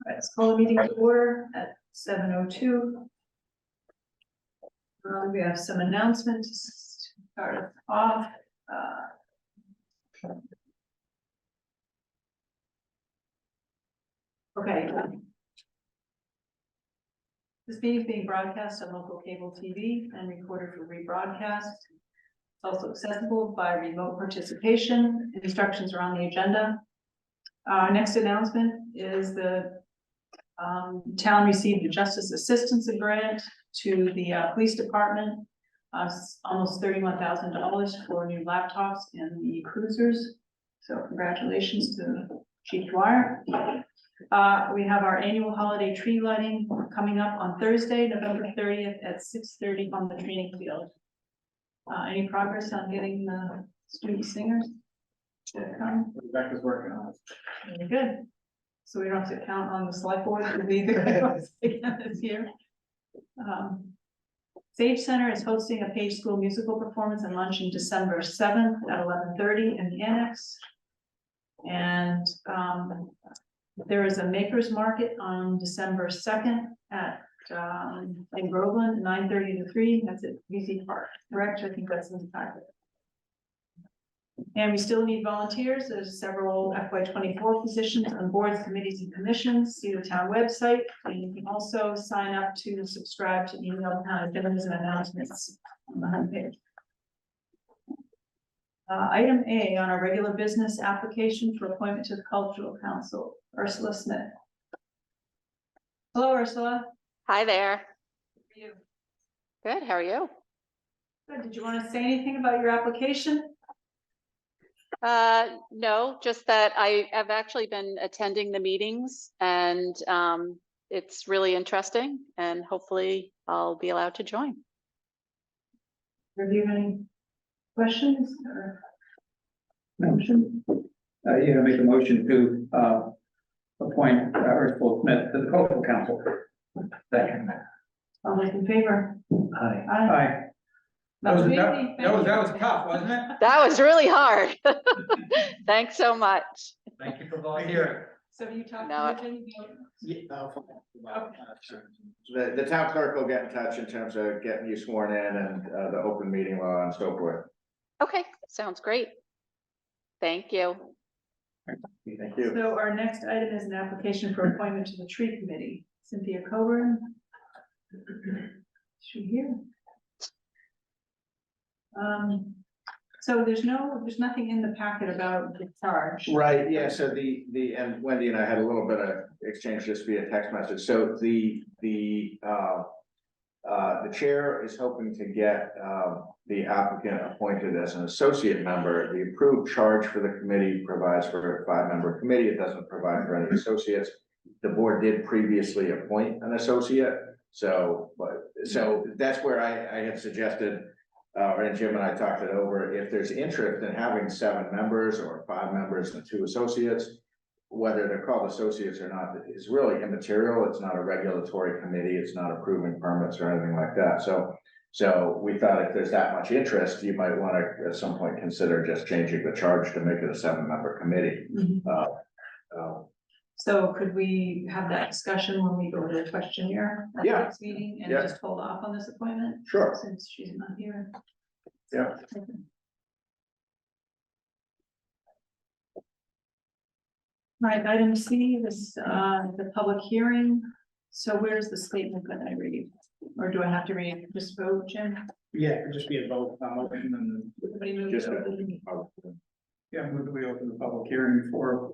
Let's call the meeting to order at 7:02. We have some announcements to start us off. Okay. This meeting is being broadcast on local cable TV and recorded for rebroadcast. It's also accessible by remote participation. Instructions are on the agenda. Our next announcement is the town received a justice assistance grant to the police department, almost $31,000 for new laptops and the cruisers. So congratulations to Chief Dwyer. We have our annual holiday tree lighting coming up on Thursday, November 30th at 6:30 on the training field. Any progress on getting the student singers to come? Rebecca's working on it. Very good. So we don't have to count on the select board to be the again this year. Sage Center is hosting a Page School musical performance and lunch on December 7th at 11:30 in the annex. And there is a makers market on December 2nd at in Groveland, 9:30 to 3. That's at VC Park, correct? I think that's in the packet. And we still need volunteers. There's several FY24 positions on boards, committees, and commissions. See the town website, and you can also sign up to subscribe to email town agendas and announcements on the homepage. Item A on our regular business application for appointment to the Cultural Council, Ursula Smith. Hello, Ursula. Hi there. How are you? Good. How are you? Good. Did you want to say anything about your application? No, just that I have actually been attending the meetings and it's really interesting and hopefully I'll be allowed to join. Have you any questions or Motion. You make a motion to appoint Ursula Smith to the Cultural Council. Second. all those in favor? Aye. Aye. That was, Easy. that, Thank that was, you. that was tough, wasn't it? That was really hard. Thanks so much. Thank you for volunteering. So you talked No. to Jim? The town clerk will get in touch in terms of getting you sworn in and the open meeting law and so forth. Okay, sounds great. Thank you. Thank you. So our next item is an application for appointment to the tree committee. Cynthia Coburn. Is she here? So there's nothing in the packet about the charge. Right, yeah, so and Wendy and I had a little bit of exchange just via text message. So the chair is hoping to get the applicant appointed as an associate member. The approved charge for the committee provides for a 5-member committee. It doesn't provide for any associates. The board did previously appoint an associate. So that's where I had suggested, and Jim and I talked it over. If there's interest in having 7 members or 5 members and 2 associates, whether they're called associates or not is really immaterial. It's not a regulatory committee. It's not approving permits or anything like that. So we thought if there's that much interest, you might want to at some point consider just changing the charge to make it a 7-member committee. So could we have that discussion when we go to the questionnaire at the Yeah. next meeting and Yeah. just hold off on this appointment Sure. since she's not here? Yeah. Right, item C, the public hearing. So where's the statement that I read? Or do I have to read, just vote, Jim? Yeah, it could just be a vote, motion and, Everybody move Just to a- open. yeah, move that we open the public hearing for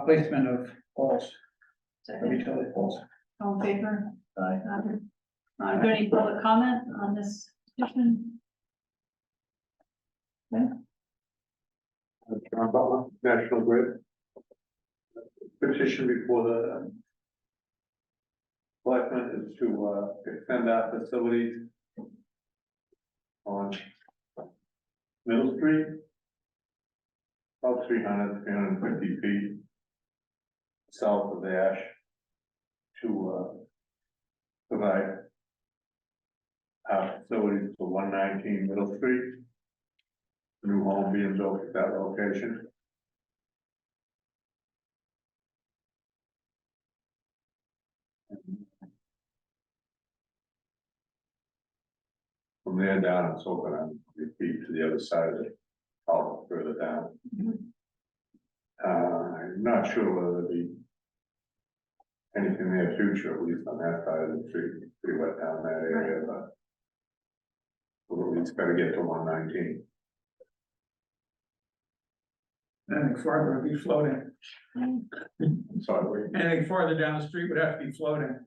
placement of poles, Second. utility poles. All in favor? Is there any public comment on this petition? Okay. John Butler, National Grid. Petition before the selectmen is to extend our facilities on Middle Street, about 350 feet south of Ash to provide our facilities for 119 Middle Street. New home being built at that location. From there down, it's open on your feet to the other side of it, all further down. I'm not sure whether there'll be anything near future, at least on that side of the street, it's pretty wet down that area, but we'll at least gotta get to 119. Anything farther would be floating. Sorry, Anything farther down the street would have to be floating.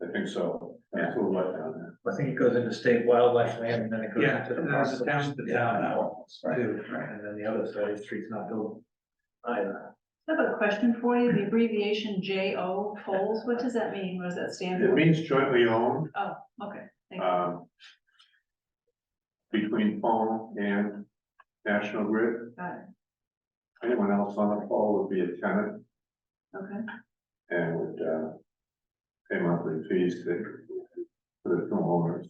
I think so. It's a little wet down there. I think it goes into state wildlife land and then it goes Yeah, into the and there's a parcel, town- the town Right, too, right. and then the other side of the street's not built either. I have a question for you. The abbreviation JO tolls, what does that mean? What does that stand It for? means jointly owned, Oh, okay, thank you. between phone and National Grid. Got it. Anyone else on the pole would be a tenant Okay, and would, pay monthly fees for the two owners.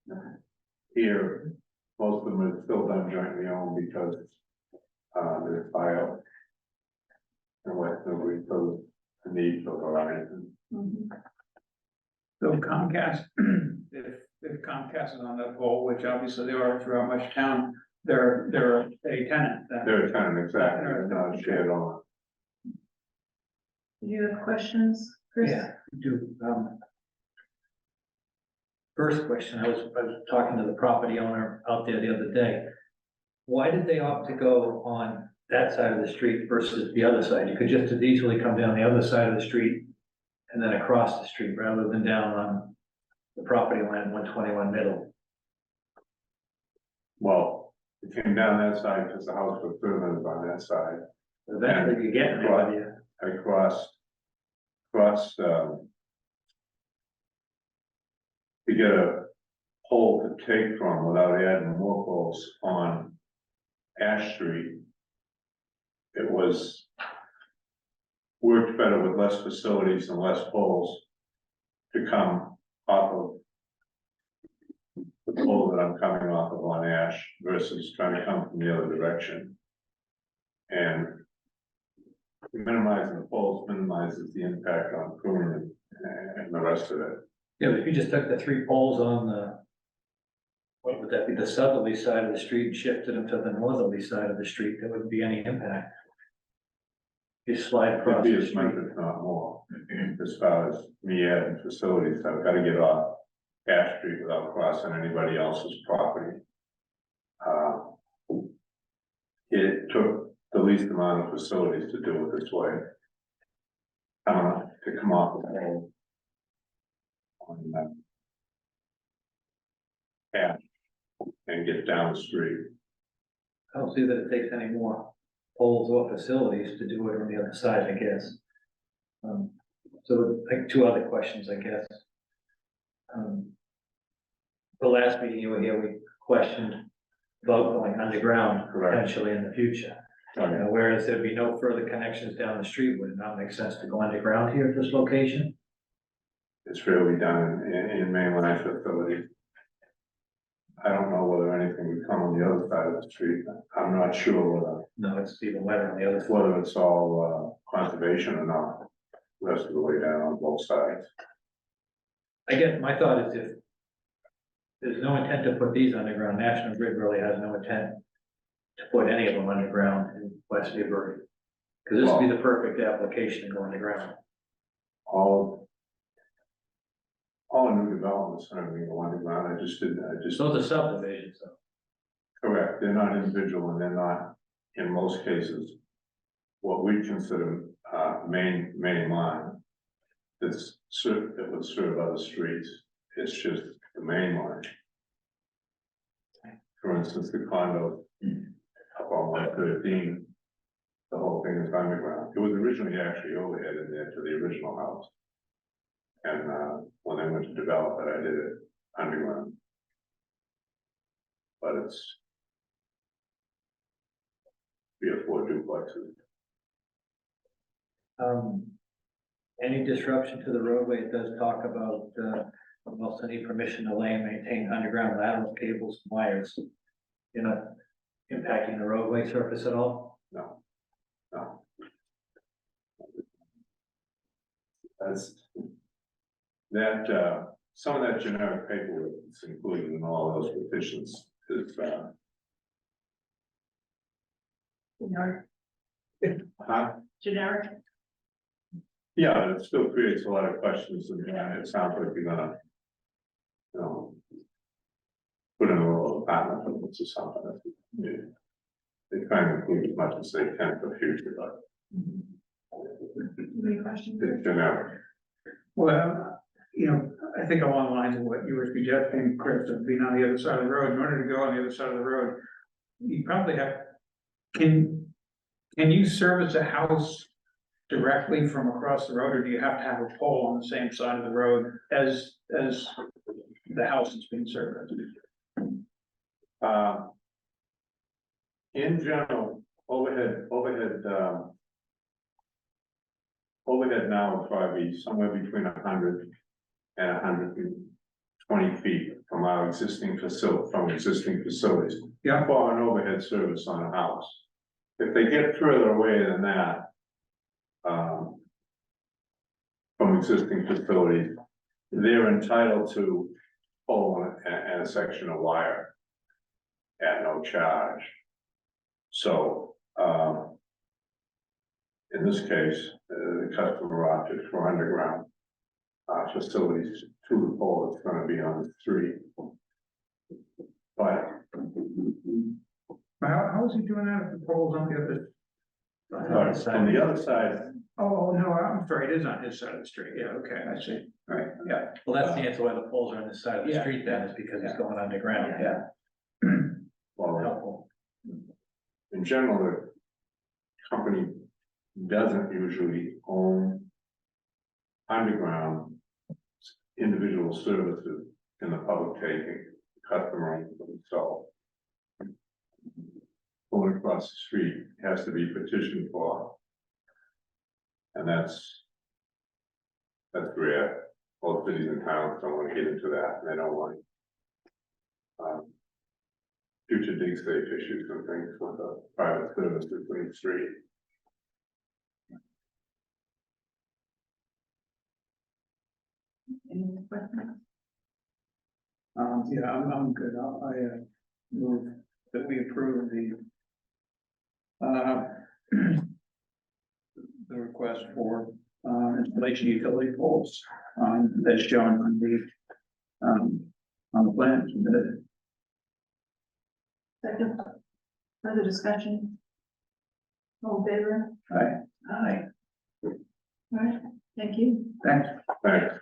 okay. Here, most of them are still done jointly owned because, there's buyout. And what, nobody feels the need for Verizon. Mhm. So Comcast, if Comcast is on that pole, which obviously they are throughout much town, they're a tenant. then. They're a tenant, exactly, they're not shared on. Do you have questions, Chris? Yeah, do, first question, I was talking to the property owner out there the other day. Why did they opt to go on that side of the street versus the other side? You could just as easily come down the other side of the street and then across the street rather than down on the property line 121 middle. Well, it came down that side because the house was further on that side. Eventually you get there, but you- I crossed, to get a pole to take from without adding more poles on Ash Street. It worked better with less facilities and less poles to come off of the pole that I'm coming off of on Ash versus trying to come from the other direction. And minimizing the poles minimizes the impact on pruning and the rest of it. Yeah, but if you just took the 3 poles on the, what would that be, the southerly side of the street, and shifted them to the northerly side of the street, there wouldn't be any impact. You slide It'd across be the as much, street. if not more, as far as me adding facilities, I've got to get off Ash Street without crossing anybody else's property. It took the least amount of facilities to do it this way. To come off the pole. On Ash and get down the street. I don't see that it takes any more poles or facilities to do it on the other side, I guess. So like 2 other questions, I guess. The last meeting you were here, we questioned about going underground Correct. potentially in the future. Whereas there'd be no further connections down the street, would it not make sense to go underground here at this location? It's really done in mainline facility. I don't know whether anything would come on the other side of the street. I'm not sure No, it's even wetter on the other side. whether it's all conservation or not. Rest of the way down on both sides. I guess my thought is if there's no intent to put these underground, National Grid really has no intent to put any of them underground in West Newbury. Because this would be the perfect application to go underground. All new developments are going to go underground. I just So the subdivisions, though. correct. They're not individual and they're not, in most cases, what we consider main line. That would serve other streets. It's just the main line. For instance, the condo up on 113, the whole thing is underground. It was originally actually overhead in there to the original house. And when I went to develop it, I did it underground. But it's 3 or 4 duplexes. Any disruption to the roadway, it does talk about, also need permission to lay and maintain underground lateral cables and wires. You're not impacting the roadway surface at all? No. That's, that some of that generic paperwork that's included in all those petitions is, Generic. yeah, it still creates a lot of questions, and it sounds like you're gonna, you know, put in a little apartment or something. They try and include as much as they can for future, but Any questions? it's generic. Well, I think along the lines of what you were suggesting, Chris, of being on the other side of the road, in order to go on the other side of the road, you probably can you service a house directly from across the road, or do you have to have a pole on the same side of the road as the house that's being serviced? In general, overhead now would probably be somewhere between 100 and 120 feet from our existing facilities. Yeah. For an overhead service on a house. If they get further away than that, from existing facilities, they're entitled to pull and a section of wire at no charge. So, in this case, the customer opted for underground facilities to the pole that's gonna be on the street. But How is he doing that if the pole's on the other? on the other side, Oh, no, I'm sorry, it is on his side of the street, yeah, okay, I see, right, yeah, Well, that's the answer why the poles are on this side of the Yeah. street then, is because it's going underground. yeah. well, Helpful. in general, the company doesn't usually own underground individual services in the public taking, customer, so going across the street has to be petitioned for. And that's rare. Both cities and towns don't want to get into that, and they don't want future dig safe issues and things with the private service between the street. Any questions? Yeah, I'm good, I move that we approve the request for, installation utility poles, as shown on the plan submitted. Second, further discussion? All in favor? Aye. Aye. All right, thank you. Thanks. Thanks.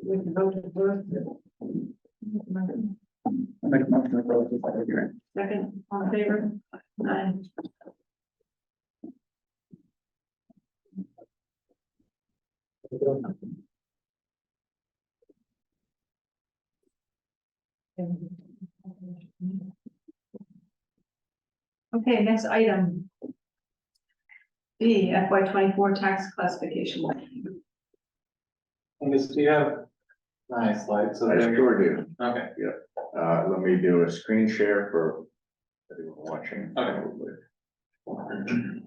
We can vote to close. I'll make a motion to close this public hearing. Second, all in favor? Aye. Okay, next item. B, FY 24 tax classification. Angus, do you have nice slides? I sure do. Okay, Let me do a screen share for everyone watching. Okay.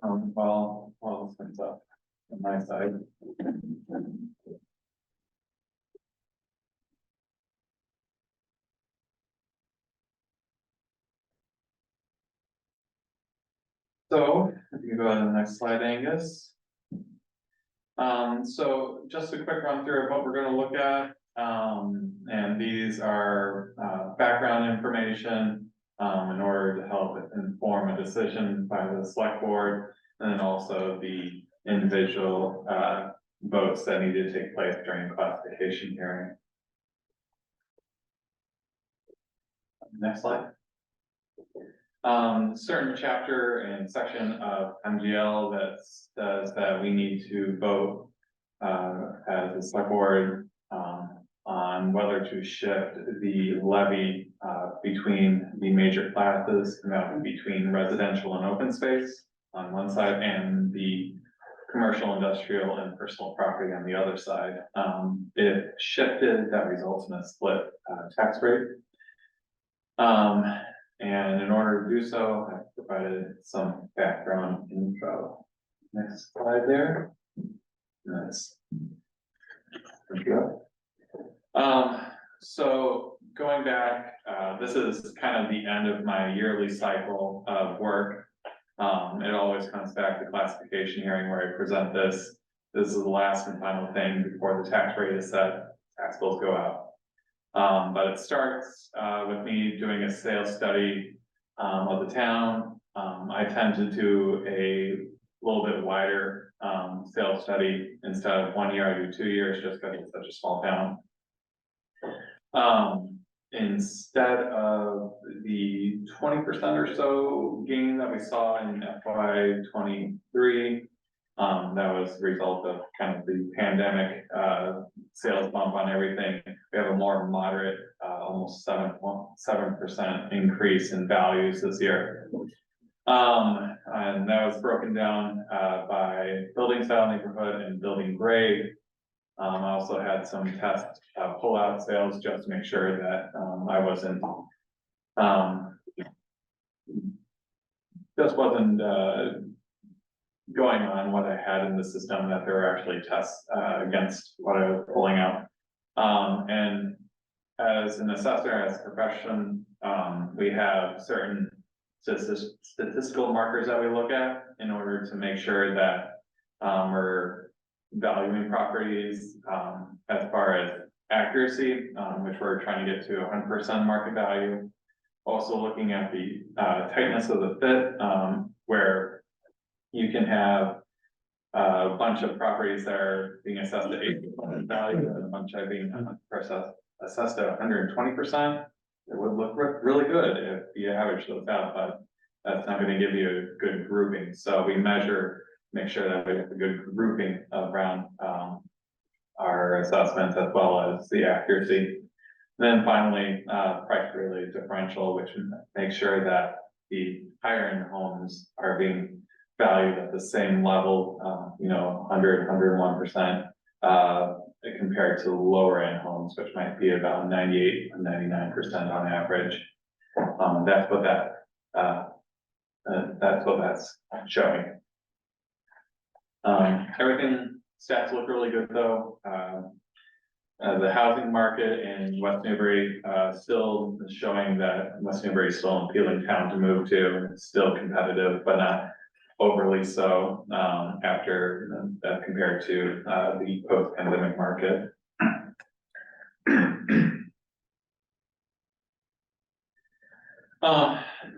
while this comes up on my side. So, if you can go to the next slide, Angus. So just a quick run through of what we're gonna look at. And these are, background information, in order to help inform a decision by the select board. And then also the individual, votes that need to take place during the classification hearing. Next slide. Certain chapter and section of MGL that says that we need to vote as a select board on whether to shift the levy, between the major classes, and that would be between residential and open space on one side, and the commercial, industrial, and personal property on the other side. If shifted, that results in a split, tax rate. And in order to do so, I've provided some background info. Next slide there. Nice. Thank you. So going back, this is kind of the end of my yearly cycle of work. It always comes back to classification hearing where I present this. This is the last and final thing before the tax rate is set, tax bills go out. But it starts with me doing a sales study of the town. I tend to do a little bit wider sales study. Instead of 1 year, I do 2 years just because it's such a small town. Instead of the 20% or so gain that we saw in FY 23, that was the result of kind of the pandemic sales bump on everything. We have a more moderate, almost 7% increase in values this year. And that was broken down by building style, neighborhood, and building grade. I also had some test pull-out sales just to make sure that I wasn't just wasn't going on what I had in the system, that there were actually tests against what I was pulling out. And as an assessor, as a profession, we have certain statistical markers that we look at in order to make sure that we're valuing properties as far as accuracy, which we're trying to get to 100% market value. Also looking at the tightness of the fit, where you can have a bunch of properties that are being assessed at 80% value and a bunch that are being assessed at 120%. It would look really good if you average those out, but that's not going to give you a good grouping. So we measure, make sure that we have a good grouping around our assessments as well as the accuracy. And then finally, price related differential, which makes sure that the higher end homes are being valued at the same level, 100, 101%, compared to lower end homes, which might be about 98 or 99% on average. That's what that's showing. Everything stats look really good though. The housing market in West Newbury still is showing that West Newbury is still an appealing town to move to. It's still competitive, but not overly so after compared to the post-pandemic market.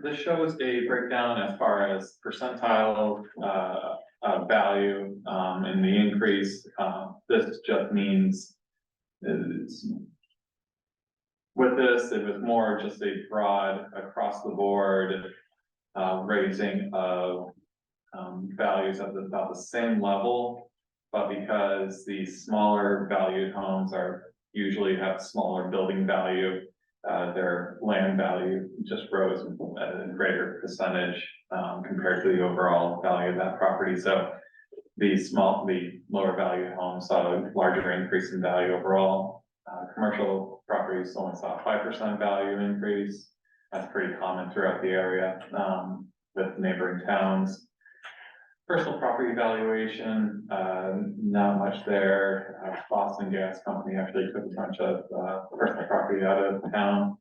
This shows a breakdown as far as percentile value and the increase. This just means with this, it was more just a broad across the board raising of values at about the same level, but because the smaller valued homes usually have smaller building value, their land value just rose at a greater percentage compared to the overall value of that property. So the lower value homes saw a larger increase in value overall. Commercial properties only saw a 5% value increase. That's pretty common throughout the area with neighboring towns. Personal property valuation, not much there. Boston Gas Company actually took a bunch of personal property out of town.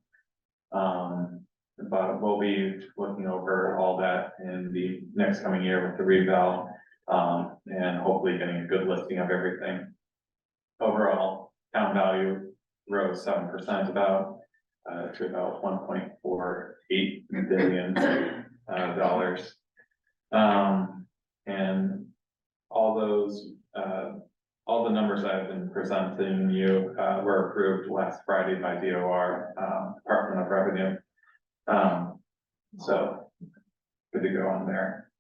But we'll be looking over all that in the next coming year with the reval, and hopefully getting a good listing of everything. Overall, town value rose 7% about to about $1.48 billion dollars. And all the numbers I've been presenting you were approved last Friday by DOR, Department of Revenue. So good to go on there.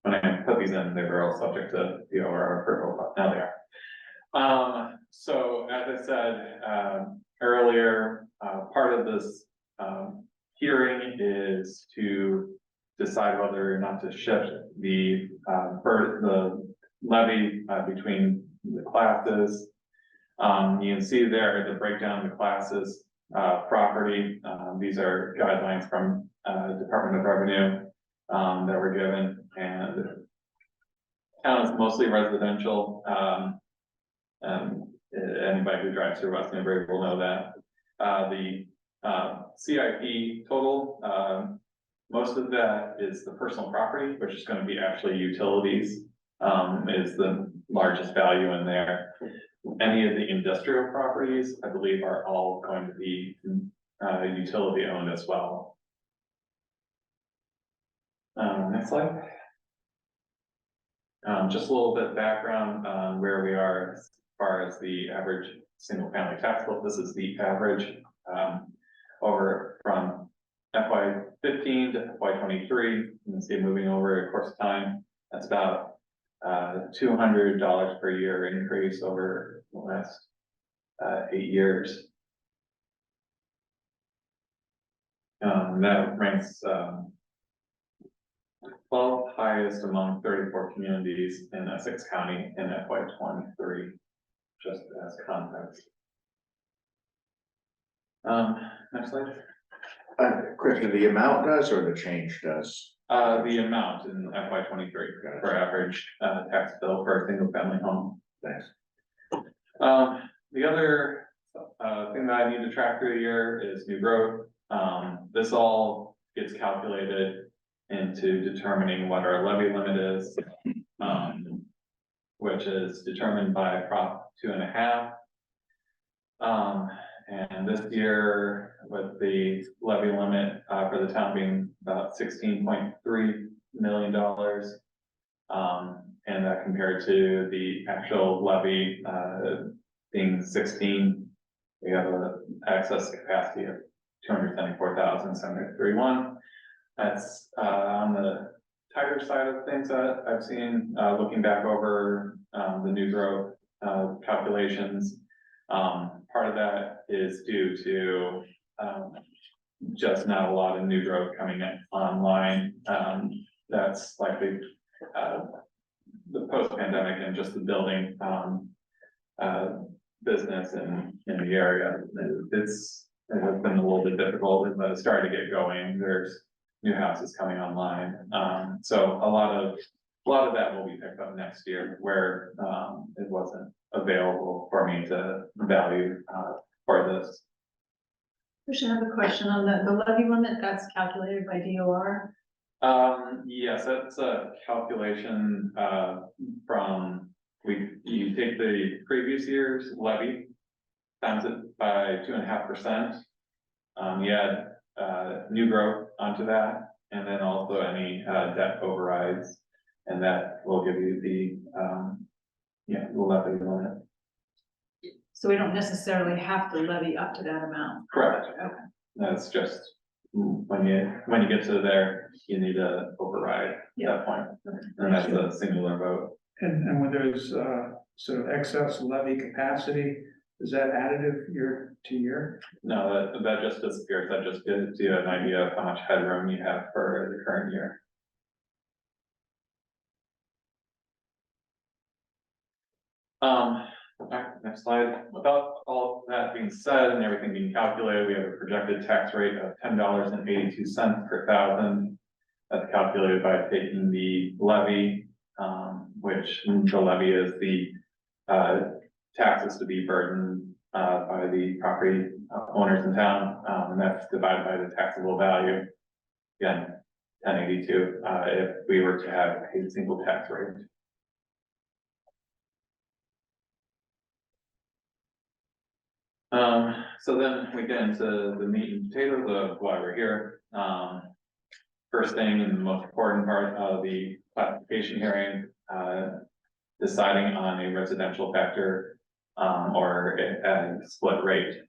When I put these in, they were all subject to DOR approval, but now they are. So as I said, earlier, part of this, hearing is to decide whether or not to shift the, the levy, between the classes. You can see there the breakdown of the classes, property, these are guidelines from, Department of Revenue, that were given, and the town is mostly residential, and anybody who drives through West Newbury will know that. The CIP total, most of that is the personal property, which is gonna be actually utilities, is the largest value in there. Any of the industrial properties, I believe, are all going to be utility owned as well. Next slide. Just a little bit of background on where we are as far as the average single family tax bill. This is the average over from FY 15 to FY 23. You can see it moving over a course of time. That's about $200 per year increase over the last 8 years. That ranks 12th highest among 34 communities in Essex County in FY 23, just as context. Next slide. Christian, the amount does or the change does? The amount in FY 23 for average tax bill for a single family home. Thanks. The other thing that I need to track through the year is new growth. This all gets calculated into determining what our levy limit is, which is determined by Prop 2.5. And this year, with the levy limit for the town being about $16.3 million, and that compared to the actual levy being 16, we have an excess capacity of 274,731. That's on the tighter side of things that I've seen, looking back over the new growth calculations. Part of that is due to just not a lot of new growth coming in online. That's likely the post-pandemic and just the building business in the area. It has been a little bit difficult, but it's starting to get going. There's new houses coming online. So a lot of that will be picked up next year, where it wasn't available for me to value for this. We should have a question on that. The levy limit, that's calculated by DOR. Yes, that's a calculation from, you take the previous year's levy, times it by 2.5%. You add new growth onto that, and then also any debt overrides, and that will give you the levy limit. So we don't necessarily have to levy up to that amount. Correct. Okay. That's just when you get to there, you need to override at that point, and that's a singular vote. And when there's sort of excess levy capacity, is that additive year to year? No, that just disappears. That just gives you an idea of how much headroom you have for the current year. Next slide. Without all that being said and everything being calculated, we have a projected tax rate of $10.82 per thousand. That's calculated by taking the levy, which the levy is the taxes to be burdened by the property owners in town, and that's divided by the taxable value. Again, 1082 if we were to have a single tax rate. So then we get into the meat and potatoes of why we're here. First thing and the most important part of the classification hearing, deciding on a residential factor or a split rate.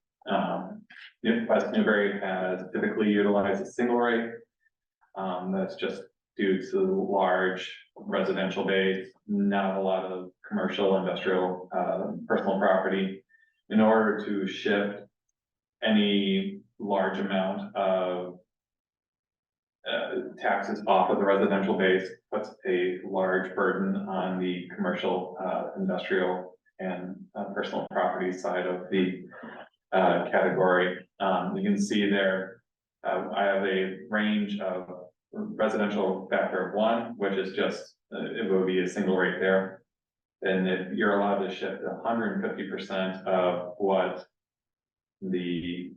West Newbury has typically utilized a single rate. That's just due to large residential base, not a lot of commercial, industrial, personal property. In order to shift any large amount of taxes off of the residential base puts a large burden on the commercial, industrial, and personal property side of the category. You can see there, I have a range of residential factor of 1, which is just, it would be a single rate there. And if you're allowed to shift 150% of what the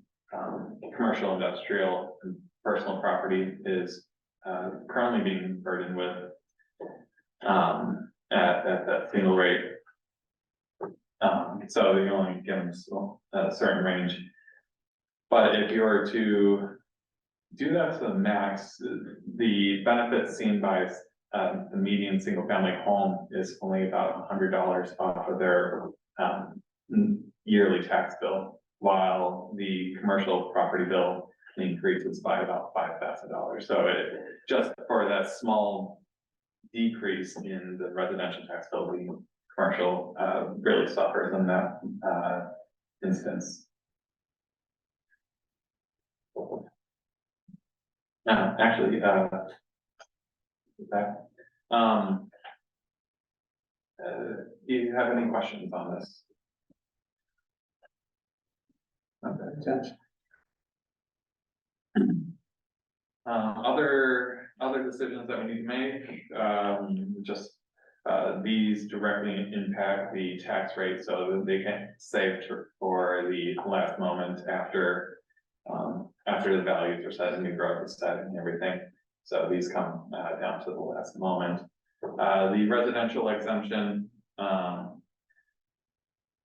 commercial, industrial, and personal property is currently being burdened with at that single rate. So you only give them a certain range. But if you were to do that to the max, the benefit seen by the median single family home is only about $100 off of their yearly tax bill, while the commercial property bill increases by about $5,000. So it just for that small decrease in the residential tax bill, the commercial really suffers in that instance. Actually, do you have any questions on this? Okay. Other decisions that we need to make, just these directly impact the tax rate, so that they can save for the last moment after the values are set and new growth is set and everything. So these come down to the last moment. The residential exemption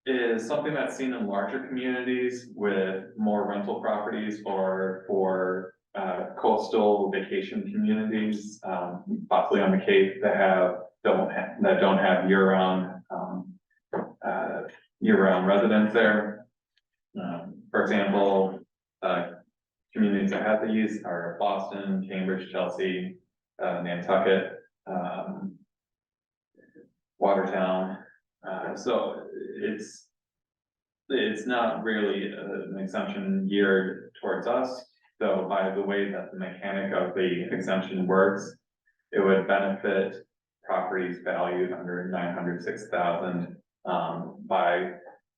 is something that's seen in larger communities with more rental properties, or for coastal vacation communities, possibly on the Cape, that don't have year-round residents there. For example, communities that have these are Boston, Cambridge, Chelsea, Nantucket, Watertown. So it's not really an exemption geared towards us. So by the way that the mechanic of the exemption works, it would benefit properties valued under 906,000 by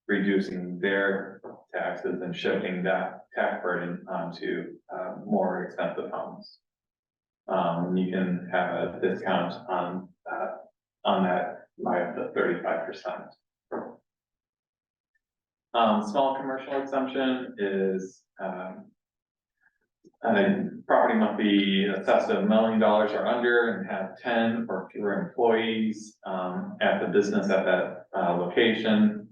reducing their taxes and shifting that tax burden onto more expensive homes. You can have a discount on that by up to 35%. Small commercial exemption is property must be assessed at $1 million or under and have 10 or fewer employees at the business at that location.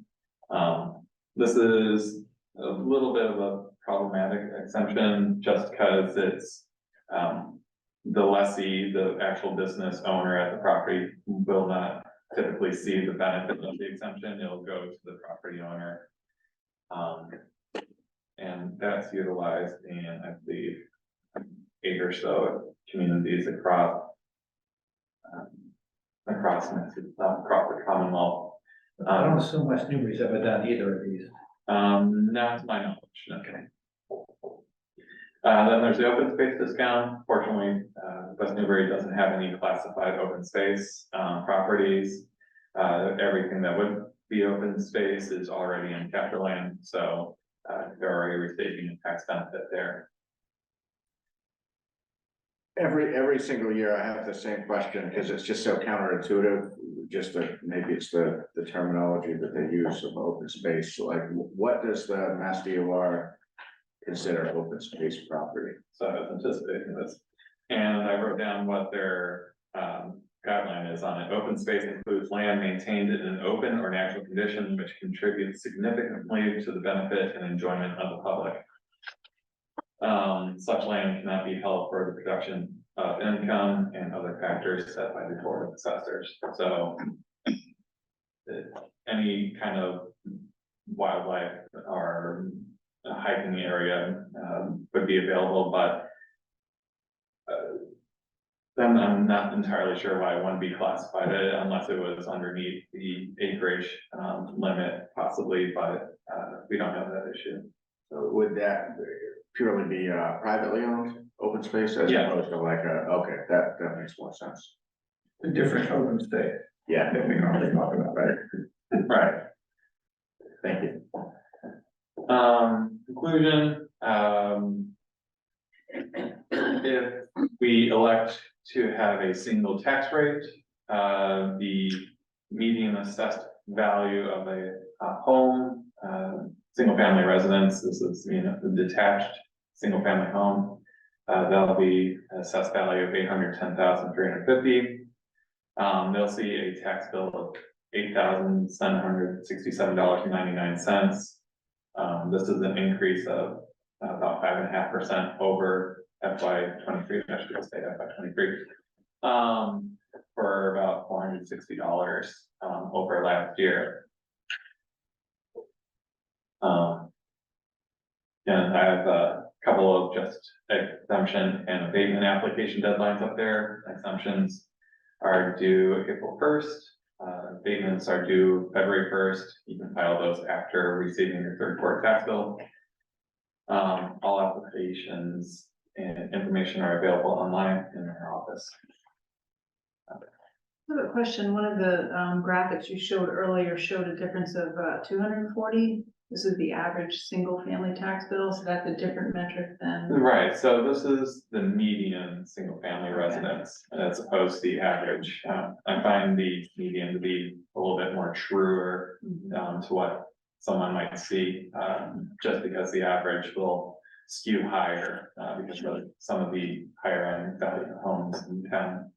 This is a little bit of a problematic exemption just because it's the lessee, the actual business owner at the property, will not typically see the benefit of the exemption. It'll go to the property owner. And that's utilized in, I believe, 8 or so communities across the Commonwealth. I don't assume West Newbury's ever done either of these. Not to my knowledge. Okay. Then there's the open space discount. Fortunately, West Newbury doesn't have any classified open space properties. Everything that would be open space is already in chapter land, so they're already receiving a tax benefit there. Every single year I have the same question, because it's just so counterintuitive, maybe it's the terminology that they use of open space. Like, what does the Mass DOR consider open space property? So I was anticipating this, and I wrote down what their guideline is on it. Open space includes land maintained in an open or natural condition which contributes significantly to the benefit and enjoyment of the public. Such land cannot be held for the production of income and other factors set by the Board of Assessors. So any kind of wildlife or a hiking area would be available, but then I'm not entirely sure why it wouldn't be classified unless it was underneath the acreage limit possibly, but we don't have that issue. Would that purely be privately owned, open space as Yeah. opposed to like okay, that makes more sense. A different open space Yeah, that we normally talk about, right? Right. thank you. Conclusion, if we elect to have a single tax rate, the median assessed value of a home, single family residence, this is, you know, the detached single family home. That'll be assessed value of $810,350. They'll see a tax bill of $8,767.99. This is an increase of about 5.5% over FY 23, I should say FY 23. For about $460 over last year. And I have a couple of just exemption and abatement application deadlines up there. Exemptions are due April 1st. Abatements are due February 1st. You can file those after receiving your third quarter tax bill. All applications and information are available online in our office. I have a question. One of the graphics you showed earlier showed a difference of 240. This is the average single family tax bill, so that's a different metric than. Right, so this is the median single family Okay. residence as opposed to the average. I find the median to be a little bit more truer to what someone might see, just because the average will skew higher, because of some of the higher end value homes in town.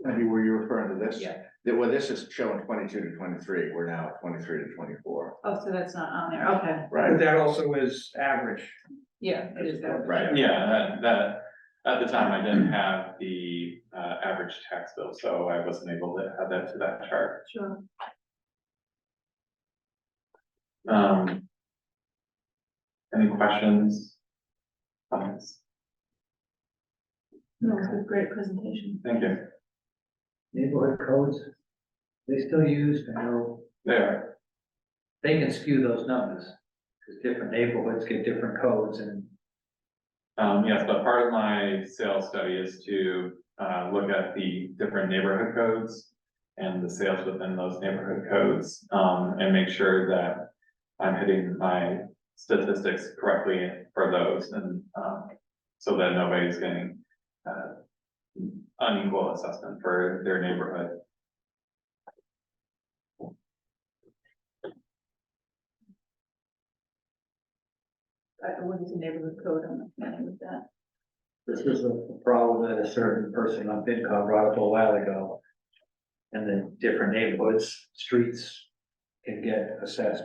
Maybe were you referring to this? Yeah. Well, this is showing 22 to 23, we're now at 23 to 24. Oh, so that's not on there. Okay. But Right, that also is average. Yeah, it is that. right. Yeah, that, at the time I didn't have the average tax bill, so I wasn't able to add that to that chart. Sure. Any questions? Comments? No, it's a great presentation. Thank you. Neighborhood codes, they still used, I know, There. they can skew those numbers. Because different neighborhoods get different codes and Yes, but part of my sales study is to look at the different neighborhood codes and the sales within those neighborhood codes, and make sure that I'm hitting my statistics correctly for those, and so that nobody's getting unequal assessment for their neighborhood. What is the neighborhood code? I'm not familiar with that. this is a problem that a certain person on FinCom brought up a while ago. And then different neighborhoods, streets can get assessed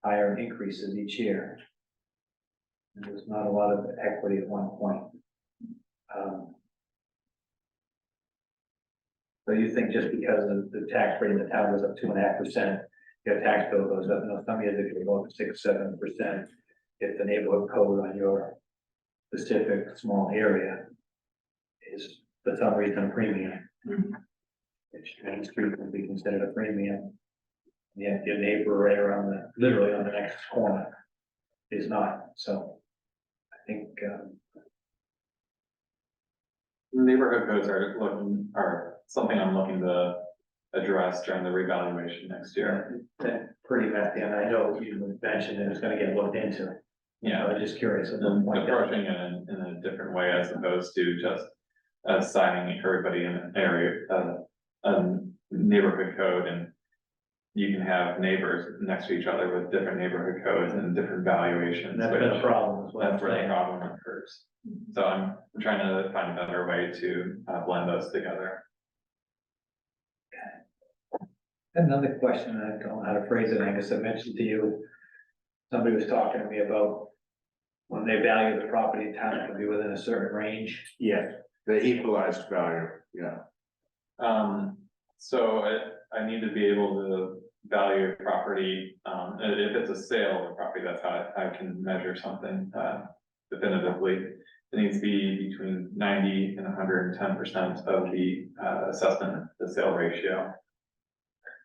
higher increases each year. And there's not a lot of equity at one point. So you think just because of the tax rate in the town goes up 2.5%, your tax bill goes up, no, some years it could go up 6-7%. If the neighborhood code on your specific small area is for some reason a premium. Mhm. Which Main Street would be considered a premium. Yet your neighbor right around literally on the next corner is not, so I think, Neighborhood codes are something I'm looking to address during the revaluation next year. that pretty messy, and I know you mentioned that it's gonna get looked into. Yeah. I was just curious at what And point. approaching it in a different way as opposed to just assigning everybody in an area, a neighborhood code, and you can have neighbors next to each other with different neighborhood codes and different valuations. That's been a which- problem, is what I'm That's where the saying. problem occurs. So I'm trying to find a better way to blend those together. Another question, I don't know how to phrase it, I guess I mentioned to you, somebody was talking to me about when they value the property in town, it can be within a certain range. Yeah, the equalized value, yeah. So I need to be able to value a property, if it's a sale of a property, that's how I can measure something, definitively. It needs to be between 90 and 110% of the assessment to sale ratio.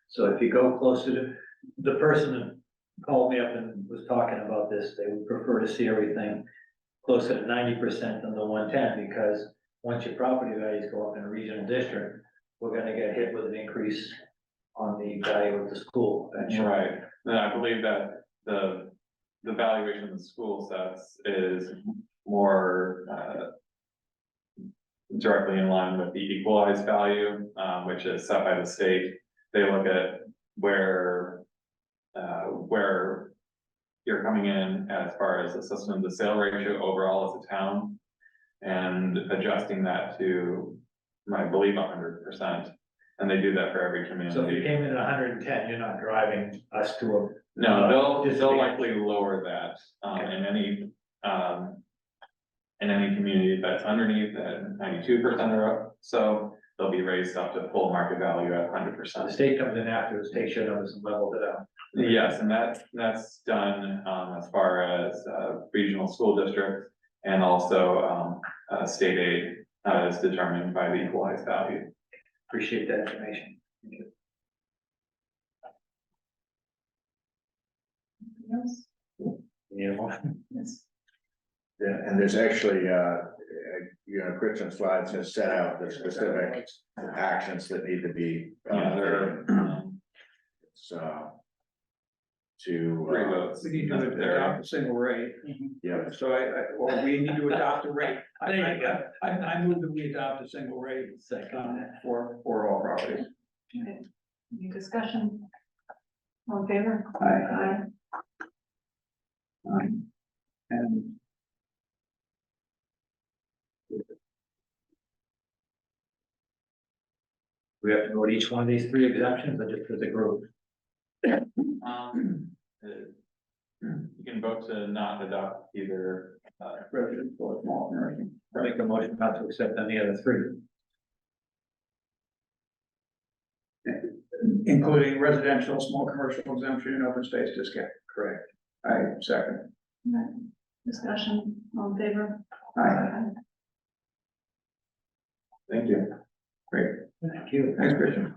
So if you go closer to the person called me up and was talking about this, they would prefer to see everything closer to 90% than the 110, because once your property values go up in a regional district, we're gonna get hit with an increase on the value of the school. eventually. Right, and I believe that the valuation of the school sets is more, directly in line with the equalized value, which is set by the state. They look at where you're coming in as far as the system to sale ratio overall as a town, and adjusting that to, I believe, 100%. And they do that for every So if you community. came in at 110, you're not driving us to a. No, they'll disadvantage. likely lower that, in any community that's underneath at 92% or up, so they'll be raised up to full market value at The 100%. state comes in afterwards, takes your numbers and levels it out. Yes, and that's done, as far as, regional school districts, and also, state aid, is determined by the equalized value. Appreciate that information. Thank you. Yes, Need a motion? yes. Yeah, and there's actually, Christian's slides has set out the specific actions that need to be. They're, So. To. 3 votes. We need to adopt a single rate. Yeah, So or we need to adopt a rate. There you go. I move that we adopt a single rate, for all properties. Okay. Any discussion? All in favor? Aye. Aye. And We have to go to each one of these 3 exemptions, or just as a group? You can vote to not adopt either, residential or small commercial. I'll make a motion not to accept any of the 3. Including residential, small commercial exemption and open space discount. Correct. I second. All right. Discussion, all in favor? Aye. thank you. Great. Thank you. Thanks, Christian.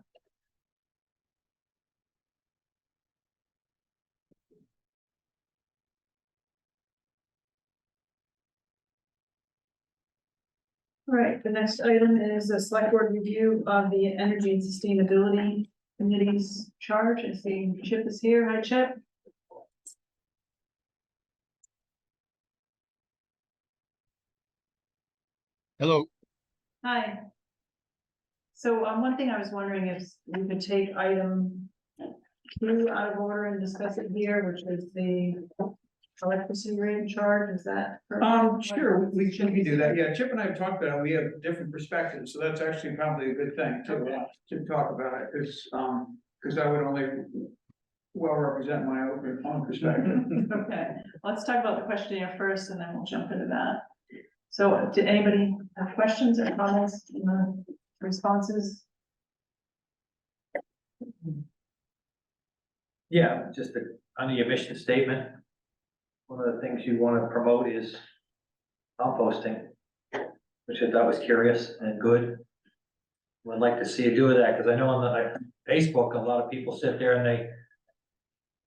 All right, the next item is a select board review of the Energy and Sustainability Committee's charge. I see Chip is here. Hi, Chip. Hello. Hi. So, one thing I was wondering if we could take item 2 out of order and discuss it here, which is the electricity rate charge, is that? Sure, we can do that. Yeah, Chip and I have talked about it. We have different perspectives, so that's actually probably a good thing to talk about it, because I would only well represent my own perspective. Okay, let's talk about the questionnaire first, and then we'll jump into that. So, did anybody have questions or comments in the responses? Yeah, just on the emission statement, one of the things you want to promote is composting, which I thought was curious and good. Would like to see you do that, because I know on the Facebook, a lot of people sit there and they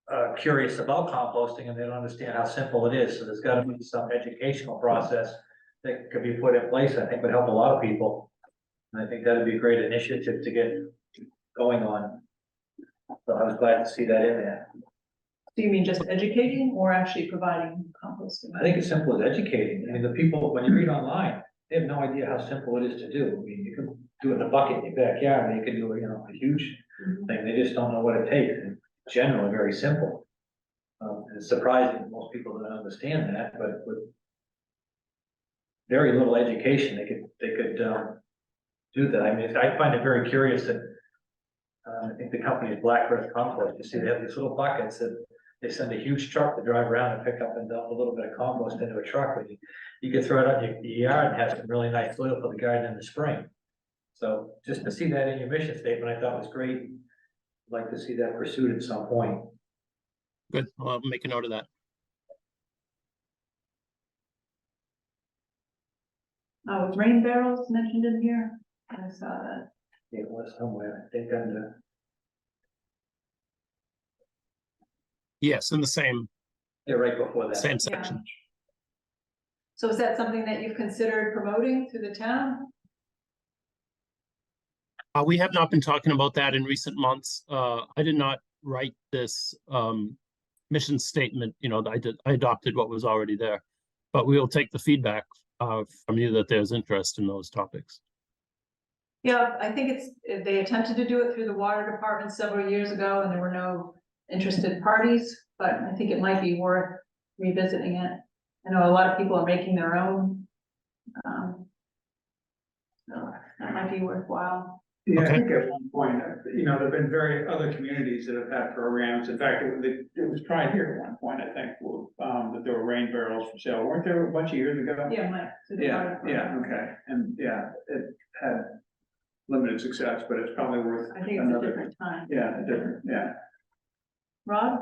are curious about composting and they don't understand how simple it is. So there's got to be some educational process that could be put in place. I think would help a lot of people. And I think that'd be a great initiative to get going on. So I was glad to see that in there. Do you mean just educating or actually providing composting? I think it's simple as educating. I mean, the people, when you read online, they have no idea how simple it is to do. I mean, you can do it in a bucket in your backyard, or you can do, a huge thing. They just don't know what it takes. And generally, very simple. It's surprising that most people don't understand that, but with very little education, they could do that. I mean, I find it very curious that I think the company is Black Earth Compost. You see, they have these little buckets that they send a huge truck to drive around and pick up and dump a little bit of compost into a truck. And you can throw it out in your yard and have some really nice soil for the garden in the spring. So just to see that in your mission statement, I thought was great. I'd like to see that pursued at some point. Good. I'll make a note of that. Was rain barrels mentioned in here? I saw that. It was somewhere, I think under. Yes, in the same, Yeah, right before that. same Yeah. section. So is that something that you've considered promoting through the town? We have not been talking about that in recent months. I did not write this, mission statement, I adopted what was already there. But we will take the feedback, from you that there's interest in those topics. Yeah, I think they attempted to do it through the water department several years ago and there were no interested parties, but I think it might be worth revisiting it. I know a lot of people are making their own. So that might be worthwhile. Yeah, I Okay. think at one point, there've been other communities that have had programs. In fact, it was tried here at one point, I think, that there were rain barrels for sale. Weren't there a bunch of years ago? Yeah, Mike. through the water Yeah, department. okay. And yeah, it had limited success, but it's probably worth I think it's a another, different time. yeah. Rob?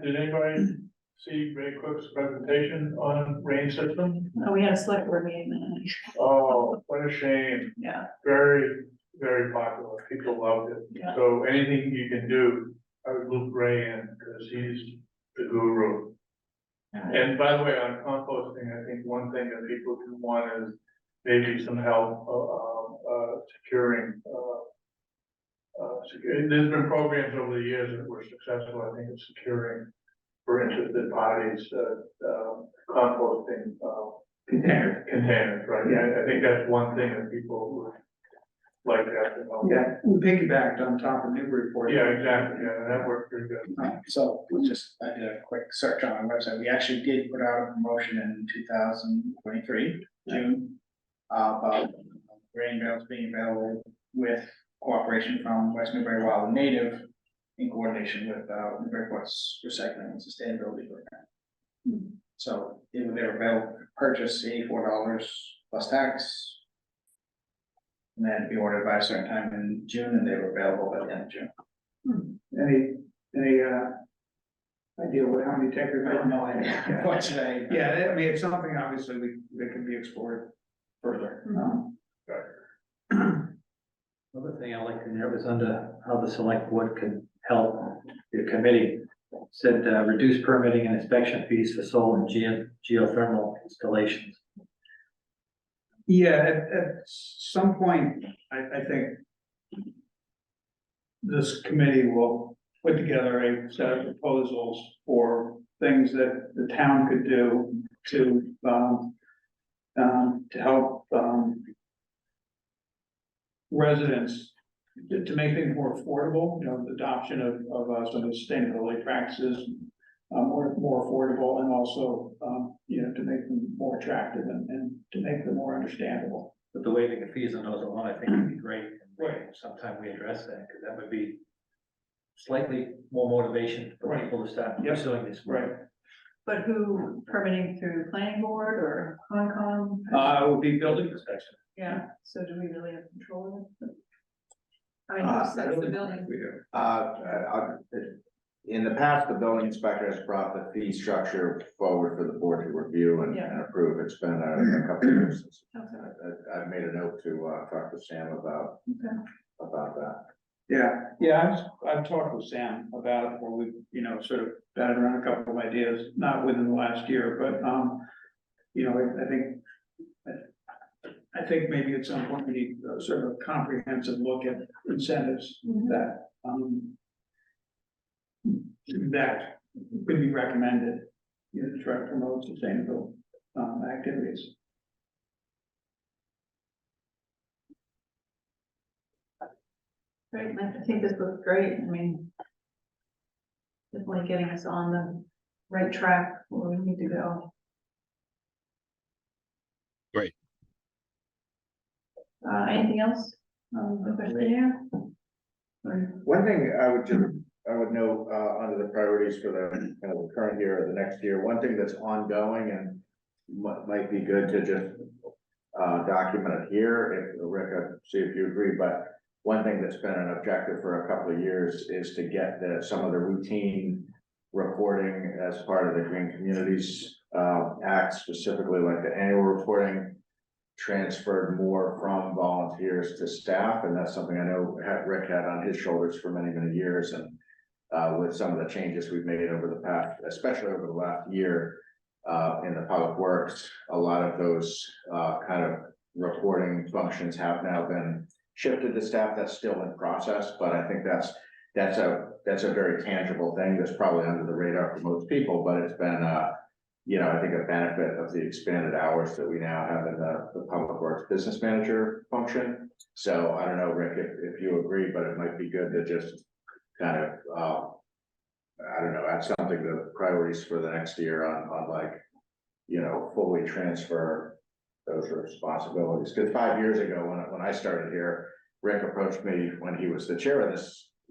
Did anybody see Ray Cook's presentation on rain system? Oh, we had a select board meeting. Oh, what a shame. Yeah, Very, very popular. People loved it. Yeah. So anything you can do, I would loop Ray in because he's the guru. And by the way, on composting, I think one thing that people do want is maybe some help, securing, there's been programs over the years that were successful, I think, in securing for interested parties, composting, containers, right? Yeah, I think that's one thing that people would like to have to know. Yeah, we piggybacked on top of Newbury for you. Yeah, exactly, yeah, that worked pretty good. So I did a quick search on our website. We actually did put out a promotion in 2023, June, about grain bales being available with cooperation from West Newbury Wild and Native in coordination with Newbury Ports Recycling and Sustainability Program. So they were available to purchase $84 plus tax. And then be ordered by a certain time in June, and they were available by the end of June. Any idea how many takers? I have no idea what today. Yeah, I mean, it's something obviously that can be explored further. Another thing I like to know is under how the select board can help the committee. Said, reduce permitting and inspection fees for solar and geothermal installations. Yeah, at some point, I think this committee will put together a set of proposals for things that the town could do to help residents to make things more affordable, the adoption of some of the sustainability practices more affordable, and also to make them more attractive and to make them more understandable. But the waiving of fees on those alone, I think would be great. Right. Sometime we address that, because that would be slightly more motivation for Right. people to start Yep. pursuing this. Right. But who permitting through planning board or Concom? It would be building inspection. Yeah, so do we really have control of it? I mean, who sets the building? We do. In the past, the building inspector has brought the fee structure forward for the board to review and Yeah. approve. It's been a couple of years since. Okay. I've made a note to talk to Sam about that. Yeah, I've talked with Sam about it, where we, sort of batted around a couple of ideas, not within the last year, but, I think maybe at some point we need sort of a comprehensive look at incentives that could be recommended, to try to promote sustainable, activities. Great, I think this looks great, I mean. Definitely getting us on the right track where we need to go. Great. Anything else? The question here? Or- One thing I would note, under the priorities for the kind of the current year or the next year, one thing that's ongoing and might be good to just document it here, if Rick, see if you agree, but one thing that's been an objective for a couple of years is to get some of the routine reporting as part of the Green Communities Act, specifically like the annual reporting, transferred more from volunteers to staff, and that's something I know Rick had on his shoulders for many, many years, and with some of the changes we've made over the past, especially over the last year. In the public works, a lot of those, kind of reporting functions have now been shifted to staff. That's still in process, but I think that's a very tangible thing that's probably under the radar for most people, but it's been, I think a benefit of the expanded hours that we now have in the public works business manager function. So I don't know, Rick, if you agree, but it might be good to just kind of, I don't know, add something to priorities for the next year on like, fully transfer those responsibilities. Because 5 years ago, when I started here, Rick approached me when he was the chair of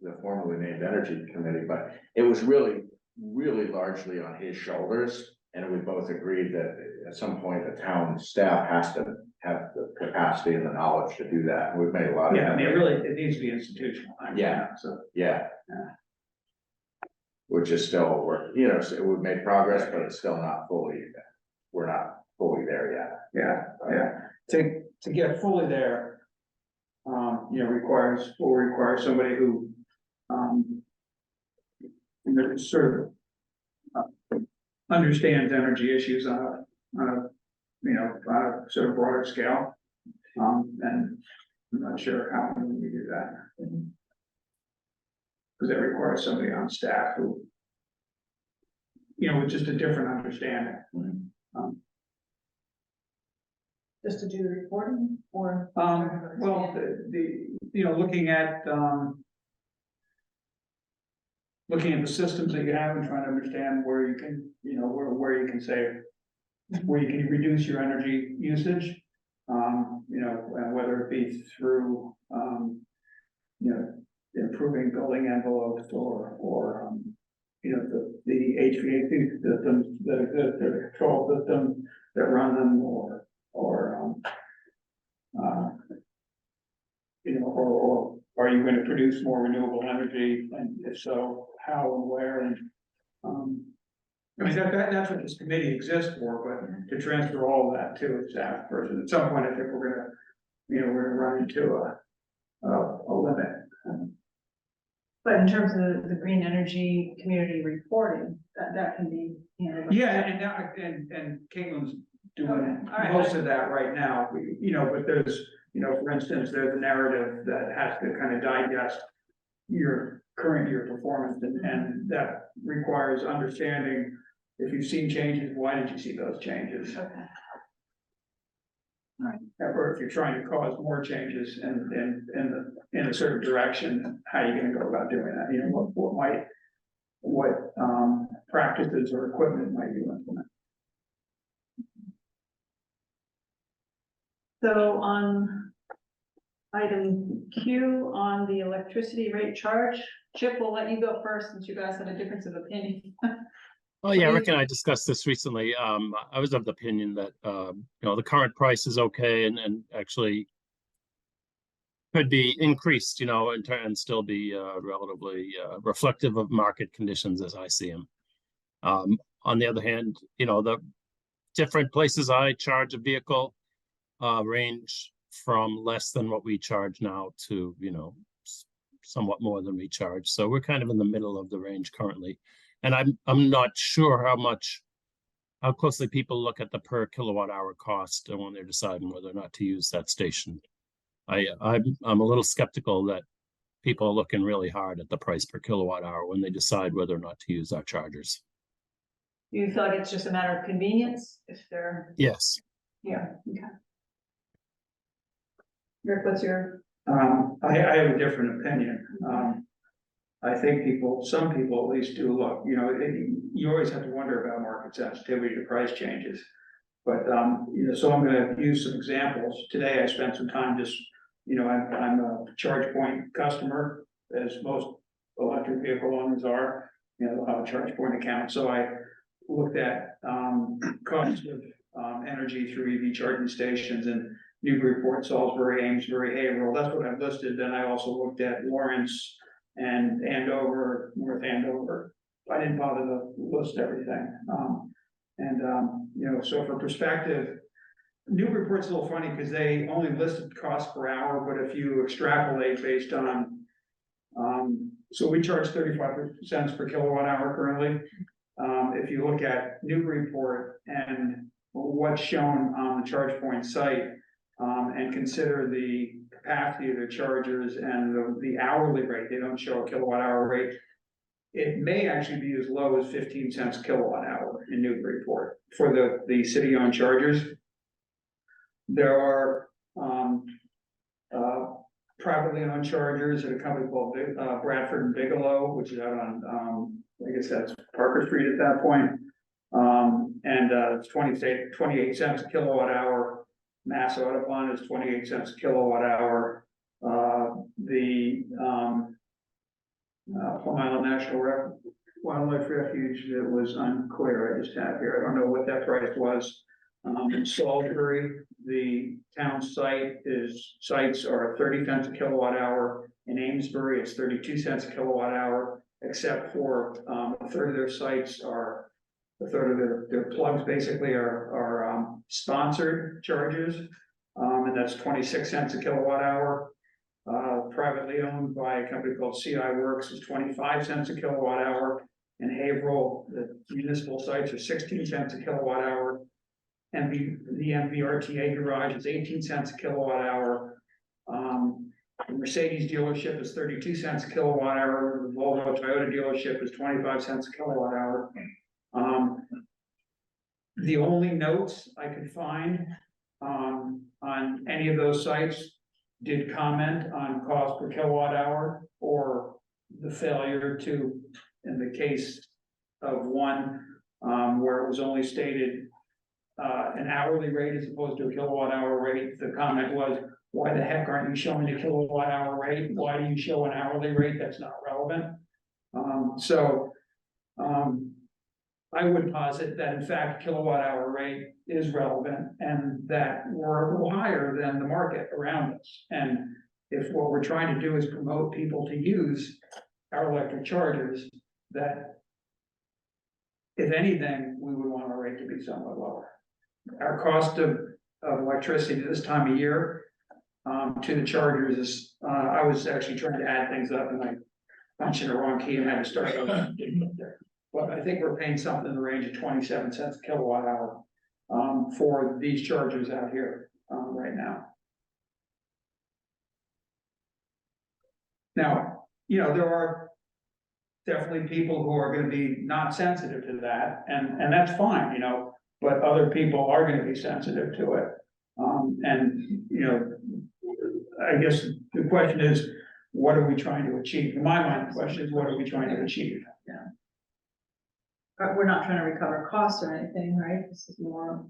the formerly named Energy Committee, but it was really largely on his shoulders. And we both agreed that at some point, the town staff has to have the capacity and the knowledge to do that. And we've made a lot of. Yeah, I mean, it needs to be institutional. Yeah. So, Yeah. Which is still work, so we've made progress, but it's still not fully, we're not fully there yet. yeah. To get fully there, will require somebody who, sort of understands energy issues on a sort of broader scale. And I'm not sure how we do that. Because it requires somebody on staff who, with just a different understanding. Just to do the reporting or? Well, looking at the systems that you have and trying to understand where you can, where you can save, where you can reduce your energy usage. And whether it be through, improving building envelopes or the HVAC systems that exist, or the control systems that run them, or are you going to produce more renewable energy, and if so, how and where? And I mean, that's what this committee exists for, but to transfer all of that to a staff person, at some point, I think we're gonna run into a limit. But in terms of the green energy community reporting, that can be handled. Yeah, and Caitlin's doing Okay, all right. most of that right now, but there's, for instance, there's a narrative that has to kind of digest your current year performance, and that requires understanding if you've seen changes, why did you see those changes? Okay. Or if you're trying to cause more changes in a certain direction, how are you gonna go about doing that? What practices or equipment might you implement? So on item Q on the electricity rate charge, Chip, we'll let you go first since you guys had a difference of opinion. Oh, yeah, Rick and I discussed this recently. I was of the opinion that, the current price is okay and actually could be increased, and still be relatively reflective of market conditions as I see them. On the other hand, the different places I charge a vehicle range from less than what we charge now to, somewhat more than we charge. So we're kind of in the middle of the range currently. And I'm not sure how closely people look at the per kilowatt hour cost when they're deciding whether or not to use that station. I'm a little skeptical that people are looking really hard at the price per kilowatt hour when they decide whether or not to use our chargers. Do you feel like it's just a matter of convenience if they're? Yes. Yeah, okay. Rick, what's your? I have a different opinion. I think some people at least do look, you always have to wonder about market sensitivity to price changes. But, so I'm gonna use some examples. Today I spent some time just, I'm a charge point customer, as most electric vehicle owners are, they'll have a charge point account. So I looked at, cost of, energy through EV charging stations in Newbury, Port Salisbury, Amesbury, Haverhill. That's what I've listed. Then I also looked at Lawrence and Andover, North Andover. I didn't bother to list everything. So for perspective, Newburyport's a little funny because they only listed cost per hour, but if you extrapolate based on So we charge 35 cents per kilowatt hour currently. If you look at Newburyport and what's shown on the charge point site, and consider the capacity of their chargers and the hourly rate, they don't show a kilowatt hour rate. It may actually be as low as 15 cents kilowatt hour in Newburyport for the city-owned chargers. There are, privately owned chargers at a company called Bradford and Bigelow, which is out on, I guess that's Parker Street at that point. And it's 28 cents a kilowatt hour. Mass Audubon is 28 cents a kilowatt hour. Plum Island National Wildlife Refuge, that was unclear, I just have here, I don't know what that price was. In Salisbury, the town sites are 30 cents a kilowatt hour. In Amesbury, it's 32 cents a kilowatt hour, except for a third of their sites are, a third of their plugs basically are sponsored charges. And that's 26 cents a kilowatt hour. Privately owned by a company called CI Works is 25 cents a kilowatt hour. In Haverhill, the municipal sites are 16 cents a kilowatt hour. And the MVRTA garage is 18 cents a kilowatt hour. The Mercedes dealership is 32 cents a kilowatt hour. The Volvo Toyota dealership is 25 cents a kilowatt hour. The only notes I could find on any of those sites did comment on cost per kilowatt hour or the failure to, in the case of one, where it was only stated an hourly rate as opposed to a kilowatt hour rate. The comment was, why the heck aren't you showing a kilowatt hour rate? Why do you show an hourly rate? That's not relevant. I would posit that in fact, kilowatt hour rate is relevant and that we're a little higher than the market around us. And if what we're trying to do is promote people to use our electric chargers, that if anything, we would want our rate to be somewhat lower. Our cost of electricity this time of year to the chargers is, I was actually trying to add things up and I punched in the wrong key and had to start over. But I think we're paying something in the range of 27 cents a kilowatt hour for these chargers out here right now. Now, you know, there are definitely people who are going to be not sensitive to that, and that's fine, you know, but other people are going to be sensitive to it. And, you know, I guess the question is, what are we trying to achieve? In my mind, the question is, what are we trying to achieve? But we're not trying to recover costs or anything, right? This is more.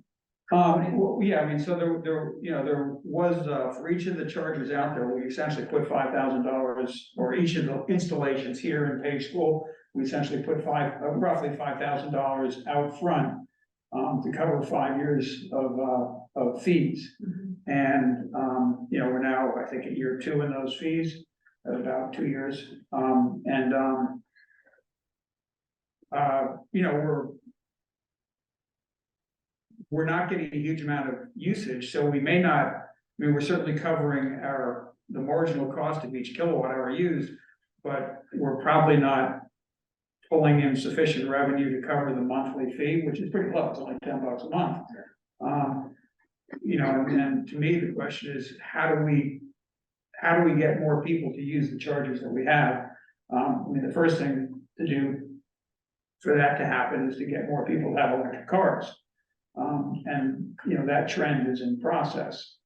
Well, yeah, I mean, so there was, for each of the chargers out there, we essentially put $5,000, or each of the installations here in Page School, we essentially put roughly $5,000 out front to cover 5 years of fees. And, you know, we're now, I think, at year 2 in those fees, at about 2 years. You know, we're not getting a huge amount of usage, so we may not, I mean, we're certainly covering the marginal cost of each kilowatt hour used, but we're probably not pulling in sufficient revenue to cover the monthly fee, which is pretty low, it's only $10 a month. You know, and to me, the question is, how do we get more people to use the chargers that we have? I mean, the first thing to do for that to happen is to get more people to have electric cars. And, you know, that trend is in process.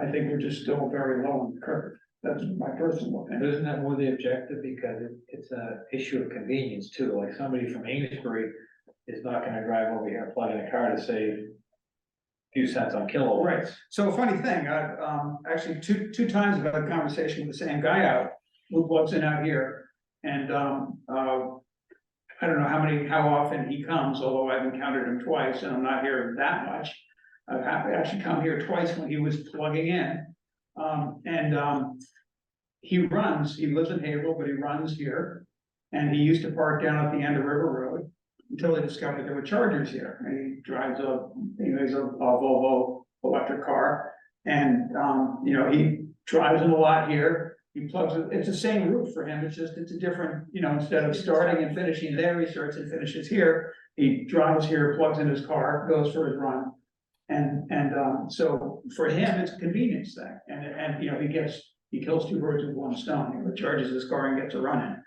I think we're just still very low on the curve. That's my personal opinion. Isn't that more the objective? Because it's an issue of convenience too. Like somebody from Amesbury is not gonna drive over here and plug in a car to save a few cents on kilowatts. Right. So a funny thing, I've actually two times I've had a conversation with the same guy out who plugs in out here. And I don't know how often he comes, although I've encountered him twice and I'm not here that much. I've actually come here twice when he was plugging in. He lives in Haverhill, but he runs here. And he used to park down at the end of River Road until he discovered there were chargers here. And he drives a Volvo electric car. And, you know, he drives in a lot here. He plugs it, it's the same route for him, it's just, it's a different, you know, instead of starting and finishing there, he starts and finishes here. He drives here, plugs in his car, goes for his run. So for him, it's a convenience thing, and, you know, he kills two birds with one stone, he charges his car and gets a run in.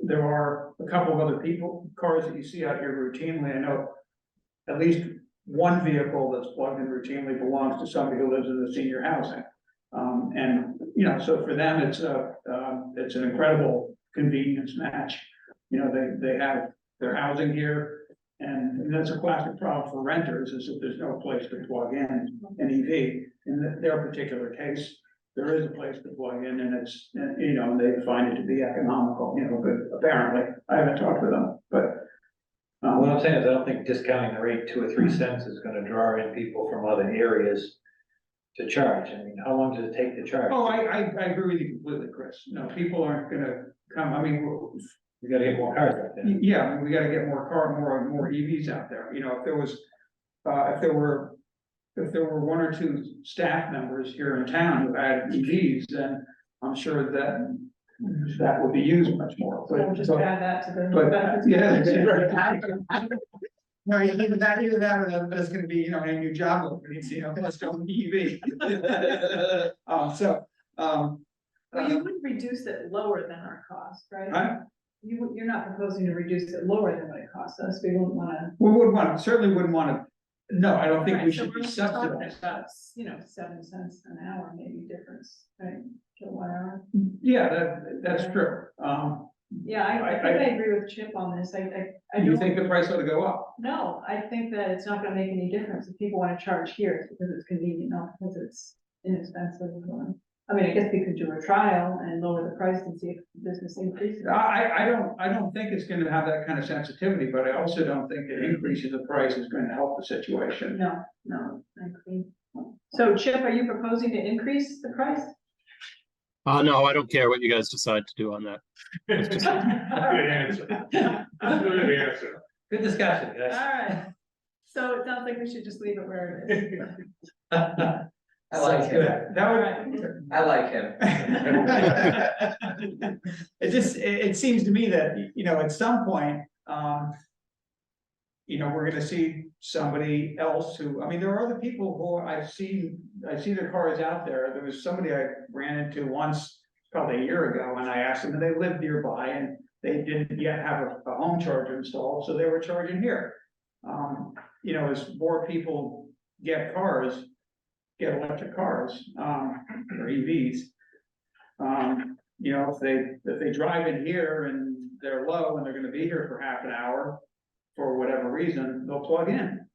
There are a couple of other cars that you see out here routinely, I know at least one vehicle that's plugged in routinely belongs to somebody who lives in the senior housing. And, you know, so for them, it's an incredible convenience match. You know, they have their housing here, and that's a classic problem for renters, is that there's no place to plug in an EV. In their particular case, there is a place to plug in, and it's, you know, they find it to be economical, you know, but apparently, I haven't talked to them, but. What I'm saying is, I don't think discounting the rate 2 or 3 cents is gonna draw in people from other areas to charge. I mean, how long does it take to charge? Oh, I agree with you completely, Chris. No, people aren't gonna come, I mean, We gotta get more cars out there. yeah, I mean, we gotta get more EVs out there. You know, if there was, if there were 1 or 2 staff members here in town who had EVs, then I'm sure that would be used much more. So we'll just add that to the. But, benefits. yeah. No, either that or there's gonna be, you know, a new job openings, you know, let's go on EV. Well, you wouldn't reduce it lower than our cost, right? Huh? You're not proposing to reduce it lower than what it costs us, we wouldn't wanna. We would want, certainly wouldn't wanna, no, I don't think we Right, so should be we're talking subsidized. about, you know, 7 cents an hour, maybe difference, right, kilowatt hour. Yeah, that's true. Yeah, I think I agree with Chip on this, I You don't, think the price ought to go up? no, I think that it's not gonna make any difference if people wanna charge here, it's because it's convenient, not because it's inexpensive. I mean, I guess we could do a trial and lower the price and see if business increases. I don't think it's gonna have that kind of sensitivity, but I also don't think that increasing the price is going to help the situation. No, I agree. So Chip, are you proposing to increase the price? No, I don't care what you guys decide to do on that. Good answer. Good answer. Good discussion, All guys. right, so it sounds like we should just leave it where it is. I like him. That All would, right. I like him. it seems to me that, you know, at some point, you know, we're gonna see somebody else who, I mean, there are other people who I see their cars out there. There was somebody I ran into once, probably a year ago, and I asked them, and they lived nearby, and they didn't yet have a home charger installed, so they were charging here. You know, as more people get electric cars, or EVs. You know, if they drive in here and they're low and they're gonna be here for half an hour, for whatever reason, they'll plug in.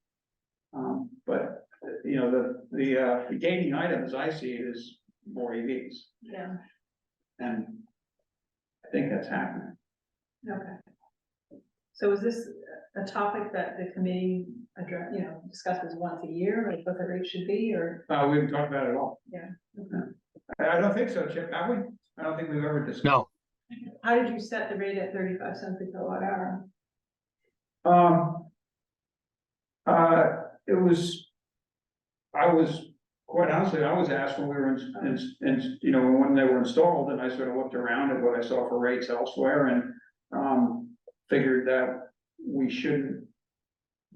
But, you know, the gating item, as I see it, is more EVs, Yeah, and I think that's happening. okay. So is this a topic that the committee address, you know, discusses once a year, like what the rate should be, or? We haven't talked about it at all. Yeah. I don't think so, Chip, have we? I don't think we've ever discussed. No, How did you set the rate at 35 cents a kilowatt hour? I was, quite honestly, I was asked when we were you know, when they were installed, and I sort of looked around at what I saw for rates elsewhere, and figured that we shouldn't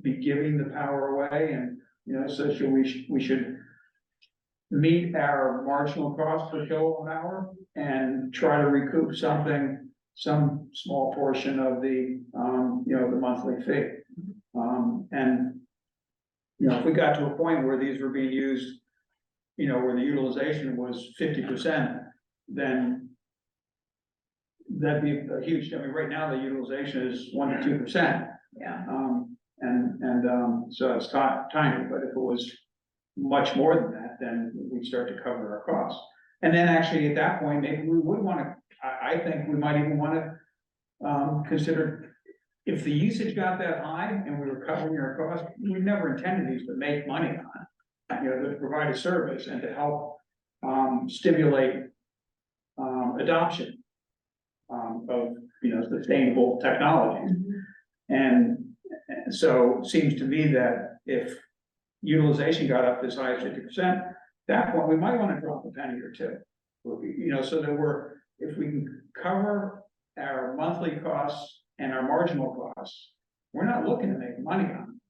be giving the power away, and, you know, so we should meet our marginal cost per kilowatt hour and try to recoup some small portion of the, you know, the monthly fee. And, you know, if we got to a point where these were being used, you know, where the utilization was 50%, then that'd be a huge, I mean, right now the utilization is 1 to 2%. Yeah, So it's tiny, but if it was much more than that, then we'd start to cover our costs. And then actually at that point, maybe we would wanna, I think we might even wanna, consider, if the usage got that high and we were covering our costs, we never intended these to make money on it. You know, to provide a service and to help, stimulate, adoption, of, you know, sustainable technologies. And so it seems to me that if utilization got up as high as 50%, that point, we might want to drop a penny or two. So that if we can cover our monthly costs and our marginal costs, we're not looking to make money on them.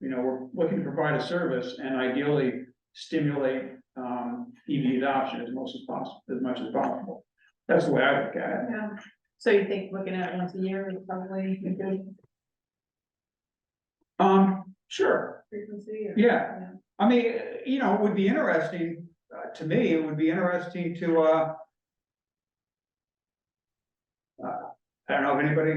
We're looking to provide a service and ideally stimulate, EV adoption as much as possible. That's the way I look at it. Yeah, so you think looking at it once a year is probably a good Sure, frequency? Or- yeah. I mean, it would be interesting, to me, it would be interesting to, I don't know if anybody,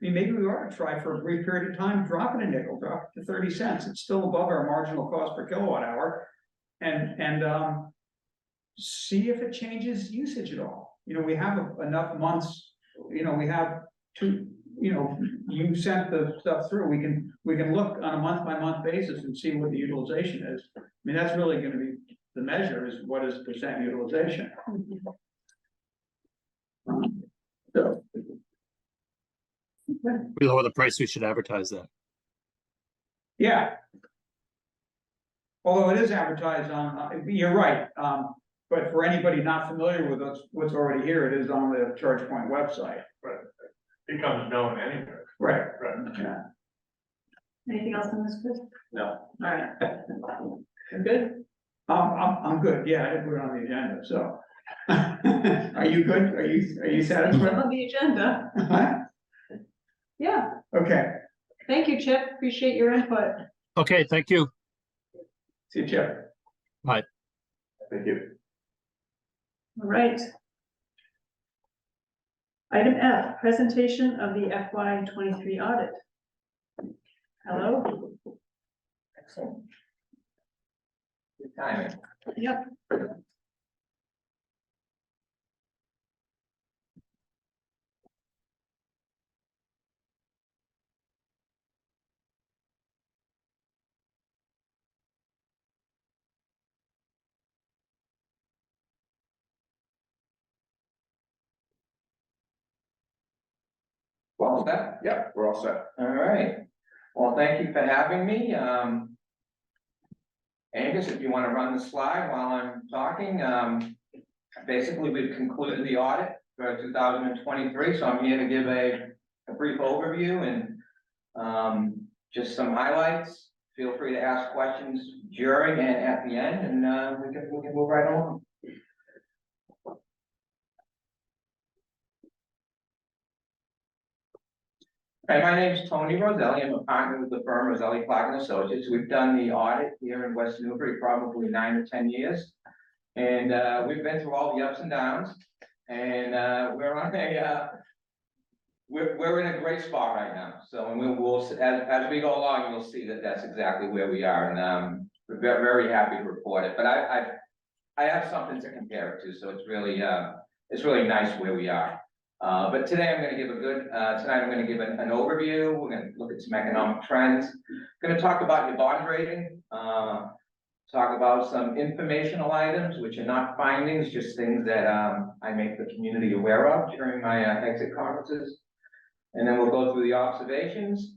maybe we ought to try for a brief period of time, dropping a nickel, drop it to 30 cents. It's still above our marginal cost per kilowatt hour. And see if it changes usage at all. We have enough months, we have two, you sent the stuff through, we can look on a month by month basis and see what the utilization is. I mean, that's really gonna be, the measure is what is percent utilization. So. We lower the price, we should advertise that. Yeah. Although it is advertised on, you're right, but for anybody not familiar with what's already here, it is on the ChargePoint website. Becomes known anyway. Right. Right. Yeah. Anything else on this, Chris? No. All right. You're good? I'm good, yeah, I didn't put it on the agenda, so. Are you good? Are you It's satisfied? on the agenda. Yeah, Okay, thank you, Chip. Appreciate your input. Okay, thank you. see you, Chip. Thank you. All right. Item F, presentation of the FY 23 audit. Hello? Excellent. Good timing. Yep. Well set. Yeah, we're all set. All right. Well, thank you for having me. Angus, if you want to run the slide while I'm talking, basically we've concluded the audit for 2023. So I'm here to give a brief overview and just some highlights. Feel free to ask questions during and at the end, and we can move right along. Hi, my name is Tony Roselli. I'm a partner with the firm Roselli Clark and Associates. We've done the audit here in West Newbury probably 9 or 10 years. And we've been through all the ups and downs. And we're on we're in a great spot right now. So and we'll as we go along, you'll see that that's exactly where we are. And we're very happy to report it. But I have something to compare it to. So it's really nice where we are. But today I'm going to give tonight I'm going to give an overview. We're going to look at some economic trends. Going to talk about your bond rating, talk about some informational items, which are not findings, just things that I make the community aware of during my exit conferences. And then we'll go through the observations.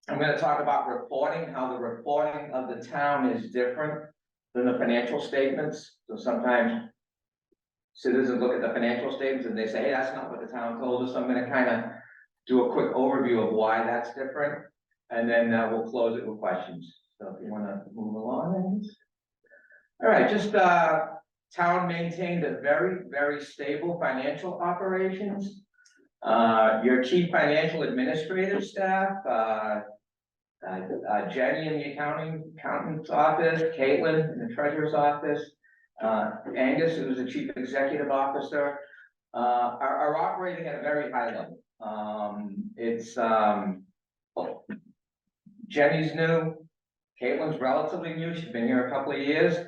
I'm going to talk about reporting, how the reporting of the town is different than the financial statements. So sometimes citizens look at the financial statements and they say, hey, that's not what the town told us. So I'm going to kind of do a quick overview of why that's different. And then we'll close it with questions. So if you want to move along. All right, just town maintained a very stable financial operations. Your chief financial administrative staff, Jenny in the accountant's office, Caitlin in the treasurer's office, Angus, who's the chief executive officer, are operating at a very high level. Jenny's new, Caitlin's relatively new, she's been here a couple of years,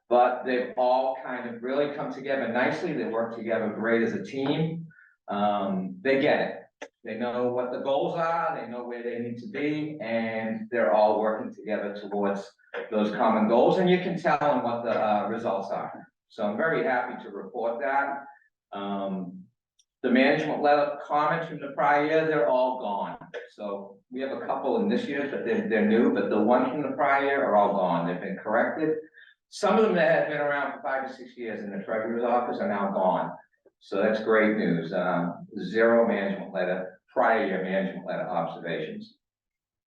but they've all kind of really come together nicely. They work together great as a team. They get it. They know what the goals are, they know where they need to be, and they're all working together towards those common goals, and you can tell them what the results are. So I'm very happy to report that. The management letter comments from the prior year, they're all gone. So we have a couple in this year, but they're new, but the ones from the prior year are all gone. They've been corrected. Some of them that had been around for 5 to 6 years in the treasurer's office are now gone. So that's great news. Zero management letter, prior year management letter observations.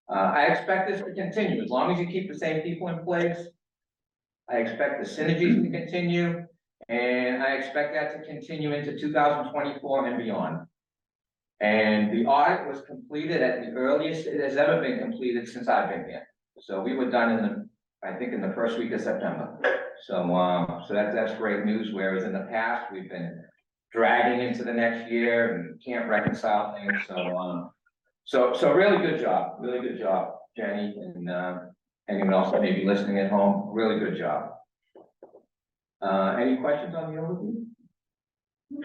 I expect this to continue, as long as you keep the same people in place. I expect the synergies to continue, and I expect that to continue into 2024 and beyond. And the audit was completed at the earliest it has ever been completed since I've been here. So we were done in the, I think in the first week of September. So, that's great news, whereas in the past, we've been dragging into the next year and can't reconcile things, so really good job, Jenny, and, anyone else that may be listening at home, really good job. Any questions on the overview?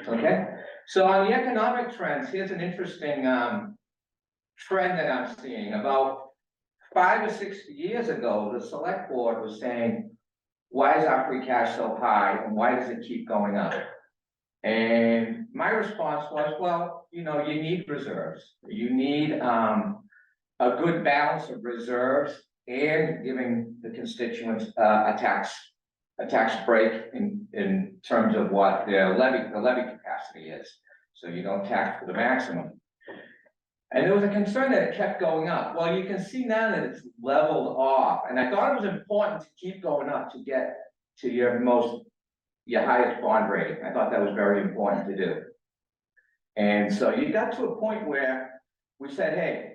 Okay, so on the economic trends, here's an interesting, trend that I'm seeing. About 5 or 6 years ago, the select board was saying, why is our free cash so high and why does it keep going up? And my response was, well, you know, you need reserves. You need a good balance of reserves and giving the constituents a tax break in terms of what the levy capacity is. So you don't tax to the maximum. And there was a concern that it kept going up. Well, you can see now that it's leveled off. And I thought it was important to keep going up to get to your highest bond rating. I thought that was very important to do. And so you got to a point where we said, hey,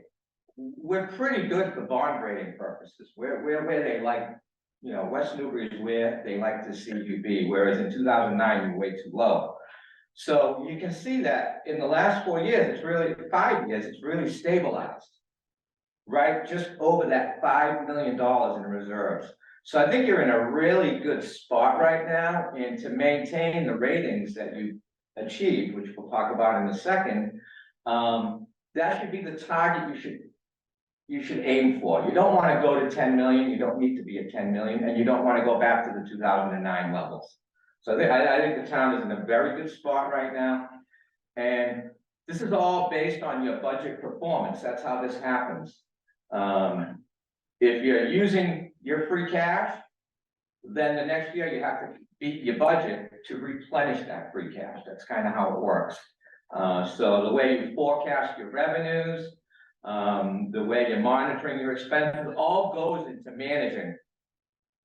we're pretty good for bond rating purposes. We're where they like, you know, West Newbury is where they like to see you be, whereas in 2009, you were way too low. So you can see that in the last 4 years, it's really 5 years, it's really stabilized, right? Just over that $5 million in reserves. So I think you're in a really good spot right now, and to maintain the ratings that you achieved, which we'll talk about in a second, that should be the target you should aim for. You don't want to go to 10 million, you don't need to be at 10 million, and you don't want to go back to the 2009 levels. So I think the town is in a very good spot right now. And this is all based on your budget performance. That's how this happens. If you're using your free cash, then the next year you have to beat your budget to replenish that free cash. That's kind of how it works. So the way you forecast your revenues, the way you're monitoring your expenses, all goes into managing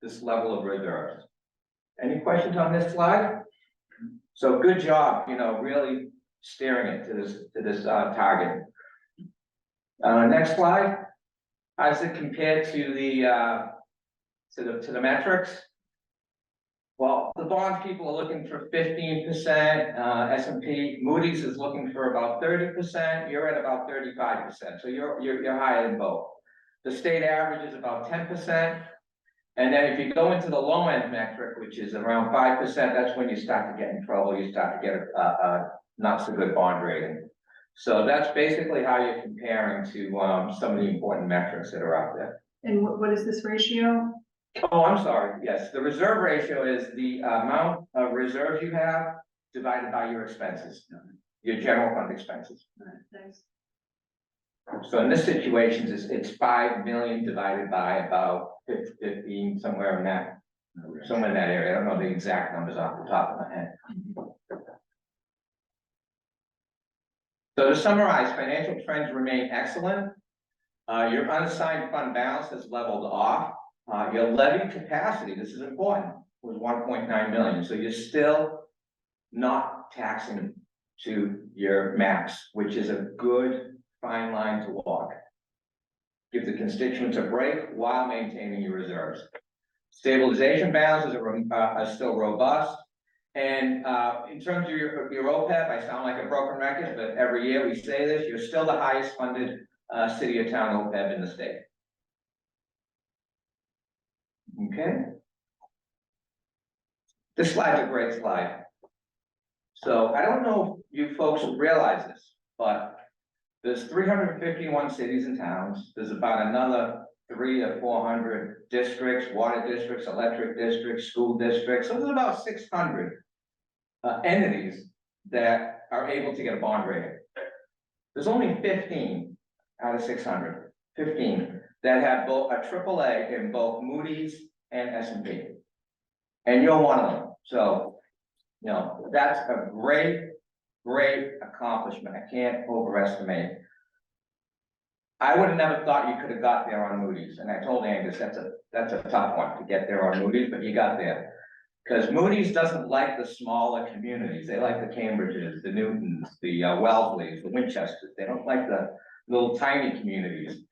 this level of reserves. Any questions on this slide? So good job, you know, really steering it to this target. Next slide. How does it compare to the metrics? Well, the bonds people are looking for 15%. S&P, Moody's is looking for about 30%. You're at about 35%. So you're higher than both. The state average is about 10%. And then if you go into the low end metric, which is around 5%, that's when you start to get in trouble. You start to get a not so good bond rating. So that's basically how you're comparing to some of the important metrics that are out there. And what is this ratio? Oh, I'm sorry. Yes, the reserve ratio is the amount of reserves you have divided by your expenses, your general fund expenses. Thanks. So in this situation, it's 5 million divided by about 15, somewhere in that area. I don't know the exact numbers off the top of my head. So to summarize, financial trends remain excellent. Your unassigned fund balance has leveled off. Your levy capacity, this is important, was 1.9 million. So you're still not taxing to your max, which is a good fine line to walk. Give the constituents a break while maintaining your reserves. Stabilization balances are still robust. And in terms of your OPEB, I sound like a broken record, but every year we say this, you're still the highest funded city or town OPEB in the state. Okay. This slide's a great slide. So I don't know if you folks realize this, but there's 351 cities and towns. There's about another 300 or 400 districts, water districts, electric districts, school districts. So there's about 600 entities that are able to get a bond rating. There's only 15 out of 600, 15 that have both a AAA in both Moody's and S&P. And you're one of them, so, you know, that's a great accomplishment, I can't overestimate. I would have never thought you could have got there on Moody's, and I told Angus, that's a tough one to get there on Moody's, but you got there. Because Moody's doesn't like the smaller communities, they like the Cambridges, the Newtons, the Wellesleys, the Winchesters, they don't like the little tiny communities.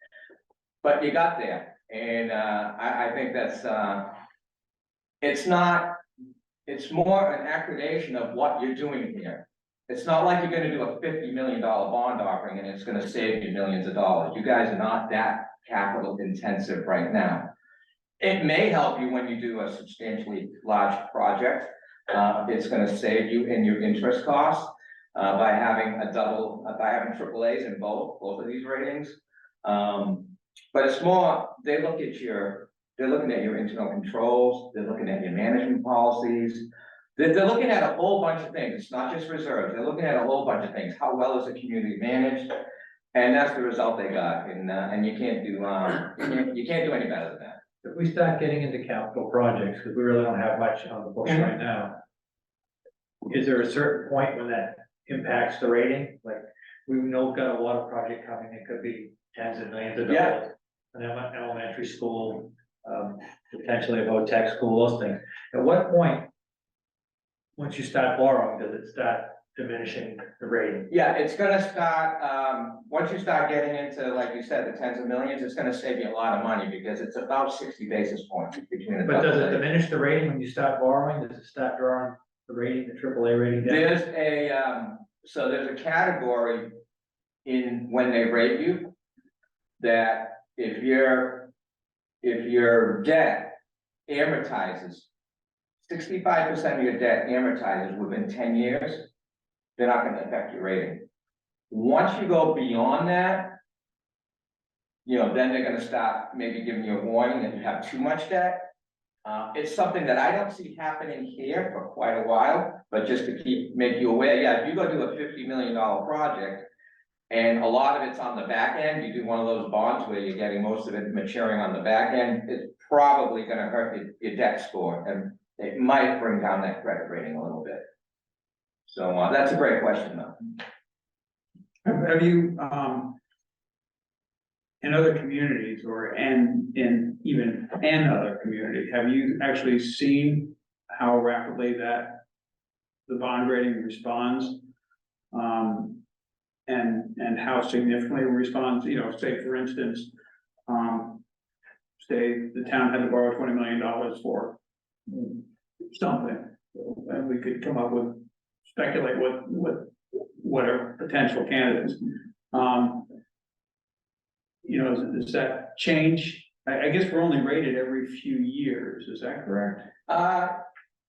But you got there, and I think that's, it's more an accreditation of what you're doing here. It's not like you're gonna do a $50 million bond offering and it's gonna save you millions of dollars. You guys are not that capital intensive right now. It may help you when you do a substantially large project. It's gonna save you in your interest costs by having AAAs in both of these ratings. But it's more, they're looking at your internal controls, they're looking at your management policies. They're looking at a whole bunch of things. It's not just reserves. They're looking at a whole bunch of things. How well is the community managed? And that's the result they got. And you can't do any better than that. If we start getting into capital projects, because we really don't have much on the books right now, is there a certain point when that impacts the rating? Like, we know we've got a water project coming, it could be tens of millions of dollars. An elementary school, potentially a VOTEC school, those things. At what point, once you start borrowing, does it start diminishing the rating? Yeah, it's gonna start, once you start getting into, like you said, the tens of millions, it's gonna save you a lot of money because it's about 60 basis points between the. But does it diminish the rating when you start borrowing? Does it start drawing the rating, the AAA rating down? There's a category in when they rate you that if your debt amortizes, 65% of your debt amortizes within 10 years, they're not gonna affect your rating. Once you go beyond that, you know, then they're gonna start maybe giving you a warning that you have too much debt. It's something that I don't see happening here for quite a while, but just to make you aware, yeah, if you go do a $50 million project, and a lot of it's on the back end, you do one of those bonds where you're getting most of it maturing on the back end, it's probably gonna hurt your debt score, and it might bring down that credit rating a little bit. So that's a great question, though. Have you, in other communities or in other communities, have you actually seen how rapidly the bond rating responds? And how significantly it responds, you know, say for instance, say the town had to borrow $20 million for something, and we could come up with, speculate what are potential candidates. You know, does that change? I guess we're only rated every few years, is that correct?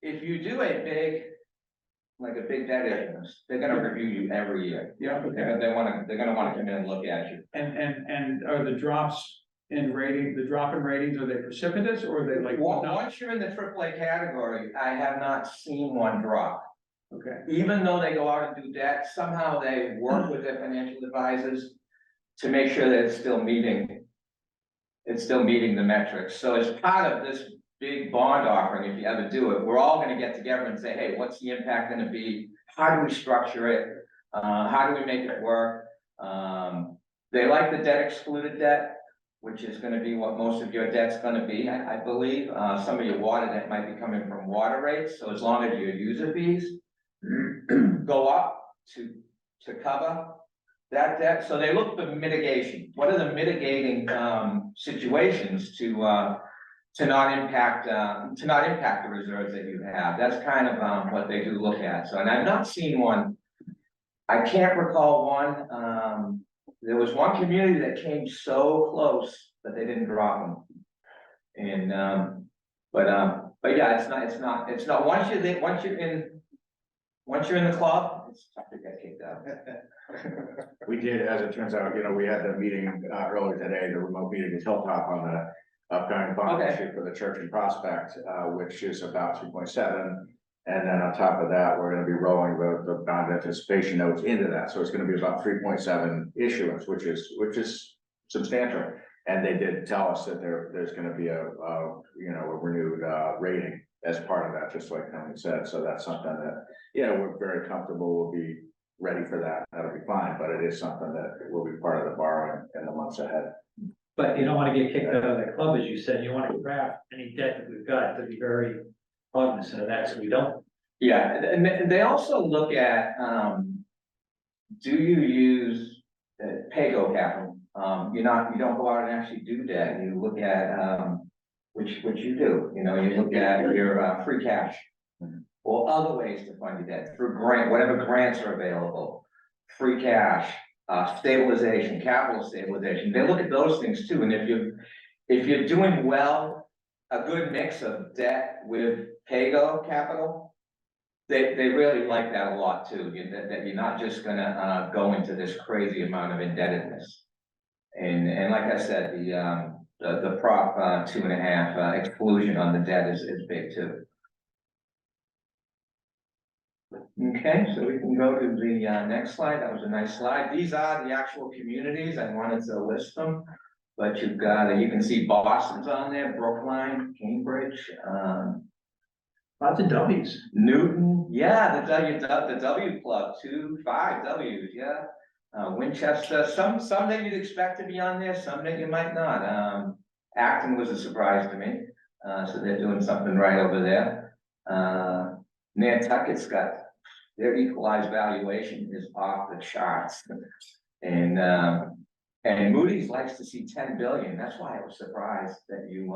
If you do a big debt issuance, they're gonna review you every year. Yeah. They're gonna wanna come in and look at you. And are the drops in rating, the drop in ratings, are they precipitous or are they like? Once you're in the AAA category, I have not seen one drop. Okay. Even though they go out and do debt, somehow they work with their financial advisors to make sure that it's still meeting the metrics. So as part of this big bond offering, if you ever do it, we're all gonna get together and say, hey, what's the impact gonna be? How do we structure it? How do we make it work? They like the debt excluded debt, which is gonna be what most of your debt's gonna be, I believe. Some of your water debt might be coming from water rates, so as long as your user fees go up to cover that debt. So they look for mitigation. What are the mitigating situations to not impact the reserves that you have? That's kind of what they do look at. So, and I've not seen one. I can't recall one. There was one community that came so close that they didn't drop them. And but yeah, it's not. Once you're in the club, it's tough to get kicked out. We did, as it turns out, you know, we had the meeting earlier today, the remote meeting with Hilltop on the upcoming bond issue for the Church and Prospect, which is about 2.7. And then on top of that, we're gonna be rolling the bond anticipation notes into that. So it's gonna be about 3.7 issuance, which is substantial. And they did tell us that there's gonna be a renewed rating as part of that, just like Tony said, so that's something that, you know, we're very comfortable, we'll be ready for that, that'll be fine, but it is something that will be part of the borrowing in the months ahead. But you don't want to get kicked out of the club, as you said, you want to craft any debt that we've got to be very cognizant of that, so we don't. Yeah, and they also look at, do you use pay-go capital? You don't go out and actually do debt, you look at, which you do, you know, you look at your free cash. Or other ways to fund your debt, through whatever grants are available, free cash, stabilization, capital stabilization, they look at those things too, and if you're doing well, a good mix of debt with pay-go capital, they really like that a lot too, that you're not just gonna go into this crazy amount of indebtedness. And like I said, the Prop 2.5 exclusion on the debt is big too. Okay, so we can go to the next slide. That was a nice slide. These are the actual communities. I wanted to list them. But you've got, you can see Boston's on there, Brookline, Cambridge, Lots of W's. Newton, yeah, the W Club, 5 W's, yeah. Winchester, some that you'd expect to be on there, some that you might not. Acton was a surprise to me. So they're doing something right over there. Nantucket's got, their equalized valuation is off the charts. And Moody's likes to see 10 billion. That's why I was surprised that you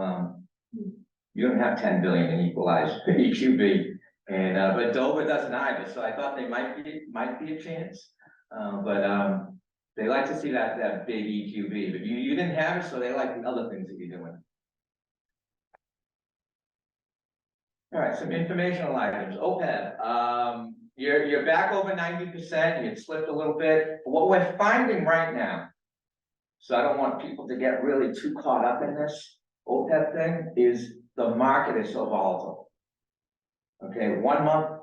don't have 10 billion in equalized EQB. And but Dover doesn't either. So I thought they might be a chance. But they like to see that big EQB, but you didn't have it, so they like the other things that you're doing. All right, some informational items. OPEB, you're back over 90%. You had slipped a little bit. What we're finding right now, so I don't want people to get really too caught up in this OPEB thing, is the market is so volatile. Okay, 1 month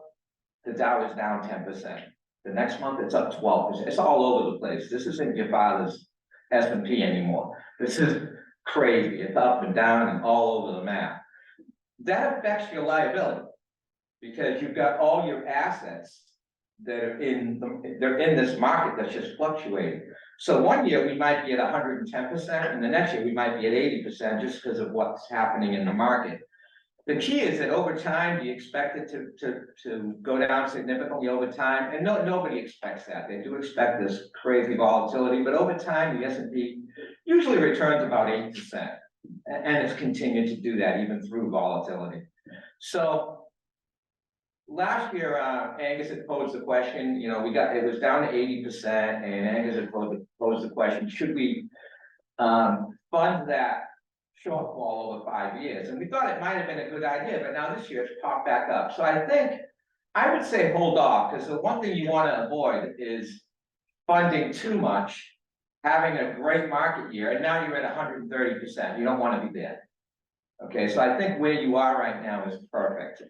the Dow is down 10%. The next month it's up 12%. It's all over the place. This isn't your father's S&P anymore. This is crazy. It's up and down and all over the map. That affects your liability because you've got all your assets that are they're in this market that's just fluctuating. So 1 year we might be at 110%, and the next year we might be at 80% just because of what's happening in the market. The key is that over time, do you expect it to go down significantly over time? And nobody expects that. They do expect this crazy volatility, but over time, the S&P usually returns about 8%. And it's continued to do that even through volatility. So last year, Angus had posed the question, you know, it was down to 80%, and Angus had posed the question, should we fund that shortfall over 5 years? And we thought it might have been a good idea, but now this year it's popped back up. So I would say hold off, because the one thing you want to avoid is funding too much, having a great market year, and now you're at 130%. You don't want to be there. Okay, so I think where you are right now is perfect.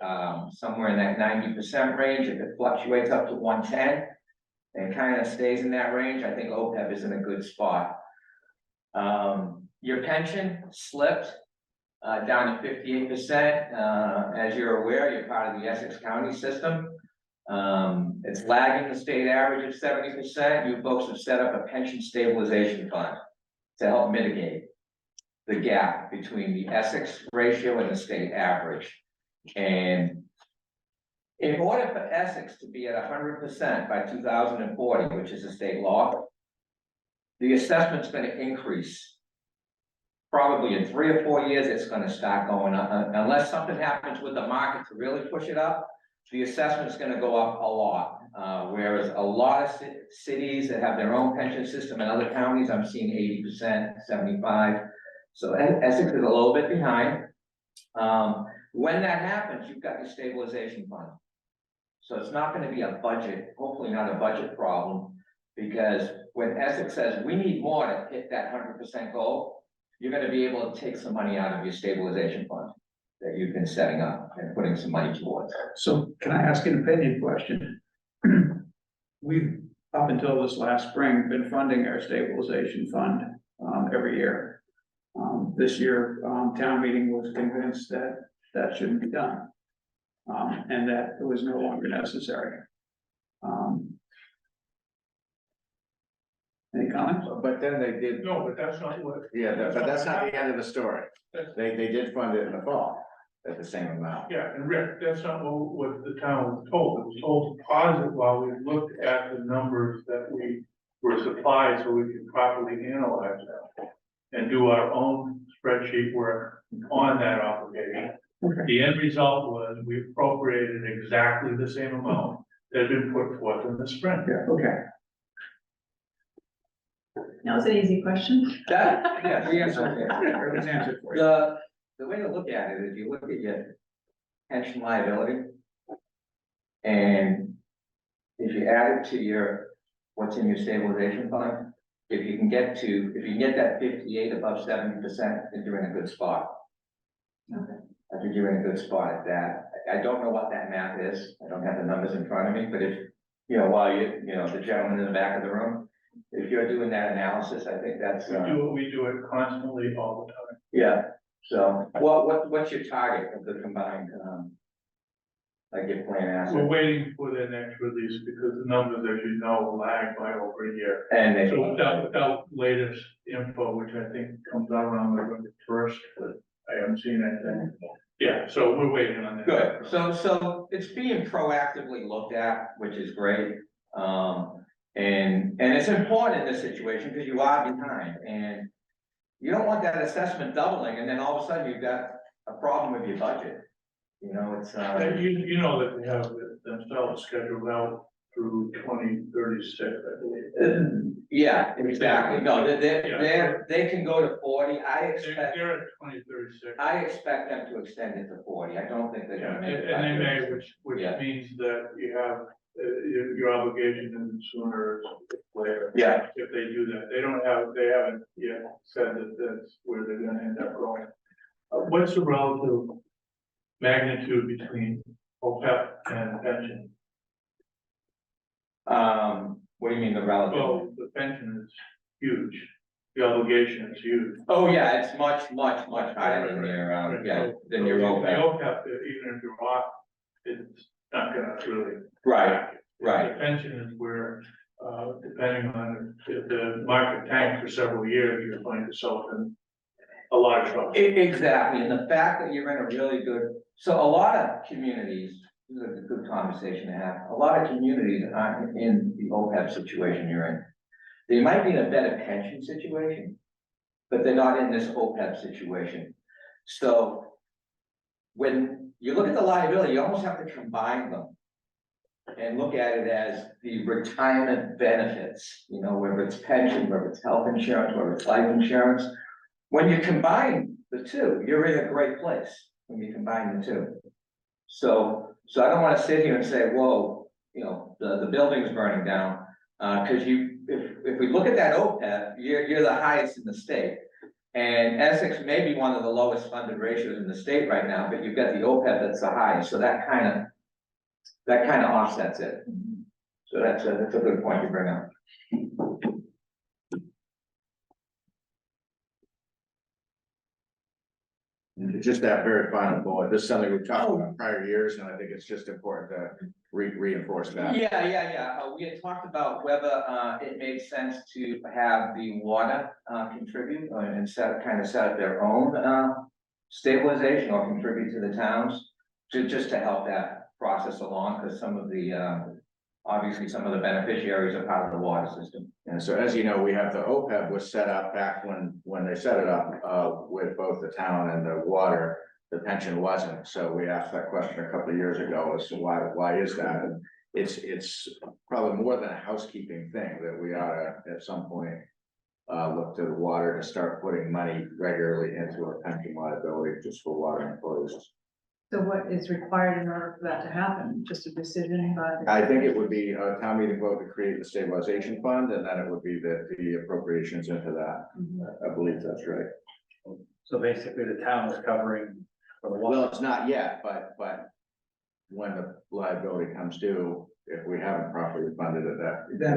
Somewhere in that 90% range. If it fluctuates up to 110 and kind of stays in that range, I think OPEB is in a good spot. Your pension slipped down to 58%. As you're aware, you're part of the Essex County system. It's lagging the state average of 70%. You folks have set up a pension stabilization fund to help mitigate the gap between the Essex ratio and the state average. And in order for Essex to be at 100% by 2040, which is a state law, the assessment's going to increase. Probably in 3 or 4 years, it's going to start going up. Unless something happens with the market to really push it up, the assessment's going to go up a lot. Whereas a lot of cities that have their own pension system in other counties, I'm seeing 80%, 75%. So Essex is a little bit behind. When that happens, you've got your stabilization fund. So it's not going to be a budget, hopefully not a budget problem, because when Essex says we need more to hit that 100% goal, you're going to be able to take some money out of your stabilization fund that you've been setting up and putting some money towards. So can I ask an opinion question? We've, up until this last spring, been funding our stabilization fund every year. This year, town meeting was convinced that that shouldn't be done. and that it was no longer necessary. Any comments? But then they did, No, but that's not what. yeah, but that's not the end of the story. That's- They did fund it in the fall at the same amount. Yeah, and Rick, that's not what the town was told. It was told to pause it while we looked at the numbers that we were supplied so we could properly analyze them. And do our own spreadsheet work on that obligation. Okay. The end result was we appropriated exactly the same amount that had been put forth in the spring. Yeah, okay. That was an easy question. That, yeah, the answer, Yeah, it was answered for you. the way to look at it is you look at your pension liability. And if you add it to your, what's in your stabilization fund, if you can get that 58 above 70%, then you're in a good spot. Okay. I think you're in a good spot at that. I don't know what that math is. I don't have the numbers in front of me, but if, while the gentleman in the back of the room, if you're doing that analysis, I think that's, We do it constantly all the time. yeah. So, what's your target of the combined, like your plan We're asset? waiting for their next release because the numbers, as you know, lag by over a year. And they, So without latest info, which I think comes out around November 1st, but I haven't seen anything. Yeah, so we're waiting on that. good. So it's being proactively looked at, which is great. And it's important in this situation because you are behind and you don't want that assessment doubling and then all of a sudden you've got a problem with your budget. It's, And you know that they have it themselves scheduled out through 2036, I believe. yeah, exactly. No, they can go to 40. I expect They're at 2036. I expect them to extend it to 40. I don't think they're Yeah, gonna make it. and they may, back. which Yeah. means that you have, your obligation isn't sooner or later. Yeah. If they do that, they haven't yet said that that's where they're gonna end up going. What's the relative magnitude between OPEB and pension? What do you mean the relative? Well, the pension is huge, the obligation is huge. Oh, yeah, it's much higher than your, than your The OPEB. OPEB, even if you're off, it's not gonna really. Right, right. The pension is where, depending on if the market tanks for several years, you're find yourself in a lot of trouble. Exactly, and the fact that you're in a really good, so a lot of communities, this is a good conversation to have, a lot of communities aren't in the OPEB situation you're in. They might be in a better pension situation, but they're not in this OPEB situation. So when you look at the liability, you almost have to combine them and look at it as the retirement benefits, whether it's pension, whether it's health insurance, whether it's life insurance. When you combine the two, you're in a great place when you combine the two. So I don't want to sit here and say, whoa, the building's burning down. Because if we look at that OPEB, you're the highest in the state. And Essex may be one of the lowest funded ratios in the state right now, but you've got the OPEB that's the highest. So that kind of offsets it. So that's a good point you bring up. Just that very final bullet, this is something we've talked about in prior years, and I think it's just important to reinforce that. Yeah. We had talked about whether it made sense to have the water contribute and set up their own stabilization or contribute to the towns just to help that process along, because some of the obviously some of the beneficiaries are part of the water system. And so, as you know, we have the OPEB was set up back when they set it up, with both the town and the water, the pension wasn't. So we asked that question a couple of years ago as to why is that? And it's probably more than a housekeeping thing that we ought to, at some point, look to the water to start putting money regularly into a pension liability just for water employees. So what is required in order for that to happen? Just a decision by the. I think it would be a town meeting vote to create the stabilization fund, and then it would be the appropriations into that. Mhm. I believe that's right. So basically the town is covering for the water. Well, it's not yet, but when the liability comes due, if we haven't properly funded it, Then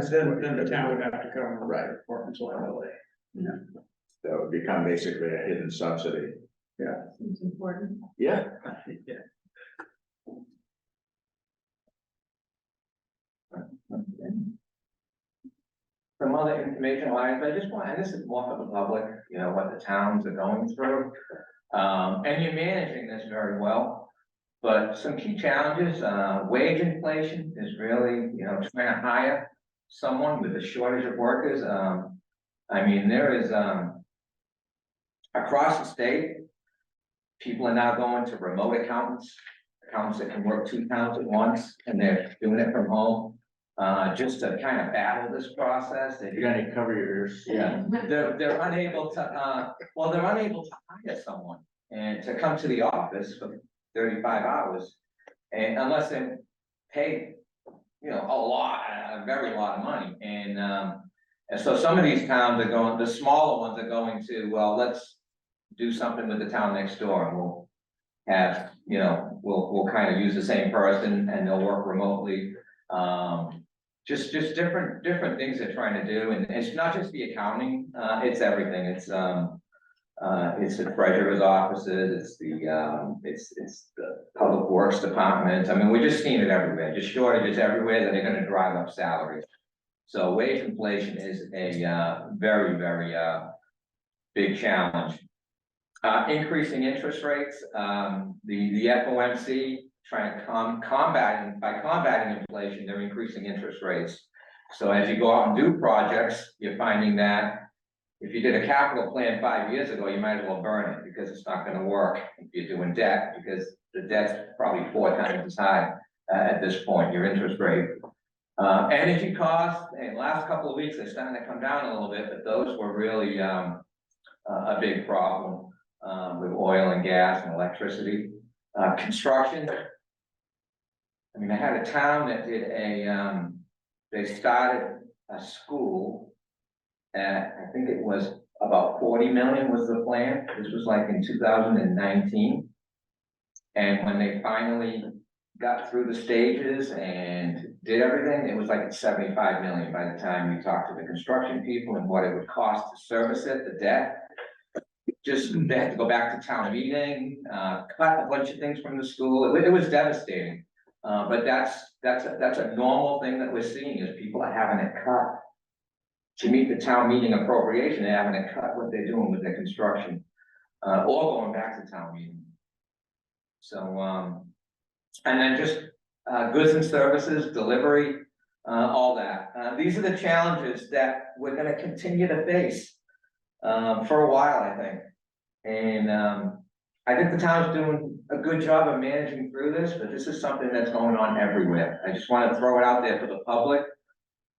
the town would have to cover. Right. Performance liability. that would become basically a hidden subsidy. Seems important. Yeah. Yeah. other information lines, I just want, and this is more for the public, you know, what the towns are going through. And you're managing this very well. But some key challenges, wage inflation is really, you know, trying to hire someone with a shortage of workers. I mean, there is, across the state, people are now going to remote accountants that can work 2 towns at once, and they're doing it from home. Just to kind of battle this process. You're gonna cover your ears. Yeah, they're unable to, well, they're unable to hire someone and to come to the office for 35 hours. And unless they pay, you know, a very lot of money. And so some of these towns are going, the smaller ones are going to, well, let's do something with the town next door, and we'll have, you know, we'll kind of use the same person and they'll work remotely. Just different things they're trying to do, and it's not just the accounting, it's everything. It's the treasurer's offices, it's the public works department. I mean, we're just seeing it everywhere, just shortages everywhere that are gonna drive up salaries. So wage inflation is a very big challenge. Increasing interest rates, the FOMC trying to combating inflation, they're increasing interest rates. So as you go out and do projects, you're finding that if you did a capital plan 5 years ago, you might as well burn it, because it's not gonna work if you're doing debt, because the debt's probably 4 times as high at this point, your interest rate. Energy costs, in the last couple of weeks, they're starting to come down a little bit, but those were really a big problem with oil and gas and electricity. Construction. I mean, I had a town that did they started a school at, I think it was about 40 million was the plan. This was like in 2019. And when they finally got through the stages and did everything, it was like at 75 million by the time we talked to the construction people and what it would cost to service it, the debt. Just, they had to go back to town meeting, cut a bunch of things from the school. It was devastating. But that's a normal thing that we're seeing, is people are having it cut. To meet the town meeting appropriation, they're having to cut what they're doing with their construction, or going back to town meeting. So, and then just goods and services, delivery, all that. These are the challenges that we're gonna continue to face for a while, I think. And I think the town's doing a good job of managing through this, but this is something that's going on everywhere. I just want to throw it out there for the public.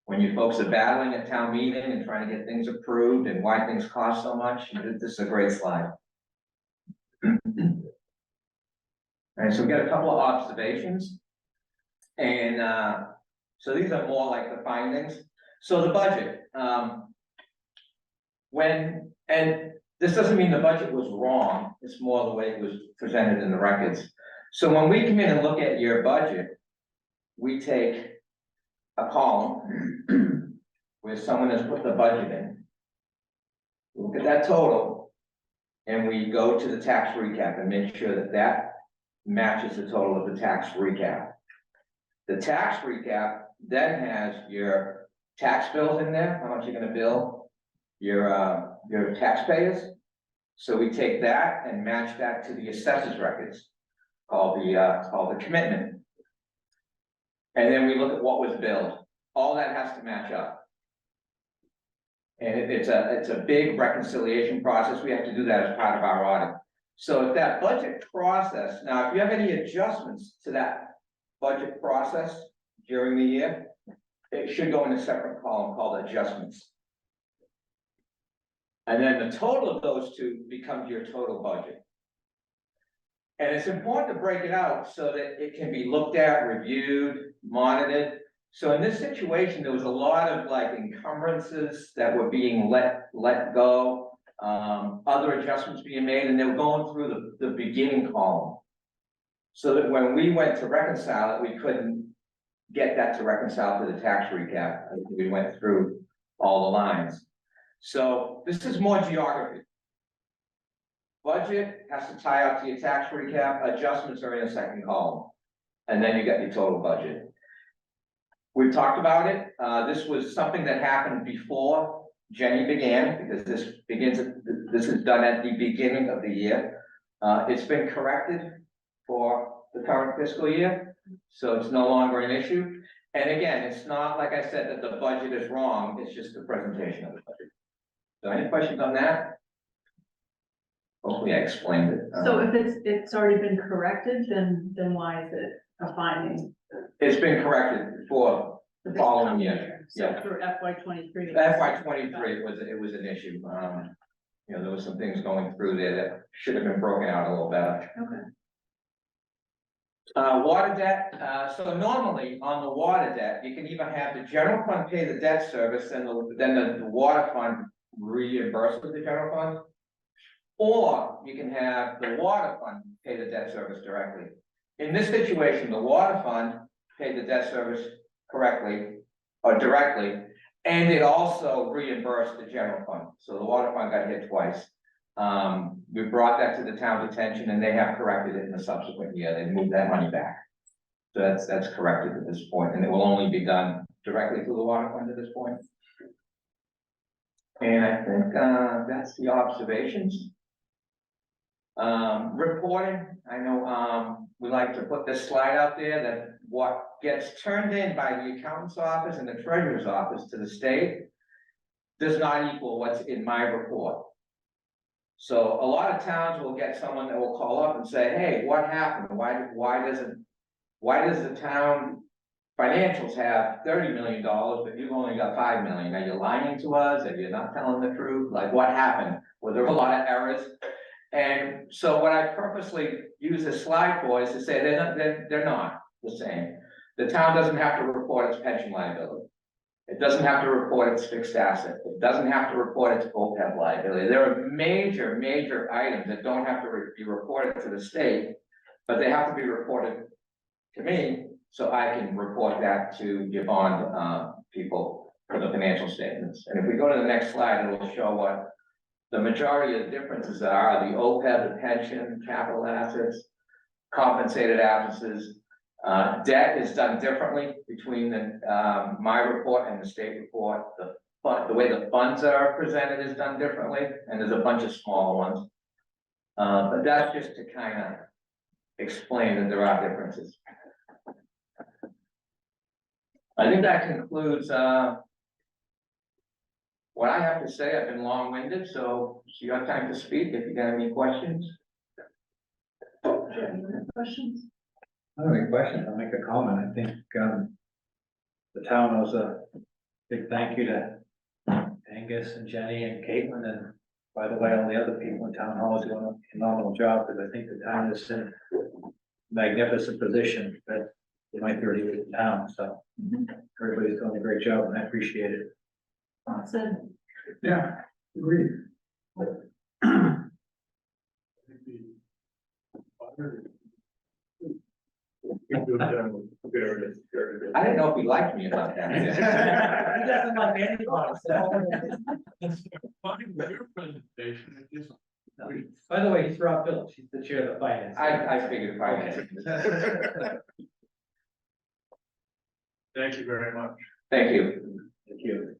When you folks are battling at town meeting and trying to get things approved and why things cost so much, this is a great slide. All right, so we got a couple of observations. And so these are more like the findings. So the budget, and this doesn't mean the budget was wrong, it's more the way it was presented in the records. So when we come in and look at your budget, we take a column where someone has put the budget in. Look at that total, and we go to the tax recap and make sure that that matches the total of the tax recap. The tax recap then has your tax bills in there, how much you're gonna bill your taxpayers. So we take that and match that to the assessors records, called the commitment. And then we look at what was billed. All that has to match up. And it's a big reconciliation process. We have to do that as part of our audit. So if that budget process, now if you have any adjustments to that budget process during the year, it should go in a separate column called adjustments. And then the total of those two becomes your total budget. And it's important to break it out so that it can be looked at, reviewed, monitored. So in this situation, there was a lot of like encumbrances that were being let go, other adjustments being made, and they were going through the beginning column. So that when we went to reconcile it, we couldn't get that to reconcile to the tax recap. We went through all the lines. So this is more geography. Budget has to tie up to your tax recap, adjustments are in a second column. And then you got your total budget. We've talked about it. This was something that happened before Jenny began, because this is done at the beginning of the year. It's been corrected for the current fiscal year, so it's no longer an issue. And again, it's not, like I said, that the budget is wrong, it's just the presentation of the budget. So any questions on that? Hopefully I explained it. So if it's already been corrected, then why is it a finding? It's been corrected for the following year. So Yeah. for FY 23. FY 23, it was an issue. You know, there was some things going through there that should have been broken out a little better. Okay. Water debt, so normally on the water debt, you can either have the general fund pay the debt service and then the water fund reimburse with the general fund. Or you can have the water fund pay the debt service directly. In this situation, the water fund paid the debt service correctly or directly, and it also reimbursed the general fund. So the water fund got hit twice. We brought that to the town's attention and they have corrected it in the subsequent year. They moved that money back. So that's corrected at this point, and it will only be done directly through the water fund at this point. And I think, that's the observations. Reporting, I know, we like to put this slide out there that what gets turned in by the accountant's office and the treasurer's office to the state does not equal what's in my report. So a lot of towns will get someone that will call up and say, hey, what happened? Why does the town financials have $30 million, but you've only got $5 million? Are you lying to us? Are you not telling the truth? Like, what happened? Were there a lot of errors? And so what I purposely use this slide for is to say they're not the same. The town doesn't have to report its pension liability. It doesn't have to report its fixed asset. It doesn't have to report its OPEB liability. There are major items that don't have to be reported to the state, but they have to be reported to me, so I can report that to your bond people for the financial statements. And if we go to the next slide, it will show what the majority of the differences are: the OPEB, the pension, capital assets, compensated absences. Debt is done differently between my report and the state report. The way the funds are presented is done differently, and there's a bunch of smaller ones. But that's just to kind of explain that there are differences. I think that concludes what I have to say. I've been long-winded, so you have time to speak if you got any questions. Do you have any questions? I don't have any questions. I'll make a comment. I think, the town owes a big thank you to Angus and Jenny and Caitlin, and by the way, all the other people in town hall are doing a phenomenal job, because I think the town is in a magnificent position that in my 30 years in town, so everybody's doing a great job, and I appreciate it. Awesome. Yeah, agreed. I didn't know if he liked me about that. He doesn't like anybody. By the way, he's Rob Phillips. He's the chair of the finance. I figured finance. Thank you very much. Thank you. Thank you.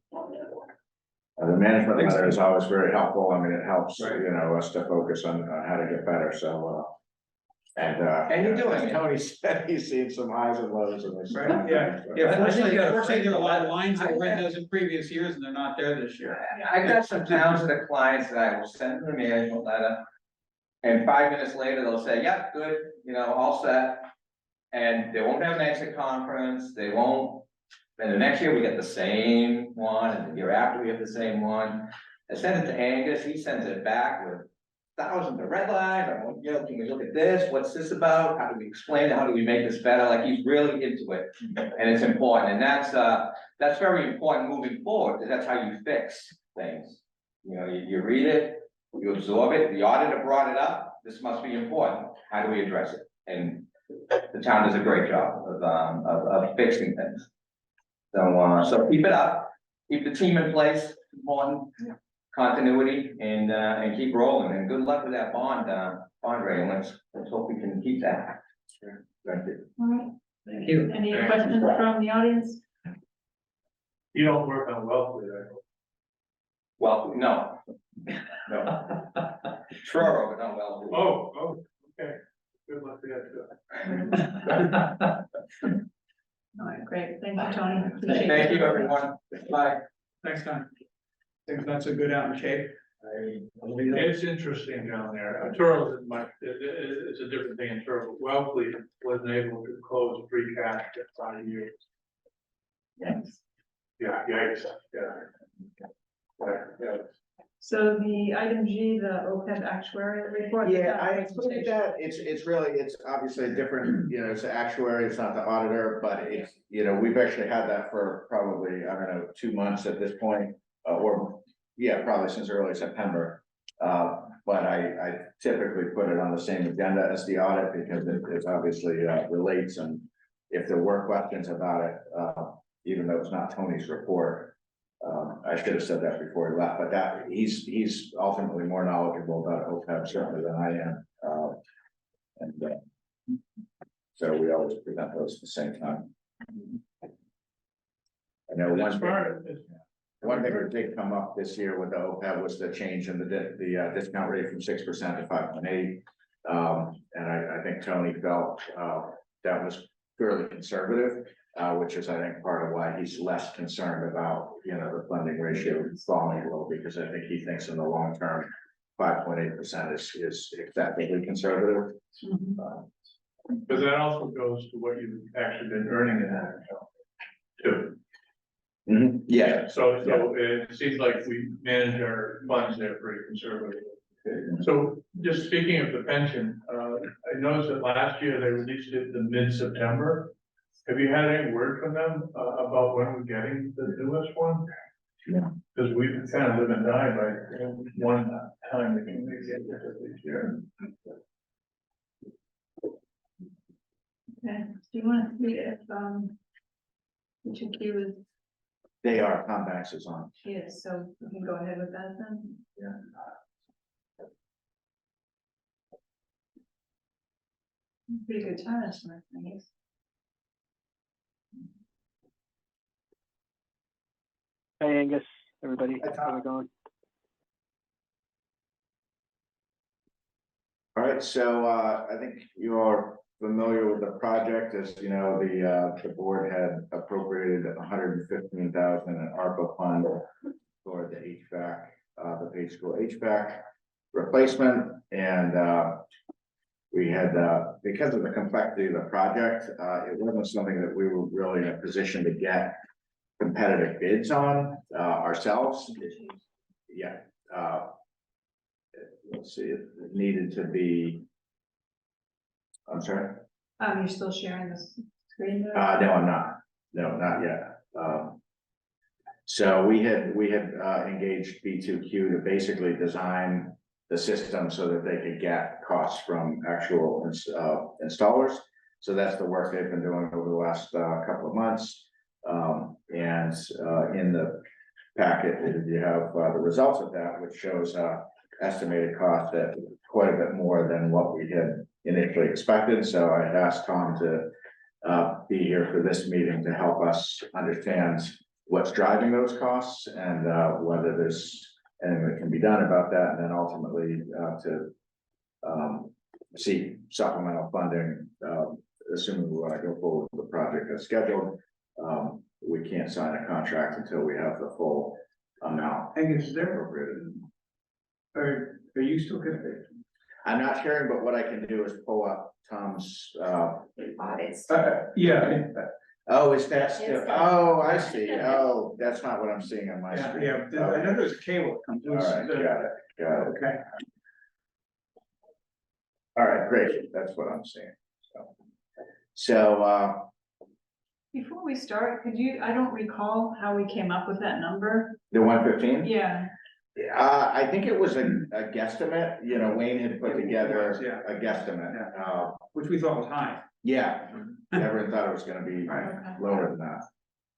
The management letter is always very helpful. I mean, it helps, you know, us to focus on how to get better, so, and you're doing it. Tony said he's seen some highs and lows in this. Yeah, fortunately, there are a lot of lines that were in those in previous years and they're not there this year. I got some towns that are clients that I will send them the management letter. And 5 minutes later, they'll say, yep, good, you know, all set. And they won't have an exit conference, they won't. And the next year we get the same one, and the year after we have the same one. I send it to Angus, he sends it back with thousands of red lines. I'm like, you know, can we look at this? What's this about? How do we explain it? How do we make this better? Like, he's really into it, and it's important. And that's very important moving forward, because that's how you fix things. You know, you read it, you absorb it. The auditor brought it up. This must be important. How do we address it? And the town does a great job of fixing things. So keep it up, keep the team in place, important continuity, and keep rolling. And good luck with that bond rating. Let's hope we can keep that. Thank you. All right. Thank you. Any questions from the audience? You don't work on Wellesley, right? Well, no. No. Truro, but not Wellesley. Oh, okay. Good luck to that too. All right, great. Thank you, Tony. Appreciate Thank you, it. everyone. Bye. Next time. Think that's a good out in shape. It's interesting down there. Turtle is it's a different thing in Turtle. Wellesley wasn't able to close free cash for 5 years. Yes. Yeah, yikes, yeah. So the item G, the OPEB actuarial report. Yeah, I included that, it's really, it's obviously a different, you know, it's the actuary, it's not the auditor, but it's, you know, we've actually had that for probably, I don't know, 2 months at this point. Or, yeah, probably since early September. But I typically put it on the same agenda as the audit because it obviously relates, and if there were questions about it, even though it's not Tony's report. I should have said that before he left, but that he's ultimately more knowledgeable about OPEB certainly than I am. So we always present those at the same time. I know one thing that did come up this year with the OPEB was the change in the discount rate from 6% to 5.8. And I think Tony felt that was fairly conservative. Which is, I think, part of why he's less concerned about, you know, the funding ratio falling a little, because I think he thinks in the long term, 5.8% is acceptably conservative. But that also goes to what you've actually been earning in that account too. Yeah. So it seems like we manage our funds there pretty conservatively. So just speaking of the pension, I noticed that last year they released it in mid-September. Have you had any word from them about when we're getting the newest one? Yeah. Because we kind of live and die by one time that can make it this year. Okay, do you want to see if, which Q is, They are, Tom Banks is on. she is, so we can go ahead with that then? Yeah. Pretty good time estimate, I guess. Hey Angus, everybody, how's it going? All right, so I think you are familiar with the project. As you know, the board had appropriated 115,000 in ARPA fund for the HVAC, the Page School HVAC replacement, and we had because of the complexity of the project, it wasn't something that we were really in a position to get competitive bids on ourselves. Yeah. Let's see, it needed to be. I'm sorry. You're still sharing this screen there? No, I'm not. No, not yet. So we had engaged B2Q to basically design the system so that they could get costs from actual installers. So that's the work they've been doing over the last couple of months. And in the packet, you have the results of that, which shows estimated cost at quite a bit more than what we had initially expected. So I had asked Tom to be here for this meeting to help us understand what's driving those costs and whether there's anything that can be done about that, and then ultimately to seek supplemental funding, assuming we want to go forward with the project as scheduled. We can't sign a contract until we have the full amount. Angus, is there appropriate? Are you still gonna pay? I'm not sharing, but what I can do is pull up Tom's, Yeah, oh, is that still, oh, I see, oh, that's not what I'm seeing on my yeah, screen. yeah, I know there's a cable that comes All with right, got it, okay. all right, great, that's what I'm seeing, so, Before we start, could you, I don't recall how we came up with that number. the 115? Yeah, I think it was a guesstimate, you know, Wayne had put together Yeah. a guesstimate, Which we thought was high. yeah, everyone thought it was gonna be okay. lower than that.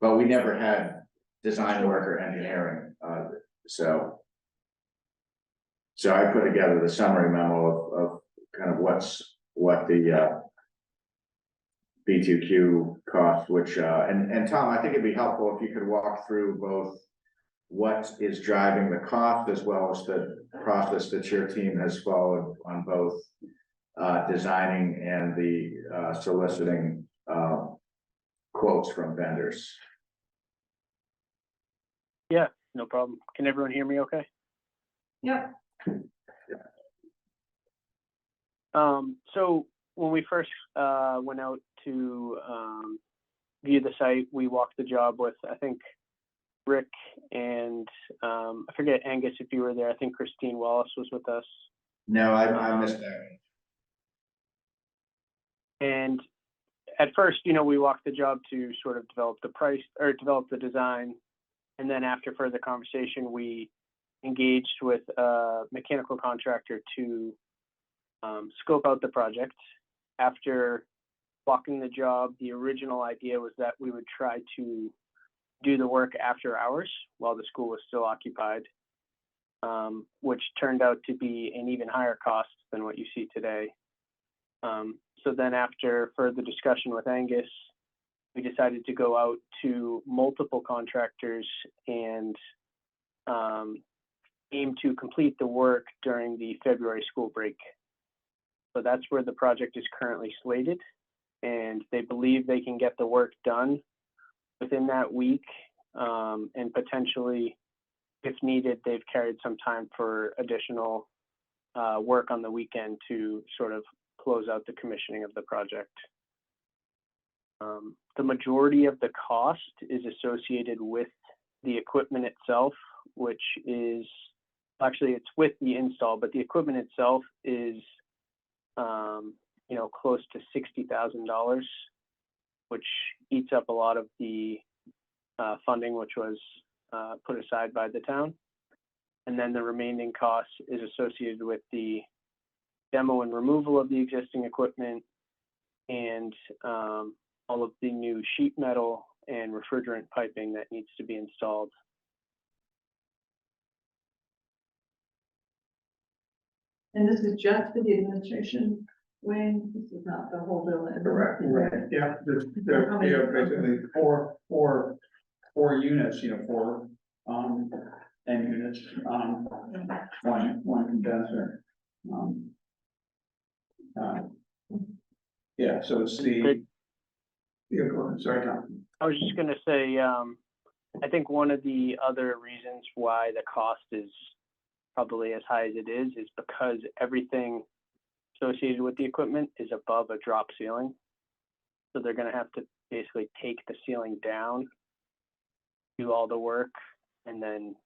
But we never had design work or engineering, so. So I put together the summary memo of kind of what the B2Q costs, which, and Tom, I think it'd be helpful if you could walk through both what is driving the cost as well as the process that your team has followed on both designing and the soliciting quotes from vendors. Yeah, no problem. Can everyone hear me okay? Yep. So when we first went out to view the site, we walked the job with, I think, Rick and I forget, Angus, if you were there. I think Christine Wallace was with us. No, I missed that. And at first, we walked the job to sort of develop the price or develop the design. And then after further conversation, we engaged with a mechanical contractor to scope out the project. After walking the job, the original idea was that we would try to do the work after hours while the school was still occupied, which turned out to be an even higher cost than what you see today. So then after further discussion with Angus, we decided to go out to multiple contractors and aim to complete the work during the February school break. So that's where the project is currently slated, and they believe they can get the work done within that week, and potentially, if needed, they've carried some time for additional work on the weekend to sort of close out the commissioning of the project. The majority of the cost is associated with the equipment itself, which is actually it's with the install, but the equipment itself is close to $60,000, which eats up a lot of the funding which was put aside by the town. And then the remaining cost is associated with the demo and removal of the existing equipment and all of the new sheet metal and refrigerant piping that needs to be installed. And this is just for the administration wing, this is not the whole building. Correct, right, yeah, there are basically four units, four, end units, one condenser. Yeah, so it's the, yeah, go ahead, sorry, Tom. I was just gonna say, I think one of the other reasons why the cost is probably as high as it is because everything associated with the equipment is above a drop ceiling. So they're gonna have to basically take the ceiling down, do all the work, and then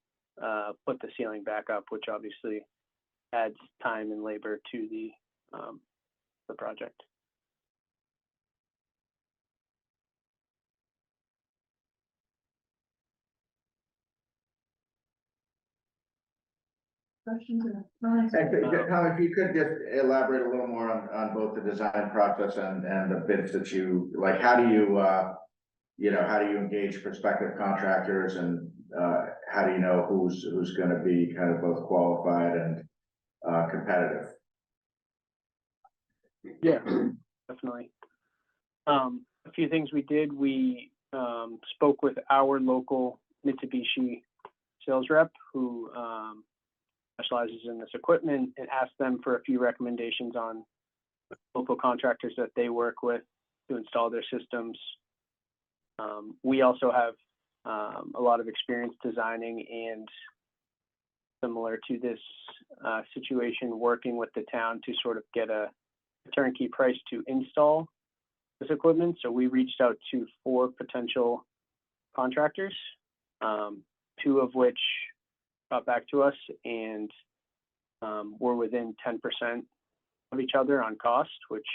put the ceiling back up, which obviously adds time and labor to the project. Questions or comments? Tom, if you could just elaborate a little more on both the design process and the bids that you, like, how do you engage prospective contractors and how do you know who's gonna be kind of both qualified and competitive? Yeah, definitely. A few things we did, we spoke with our local Mitsubishi sales rep who specializes in this equipment and asked them for a few recommendations on local contractors that they work with to install their systems. We also have a lot of experience designing and similar to this situation, working with the town to sort of get a turnkey price to install this equipment. So we reached out to 4 potential contractors, 2 of which got back to us and were within 10% of each other on cost, which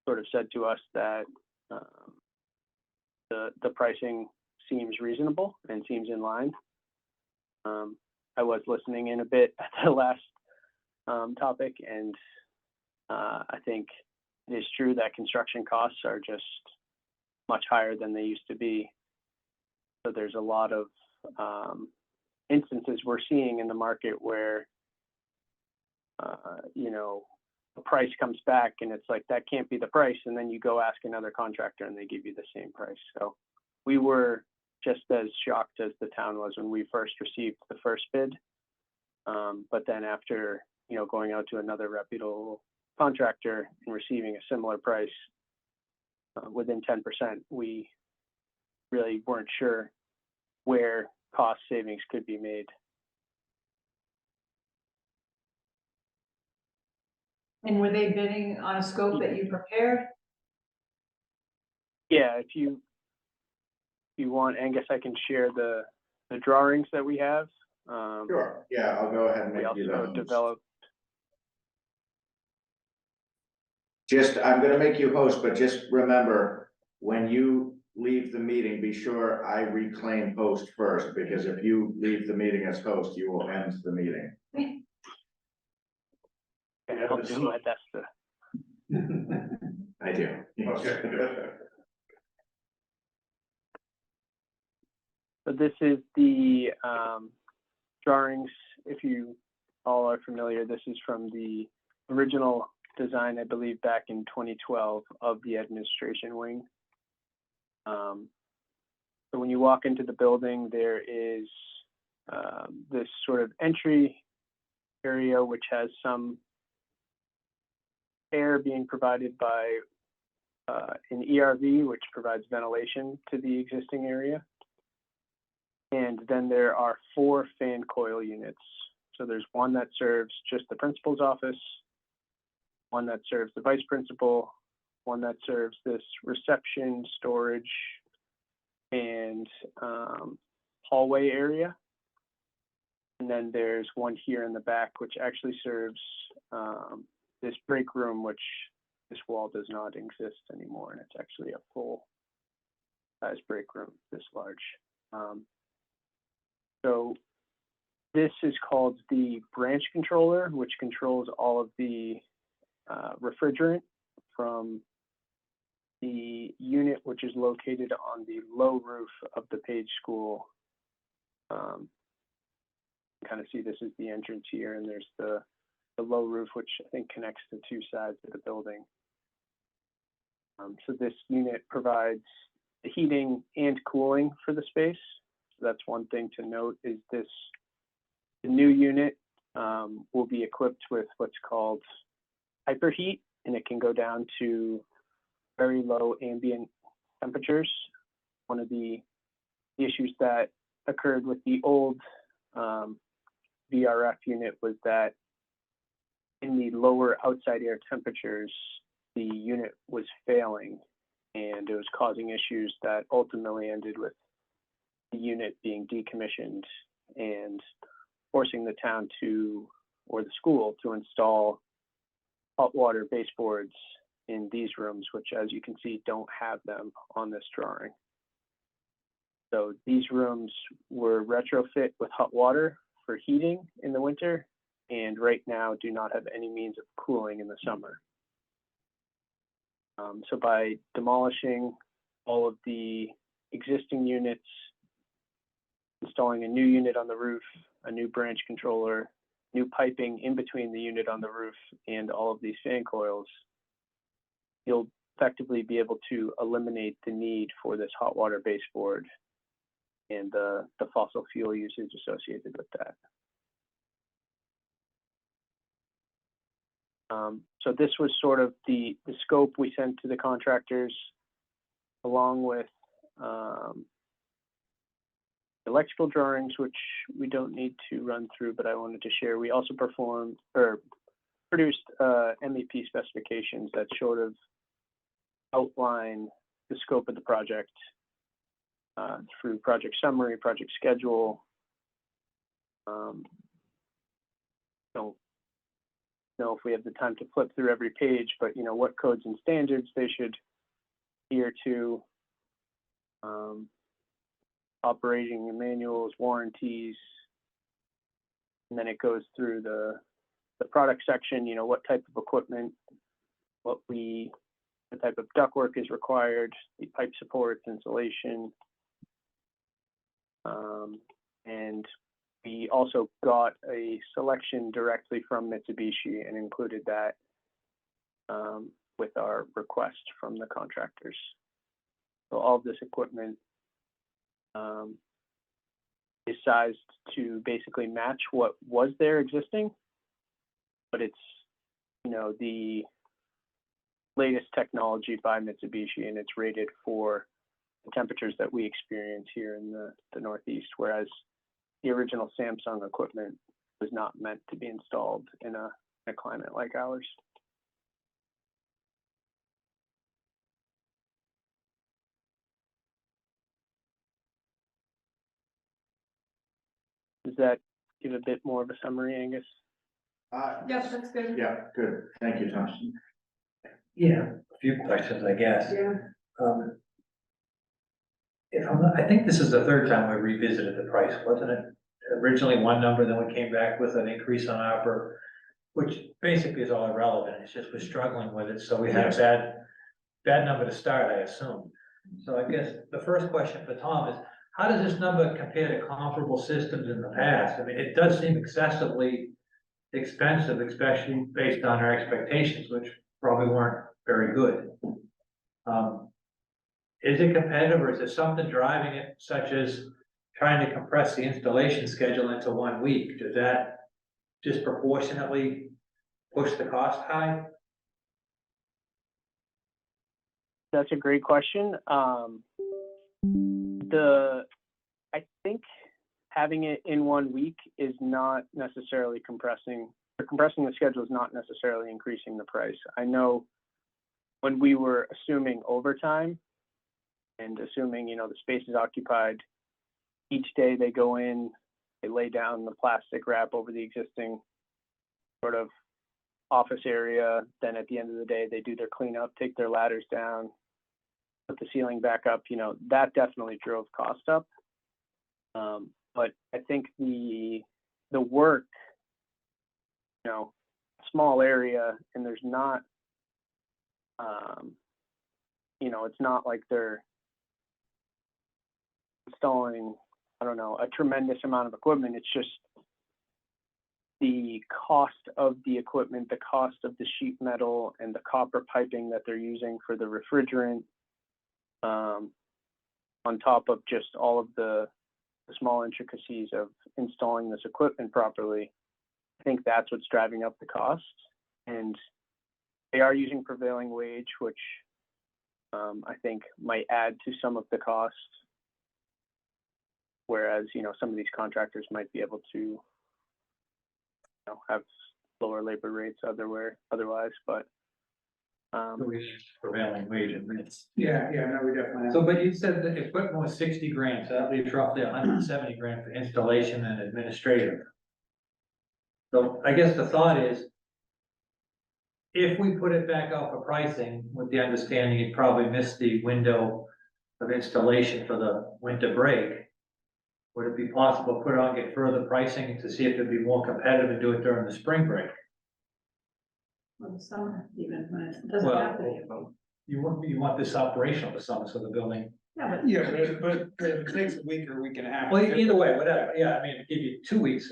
sort of said to us that the pricing seems reasonable and seems in line. I was listening in a bit at the last topic, and I think it is true that construction costs are just much higher than they used to be. So there's a lot of instances we're seeing in the market where, a price comes back and it's like, that can't be the price. And then you go ask another contractor and they give you the same price. So we were just as shocked as the town was when we first received the first bid. But then after, going out to another reputable contractor and receiving a similar price within 10%, we really weren't sure where cost savings could be made. And were they bidding on a scope that you prepared? Yeah, if you want, Angus, I can share the drawings that we have. Sure, yeah, I'll go ahead and We make you also the. developed. I'm gonna make you host, but just remember, when you leave the meeting, be sure I reclaim host first, because if you leave the meeting as host, you will end the meeting. I'll do my best to. I do. Okay. So this is the drawings. If you all are familiar, this is from the original design, I believe, back in 2012 of the administration wing. So when you walk into the building, there is this sort of entry area, which has some air being provided by an ERV, which provides ventilation to the existing area. And then there are 4 fan coil units. So there's one that serves just the principal's office, one that serves the vice principal, one that serves this reception, storage, and hallway area. And then there's one here in the back, which actually serves this break room, which this wall does not exist anymore. And it's actually a full size break room this large. So this is called the branch controller, which controls all of the refrigerant from the unit, which is located on the low roof of the Page School. Kind of see this is the entrance here, and there's the low roof, which I think connects the 2 sides of the building. So this unit provides the heating and cooling for the space. So that's one thing to note, is the new unit will be equipped with what's called hyperheat, and it can go down to very low ambient temperatures. One of the issues that occurred with the old VRF unit was that in the lower outside air temperatures, the unit was failing, and it was causing issues that ultimately ended with the unit being decommissioned and forcing the town or the school to install hot water baseboards in these rooms, which, as you can see, don't have them on this drawing. So these rooms were retrofit with hot water for heating in the winter, and right now do not have any means of cooling in the summer. So by demolishing all of the existing units, installing a new unit on the roof, a new branch controller, new piping in between the unit on the roof and all of these fan coils, you'll effectively be able to eliminate the need for this hot water baseboard and the fossil fuel usage associated with that. So this was sort of the scope we sent to the contractors, along with electrical drawings, which we don't need to run through, but I wanted to share. We also produced MEP specifications that sort of outline the scope of the project through project summary, project schedule. Don't know if we have the time to flip through every page, but what codes and standards they should adhere to, operating manuals, warranties, and then it goes through the product section, what type of equipment, what type of ductwork is required, the pipe supports, insulation, and we also got a selection directly from Mitsubishi and included that with our request from the contractors. So all of this equipment is sized to basically match what was there existing, but it's, you know, the latest technology by Mitsubishi, and it's rated for the temperatures that we experience here in the Northeast, whereas the original Samsung equipment was not meant to be installed in a climate like ours. Does that give a bit more of a summary, Angus? Yes, that's good. Yeah, good. Thank you, Tom. Yeah, a few questions, I guess. Yeah. If I'm not, I think this is the third time we revisited the price, wasn't it? Originally one number, then we came back with an increase on our, which basically is all irrelevant. It's just we're struggling with it, so we had a bad number to start, I assume. So I guess the first question for Tom is, how does this number compare to comparable systems in the past? I mean, it does seem excessively expensive, especially based on our expectations, which probably weren't very good. Is it competitive, or is there something driving it, such as trying to compress the installation schedule into 1 week? Does that disproportionately push the cost high? That's a great question. I think having it in 1 week is not necessarily compressing the schedule is not necessarily increasing the price. I know when we were assuming overtime and assuming, you know, the space is occupied, each day they go in, they lay down the plastic wrap over the existing sort of office area. Then at the end of the day, they do their cleanup, take their ladders down, put the ceiling back up. You know, that definitely drove cost up. But I think the work, you know, small area, and there's not, you know, it's not like they're installing, I don't know, a tremendous amount of equipment. It's just the cost of the equipment, the cost of the sheet metal and the copper piping that they're using for the refrigerant, on top of just all of the small intricacies of installing this equipment properly. I think that's what's driving up the cost. And they are using prevailing wage, which I think might add to some of the cost. Whereas, you know, some of these contractors might be able to, you know, have lower labor rates otherwise, but Prevailing wage and rates. Yeah, no, we definitely have. So, but you said the equipment was 60 grand, so that leaves roughly 170 grand for installation and administrative. So I guess the thought is, if we put it back out for pricing, with the understanding you'd probably miss the window of installation for the winter break, would it be possible to put it on, get further pricing to see if it'd be more competitive and do it during the spring break? Well, the summer, even when it doesn't Well, have to be. you want this operational for summer, so the building. Yeah, but Yeah, but if it takes a week or a week and a half. Well, either way, whatever, yeah, I mean, give you 2 weeks,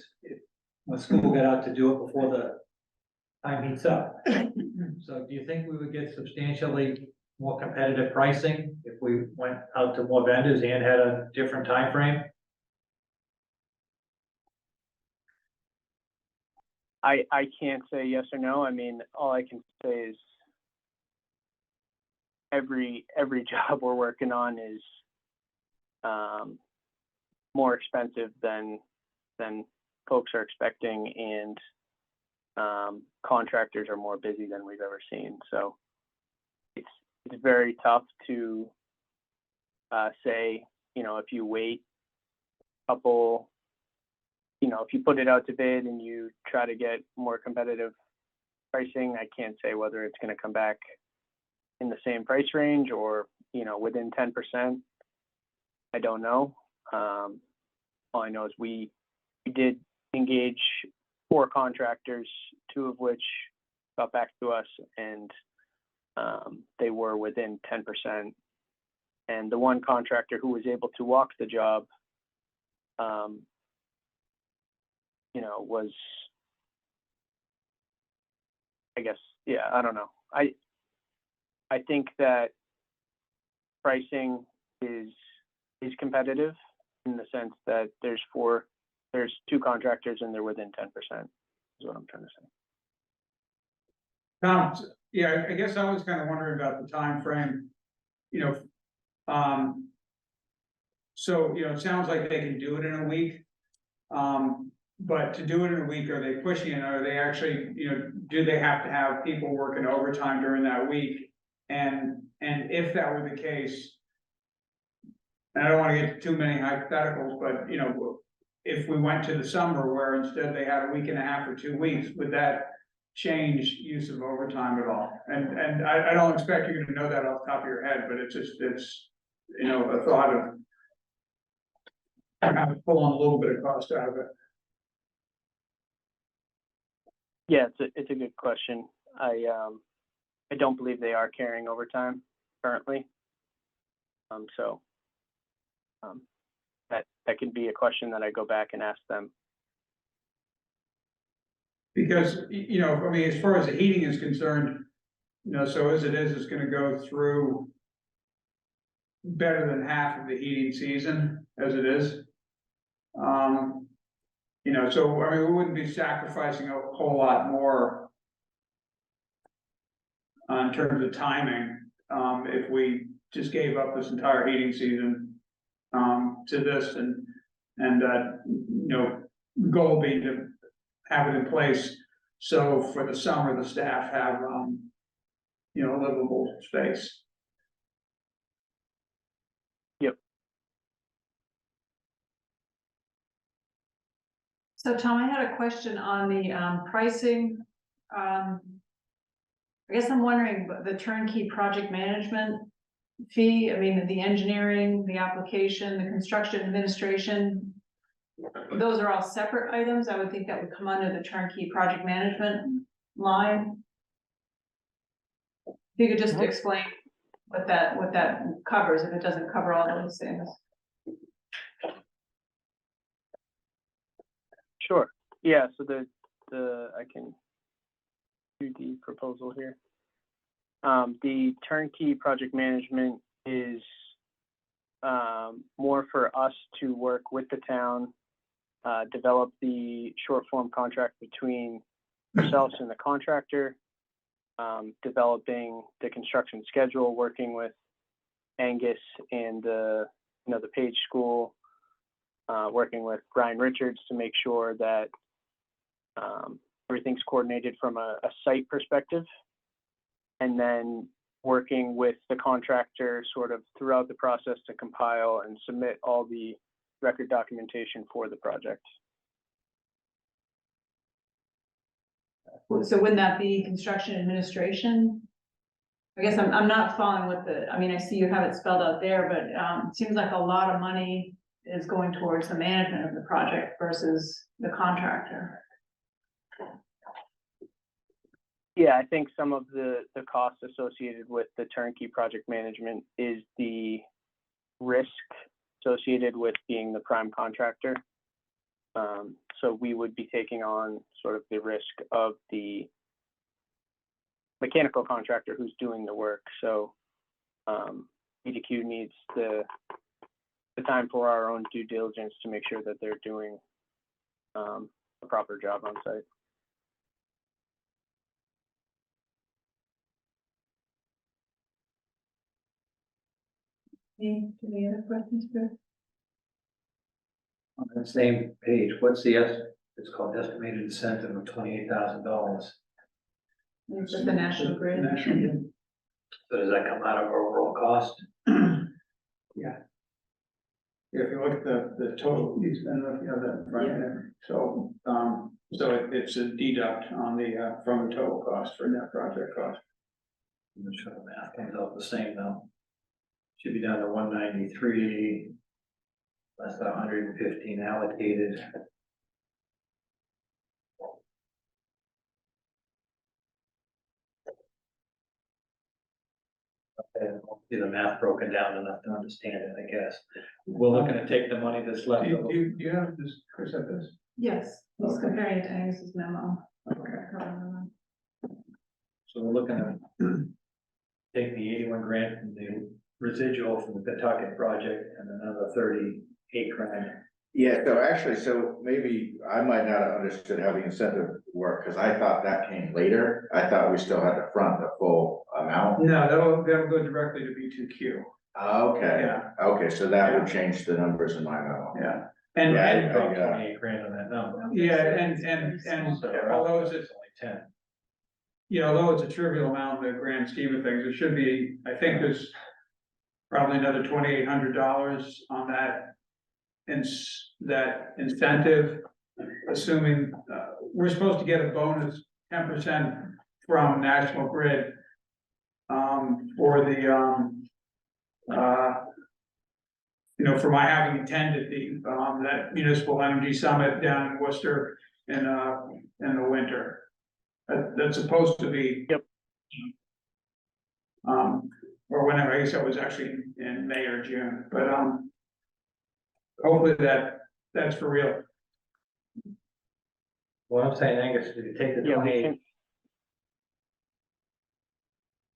when school get out to do it before the time heats up. So do you think we would get substantially more competitive pricing if we went out to more vendors and had a different time frame? I can't say yes or no. I mean, all I can say is every job we're working on is more expensive than folks are expecting, and contractors are more busy than we've ever seen. So it's very tough to say, you know, if you wait a couple, you know, if you put it out to bid and you try to get more competitive pricing, I can't say whether it's going to come back in the same price range or, you know, within 10%. I don't know. All I know is we did engage 4 contractors, 2 of which got back to us, and they were within 10%. And the one contractor who was able to walk the job, you know, was, I guess, yeah, I don't know. I think that pricing is competitive in the sense that there's two contractors and they're within 10%, is what I'm trying to say. Tom, yeah, I guess I was kind of wondering about the time frame. You know, so, you know, it sounds like they can do it in a week. But to do it in a week, are they pushing it? Are they actually, you know, do they have to have people working overtime during that week? And if that were the case, and I don't want to get too many hypotheticals, but, you know, if we went to the summer where instead they had a week and a half or 2 weeks, would that change use of overtime at all? And I don't expect you to know that off the top of your head, but it's you know, a thought of how to pull on a little bit of cost out of it. Yeah, it's a good question. I don't believe they are carrying overtime currently. That could be a question that I go back and ask them. Because, you know, I mean, as far as the heating is concerned, you know, so as it is, it's gonna go through better than half of the heating season as it is. You know, so, I mean, we wouldn't be sacrificing a whole lot more in terms of timing, if we just gave up this entire heating season, to this and, you know, goal being to have it in place. So for the summer, the staff have, you know, a livable space. So Tom, I had a question on the pricing. I guess I'm wondering, the turnkey project management fee, I mean, the engineering, the application, the construction administration, those are all separate items. I would think that would come under the turnkey project management line. If you could just explain what that covers, if it doesn't cover all those things. Sure. Yeah. So I can do the proposal here. The turnkey project management is more for us to work with the town, develop the short form contract between ourselves and the contractor, developing the construction schedule, working with Angus and the Page School, working with Brian Richards to make sure that everything's coordinated from a site perspective, and then working with the contractor sort of throughout the process to compile and submit all the record documentation for the project. So wouldn't that be construction administration? I guess I'm not following what I mean, I see you have it spelled out there, but it seems like a lot of money is going towards the management of the project versus the contractor. Yeah, I think some of the costs associated with the turnkey project management is the risk associated with being the prime contractor. So we would be taking on sort of the risk of the mechanical contractor who's doing the work. So EDQ needs the time for our own due diligence to make sure that they're doing a proper job on site. Any other questions, Chris? On that same page, what's it's called estimated incentive of $28,000. It's just the National Grid. So does that come out of our overall cost? Yeah. If you look at the total, you spend, you know, that right there. So, it's a deduct on the, from the total cost for net project cost. I'm sure the math comes out the same though. Should be down to 193, less than 115 allocated. Okay, I'll see the math broken down enough to understand it, I guess. We're looking to take the money that's left. Do you have this, Chris, have this? Yes, he's comparing it to Angus's memo. Okay. So we're looking at take the 81 grand from the residual from the Pawtucket project and another 38 grand. Yeah, so actually, so maybe I might not have understood how the incentive worked, because I thought that came later. I thought we still had to front the full amount. No, that'll go directly to B2Q. Okay, Yeah. okay, so that would change the numbers in my memo. Yeah. And, Yeah, and, Drop 28 grand on that number. yeah, and So although it's, it's only 10. you know, although it's a trivial amount in the grand scheme of things, it should be, I think there's probably another $2,800 on that. That incentive, assuming, we're supposed to get a bonus 10% from National Grid. For the, you know, for my having attended that municipal energy summit down in Worcester in the winter. That's supposed to be. Yep. Or whenever, I guess that was actually in May or June, but, hopefully that's for real. What I'm saying, Angus, if you take the Yeah, we 28 can,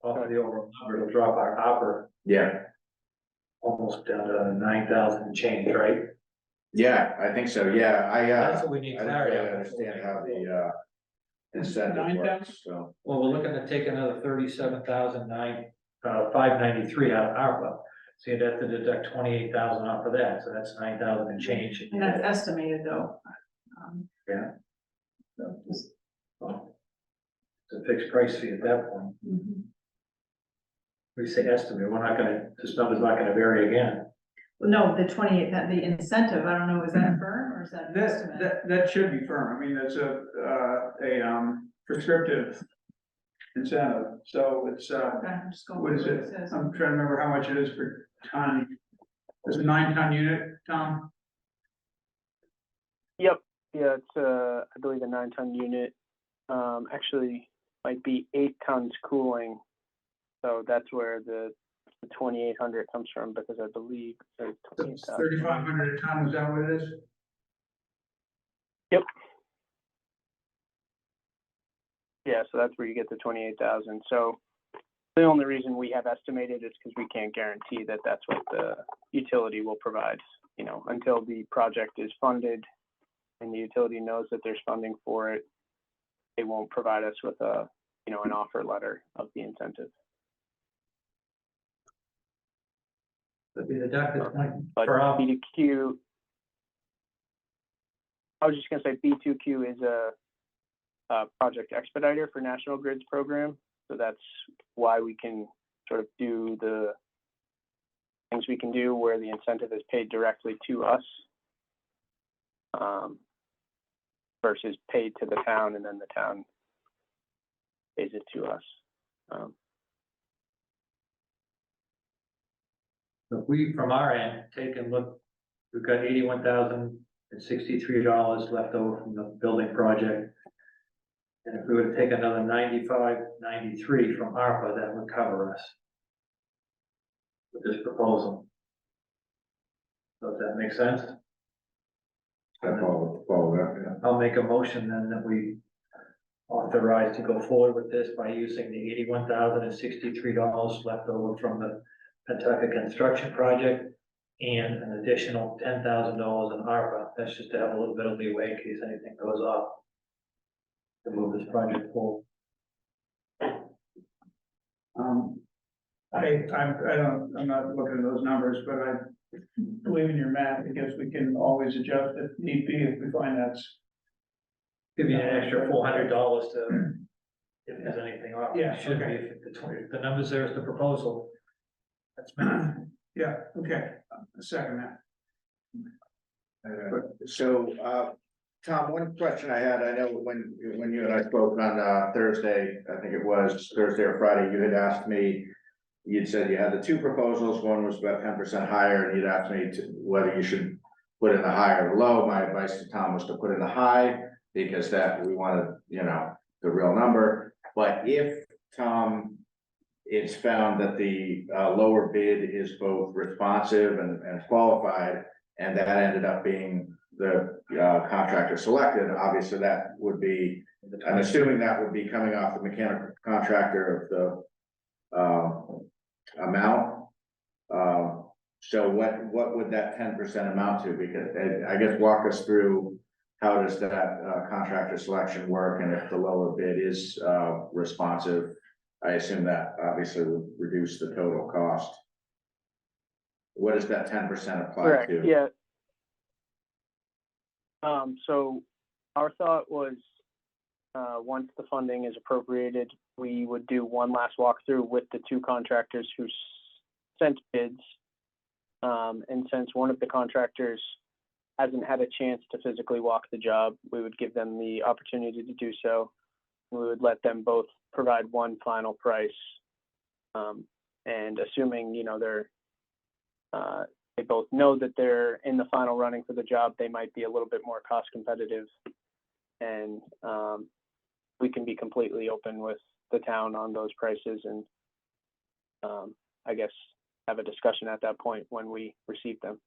off of the overall number, it'll drop our opera Yeah, almost down to 9,000 and change, right? yeah, I think so, yeah, That's what we need I don't clarity really on. understand how the, incentive works, so. Well, we're looking to take another 593 out of ARPA. So you'd have to deduct 28,000 off of that, so that's 9,000 and change. And that's estimated though. Yeah. So just, Well, it's a fixed price fee at that point. We say estimate, we're not gonna, this number's not gonna vary again. well, no, the 28, that the incentive, I don't know, is that firm or is that an estimate? That should be firm. I mean, that's a prescriptive incentive, so it's, Okay, I'm just going what with is what it? it says. I'm trying to remember how much it is per ton. It's a 9-ton unit, Tom? yep, yeah, it's I believe a 9-ton unit. Actually might be 8 tons cooling. So that's where the 2,800 comes from, because I believe there's It's 28,000. 3,500 a ton, is that what it is? Yep. Yeah, so that's where you get the 28,000. So the only reason we have estimated is because we can't guarantee that that's what the utility will provide, you know, until the project is funded and the utility knows that there's funding for it. They won't provide us with a, you know, an offer letter of the incentive. But be deducted But per hour. B2Q, I was just gonna say B2Q is a project expediter for National Grid's program. So that's why we can sort of do the things we can do where the incentive is paid directly to us, versus paid to the town and then the town pays it to us. If we, from our end, take a look, we've got $81,063 left over from the building project. And if we were to take another 95.93 from ARPA, that would cover us with this proposal. Does that make sense? I follow that, yeah. I'll make a motion then that we authorize to go forward with this by using the $81,063 left over from the Pawtucket construction project and an additional $10,000 in ARPA. That's just to have a little bit of leeway in case anything goes off to move this project forward. I'm not looking at those numbers, but I believe in your math. I guess we can always adjust if need be, if we find that's. Give you an extra $400 to, if there's anything off. Yeah, It should be, okay. if the numbers there is the proposal. That's me. Yeah, okay, second that. So, Tom, one question I had, I know when you and I spoke on Thursday, I think it was Thursday or Friday, you had asked me, you'd said you had the two proposals, one was about 10% higher, and you'd asked me to whether you should put in the high or low. My advice to Tom was to put in the high, because that we wanted, you know, the real number. But if, Tom, it's found that the lower bid is both responsive and qualified, and that ended up being contractor selected, obviously that would be, I'm assuming that would be coming off the mechanical contractor of the amount. So what would that 10% amount to? Because I guess walk us through how does that contractor selection work, and if the lower bid is responsive, I assume that obviously would reduce the total cost. What does that 10% apply Correct, to? yeah. So our thought was, once the funding is appropriated, we would do one last walkthrough with the two contractors who sent bids. And since one of the contractors hasn't had a chance to physically walk the job, we would give them the opportunity to do so. We would let them both provide one final price. And assuming, you know, they both know that they're in the final running for the job, they might be a little bit more cost competitive. And we can be completely open with the town on those prices, and I guess have a discussion at that point when we receive them.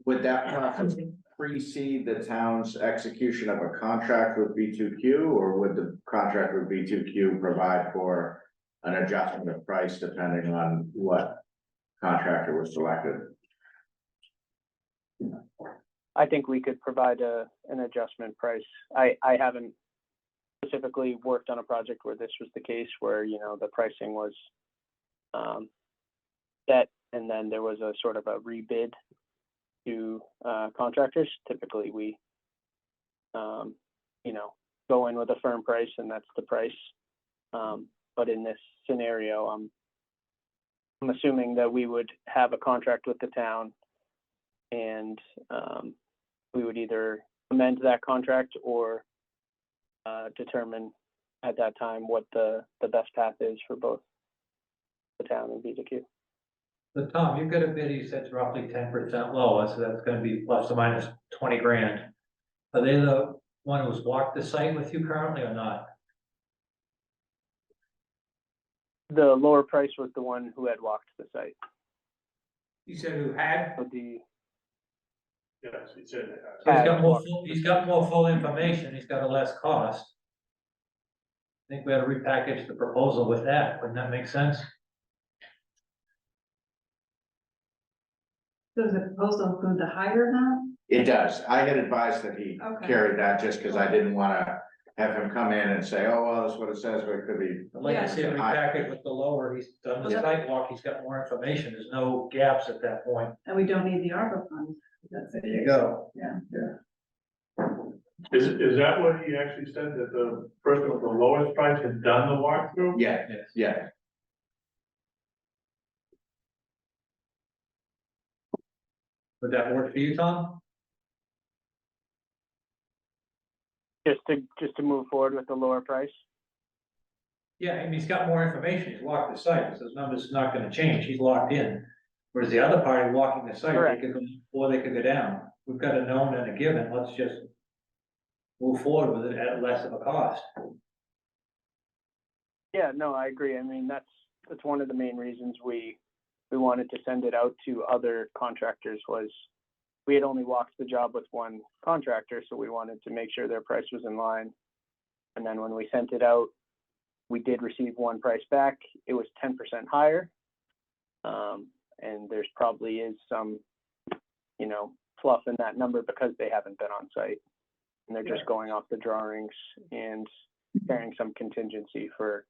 Would that process precede the town's execution of a contract with B2Q, or would the contract with B2Q provide for an adjustment of price depending on what contractor was selected? I think we could provide an adjustment price. I haven't specifically worked on a project where this was the case, where, you know, the pricing was set and then there was a sort of a rebid to contractors. Typically we, you know, go in with a firm price and that's the price. But in this scenario, I'm assuming that we would have a contract with the town, and we would either amend that contract or determine at that time what the best path is for both the town and B2Q. So Tom, you've got a bid, you said it's roughly 10% lower, so that's gonna be plus or minus 20 grand. Are they the one who's walked the site with you currently or not? The lower price was the one who had walked the site. You said who had? So the Yes, he said that. So he's got more full information, he's got a less cost. I think we ought to repackage the proposal with that, wouldn't that make sense? Does the proposal include the higher amount? It does. I had advised that he Okay. carried that just because I didn't want to have him come in and say, oh, well, that's what it says, but it could be. I'd like Yeah. to see it repackaged with the lower, he's done the site walk, he's got more information, there's no gaps at that point. And we don't need the ARPA funds. That's it. There you go. Yeah. Is that what he actually said, that the person with the lowest price had done the walkthrough? Yeah, Yes. yeah. Would that work for you, Tom? just to move forward with the lower price. Yeah, and he's got more information, he's walked the site, so those numbers are not gonna change, he's locked in. Whereas the other party walking the site, Correct. they could go, or they could go down. We've got a known and a given, let's just move forward with it at less of a cost. Yeah, no, I agree. I mean, that's one of the main reasons we wanted to send it out to other contractors. Was we had only walked the job with one contractor, so we wanted to make sure their price was in line. And then when we sent it out, we did receive one price back. It was 10% higher. And there's probably is some, you know, fluff in that number because they haven't been on site and they're just going off the drawings and carrying some contingency for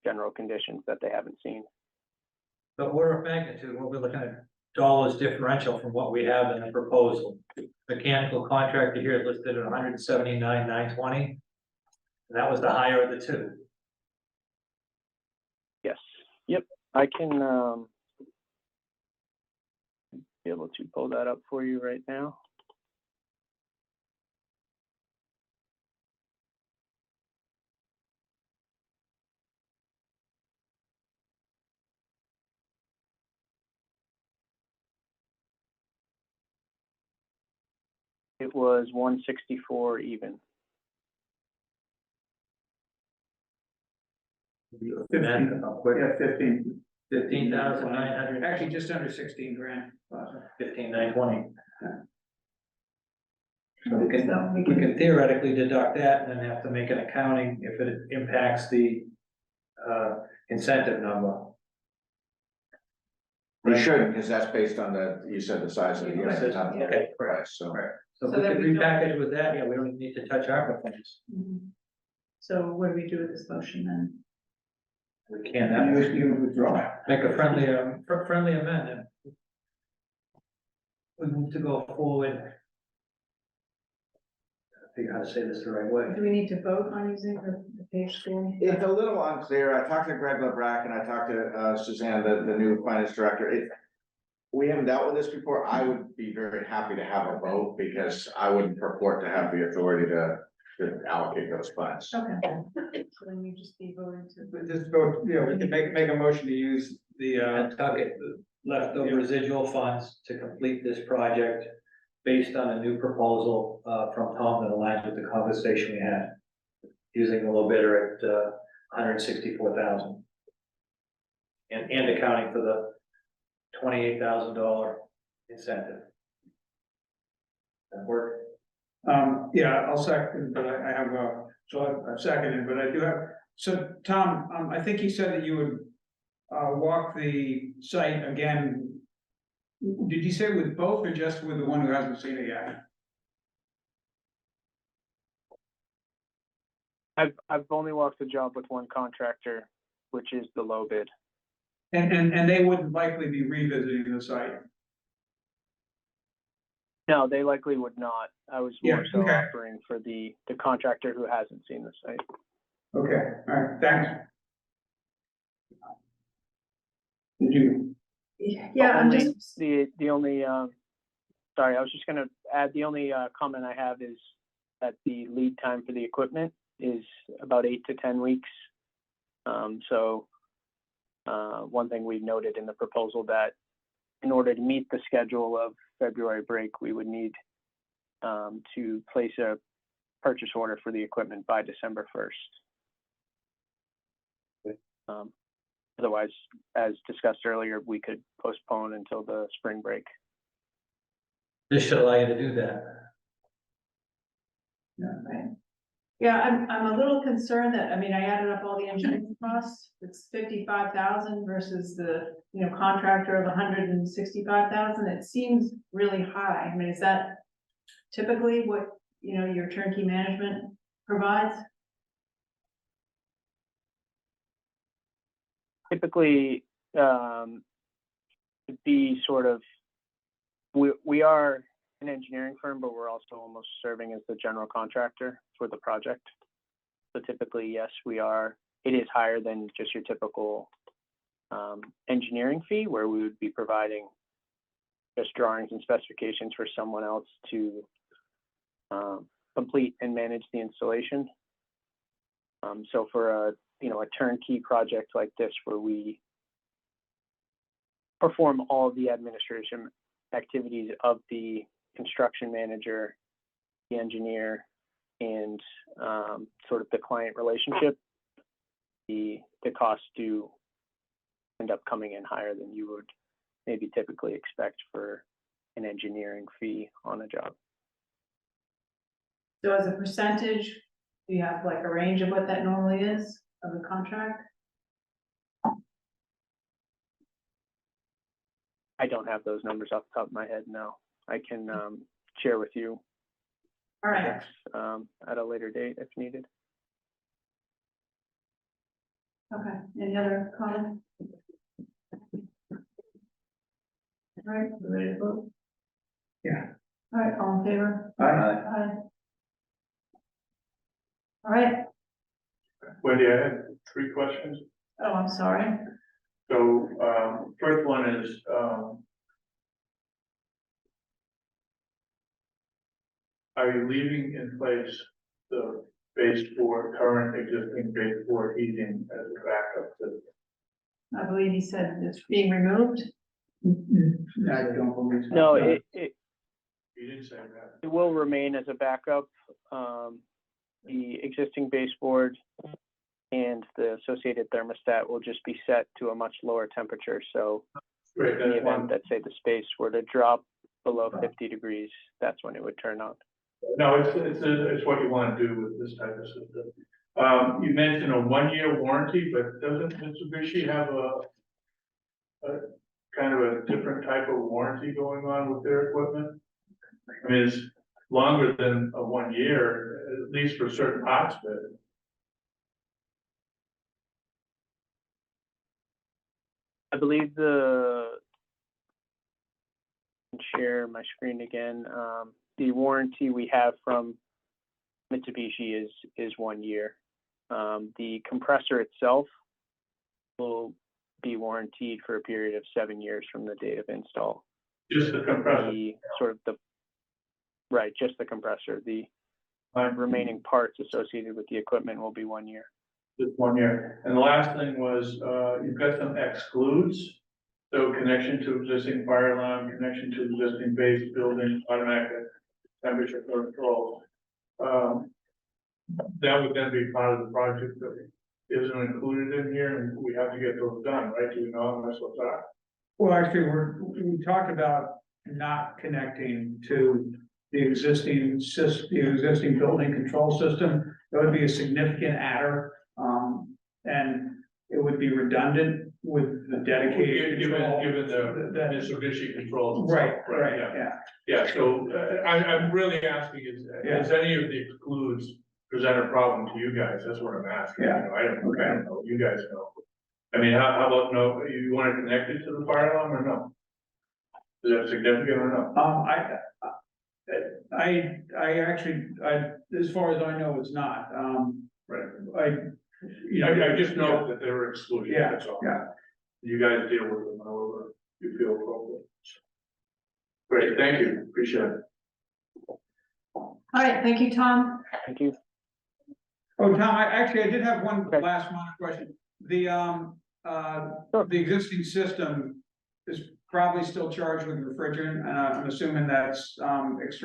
general conditions that they haven't seen. But order of magnitude, what we're looking at dollars differential from what we have in the proposal. Mechanical contractor here listed at 179,920. And that was the higher of the two. Yes. Yep. I can be able to pull that up for you right now. It was 164 even. 15,900. Actually, just under 16 grand. 15,920. So we can theoretically deduct that and then have to make an accounting if it impacts the incentive number. We shouldn't, because that's based on you said the size of the unit, Right. not the Okay, price, so. So if So we that could we don't- repackage with that, yeah, we don't need to touch ARPA funds. Mhm. So what do we do with this motion then? We can't You withdraw. make a friendly amendment. We move to go forward. I figure how to say this the right way. Do we need to vote on using the page school? It's a little unclear. I talked to Greg LeBrack and I talked to Suzanne, the new finance director. We haven't dealt with this before. I would be very happy to have a vote because I wouldn't purport to have the authority to allocate those funds. Okay, so then you just be voting to. Just vote, you know, we can make a motion to use the, And target leftover residual funds to complete this project based on a new proposal from Tom that aligns with the conversation we had. Using the low bidder at $164,000. And accounting for the $28,000 incentive. That work? yeah, I'll second, but I have so I've seconded, but I do have, so Tom, I think you said that you would walk the site again. Did you say with both or just with the one who hasn't seen it yet? I've only walked the job with one contractor, which is the low bid. And they wouldn't likely be revisiting the site. No, they likely would not. I was Yeah, more so okay. offering for the contractor who hasn't seen the site. Okay, all right, thanks. Did you? Yeah, I'm Only just, The only, sorry, I was just gonna add, the only comment I have is that the lead time for the equipment is about 8 to 10 weeks. So one thing we noted in the proposal that in order to meet the schedule of February break, we would need to place a purchase order for the equipment by December 1st. Otherwise, as discussed earlier, we could postpone until the spring break. This should allow you to do that. yeah, I'm a little concerned that, I mean, I added up all the engineering costs. It's 55,000 versus the, contractor of 165,000. It seems really high. I mean, is that typically what, your turnkey management provides? Typically, to be sort of, we are an engineering firm, but we're also almost serving as the general contractor for the project. So typically, yes, it is higher than just your typical engineering fee, where we would be providing just drawings and specifications for someone else to complete and manage the installation. So for a turnkey project like this, where we perform all of the administration activities of the construction manager, the engineer, and sort of the client relationship, the costs do end up coming in higher than you would maybe typically expect for an engineering fee on a job. So as a percentage, do you have like a range of what that normally is of the contract? I don't have those numbers off the top of my head, no. I can share with you All right, at a later date if needed. okay, any other comments? All right, we ready to vote? Yeah. All right, all in favor? Aye. Aye. All right, Wendy, I had 3 questions. oh, I'm sorry. So, first one is, are you leaving in place the current existing baseboard heating as a backup system? I believe he said it's being removed. I don't believe so. No, You didn't say that. it will remain as a backup. The existing baseboard and the associated thermostat will just be set to a much lower temperature. So Great, in the that's event one. that, say, the space were to drop below 50 degrees, that's when it would turn on. No, it's what you wanna do with this type of system. You mentioned a 1-year warranty, but doesn't Mitsubishi have a kind of a different type of warranty going on with their equipment? I mean, it's longer than a 1 year, at least for certain parts of it. I believe share my screen again. The warranty we have from Mitsubishi is 1 year. The compressor itself will be warranted for a period of 7 years from the date of install. Just the compressor. Just the compressor. The remaining parts associated with the equipment will be 1 year. Just 1 year. And the last thing was, you've got some excludes. So connection to existing fire alarm, connection to existing base building, automatic temperature control. That would then be part of the project that isn't included in here, and we have to get those done, right? Do we know how much those are? Well, actually, we talked about not connecting to the existing building control system. That would be a significant adder, and it would be redundant with the dedicated control. Given the Mitsubishi controls. Right, Yeah. Yeah, so I'm really asking is any of the excludes present a problem to you guys? That's what I'm asking. Yeah. You know, I don't know, you guys know. I mean, how about no, you want to connect it to the fire alarm or no? Is that significant or no? I actually, as far as I know, it's not, Right. I just know that there were exclusions, Yeah, that's all. yeah. You guys deal with them however you feel appropriate. Great, thank you, appreciate it. All right, thank you, Tom. Thank you. Oh, Tom, I did have one Okay. last minor question. The existing system is probably still charged with refrigerant, and I'm assuming that's, that's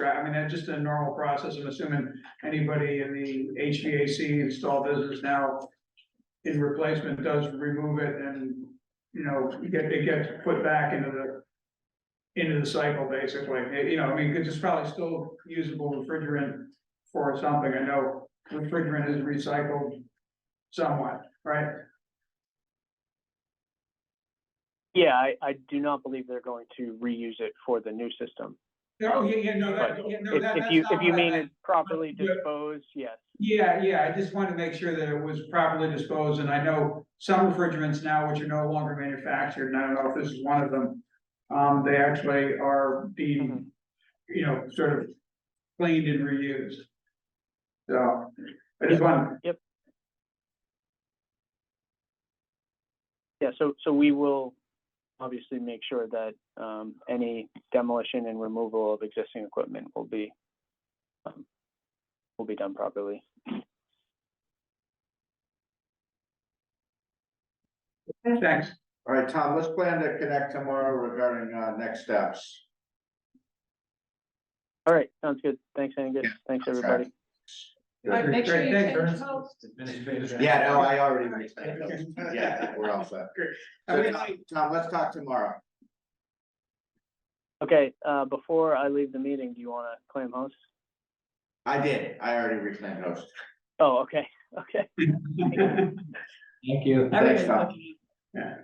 just a normal process. I'm assuming anybody in the HVAC install business now in replacement does remove it and, it gets put back into the cycle, basically. Because it's probably still usable refrigerant for something. I know refrigerant is recycled somewhat, right? Yeah, I do not believe they're going to reuse it for the new system. Oh, no, But if you mean it properly disposed, yes. Yeah, I just wanted to make sure that it was properly disposed, and I know some refrigerants now, which are no longer manufactured, and I don't know if this is one of them. They actually are being, sort of cleaned and reused. So, I just wanted. Yep. Yeah, so we will obviously make sure that any demolition and removal of existing equipment will be done properly. Thanks. All right, Tom, let's plan to connect tomorrow regarding next steps. All right, sounds good. Thanks, Angus. Thanks, everybody. All right, make sure you Great, thanks, change Ernest. host. Yeah, no, I already. Yeah, we're all set. So, Tom, let's talk tomorrow. Okay, before I leave the meeting, do you want to claim host? I did. I already reclaimed host. Oh, okay, okay. Thank you. Thanks, Tom. Yeah.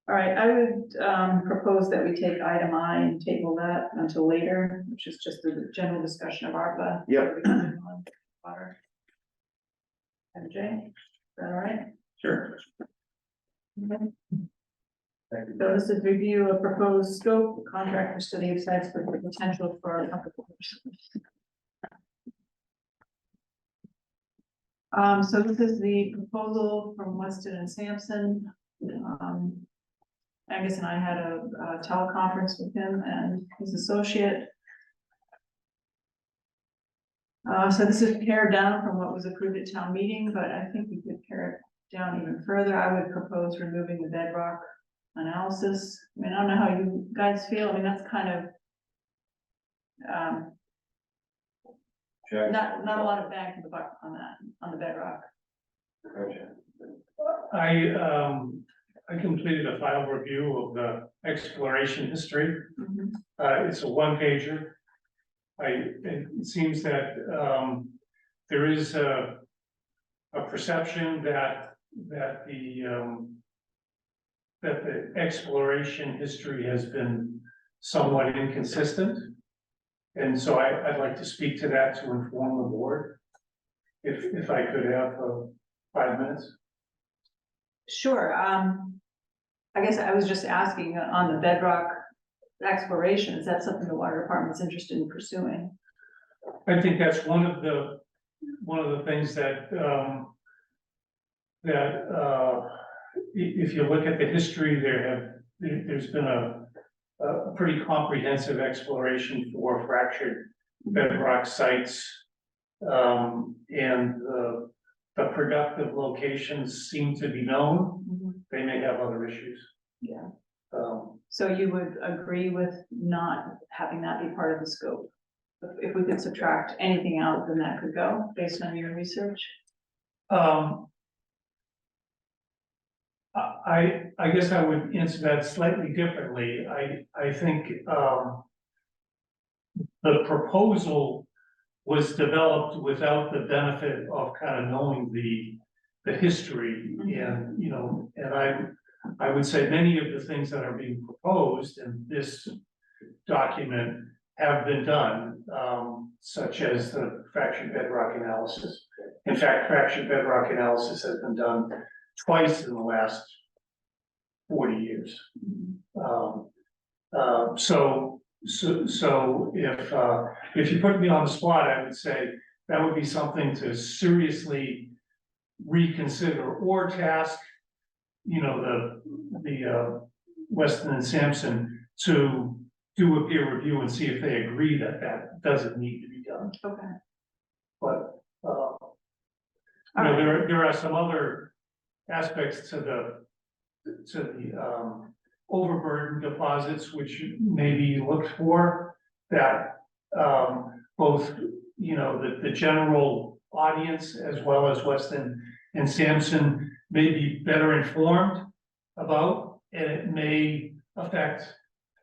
All right, I would propose that we take item I and table that until later, which is just the general discussion of ARPA. Yep. Water. And Jay, is that all right? Sure. Okay. So this is review of proposed scope, contract for study of sites with the potential for a couple of so this is the proposal from Weston and Sampson. Angus and I had a teleconference with him and his associate. So this is pared down from what was approved at town meeting, but I think we could pare it down even further. I would propose removing the bedrock analysis. I mean, I don't know how you guys feel. I mean, that's kind of not a lot of bang for the buck on that, on the bedrock. I completed a file review of the exploration history. Mhm. It's a one-pager. it seems that, there is a perception that the exploration history has been somewhat inconsistent. And so I'd like to speak to that to inform the board. If I could have 5 minutes. Sure, I guess I was just asking on the bedrock exploration, is that something the water department's interested in pursuing? I think that's one of the things that, if you look at the history, there's been a pretty comprehensive exploration for fractured bedrock sites. And the productive locations seem to be known. They may have other issues. Yeah. So you would agree with not having that be part of the scope? If we could subtract anything out, then that could go, based on your research? I guess I would answer that slightly differently. I think, the proposal was developed without the benefit of kind of knowing the history, and, you know, and I would say many of the things that are being proposed in this document have been done, such as the fractured bedrock analysis. In fact, fractured bedrock analysis has been done twice in the last 40 years. So if you put me on the spot, I would say that would be something to seriously reconsider, or task, you know, the Weston and Sampson to do a peer review and see if they agree that that doesn't need to be done. Okay. But you know, there are some other aspects to the overburden deposits which may be looked for, that both, you know, the general audience as well as Weston and Sampson may be better informed about, and it may affect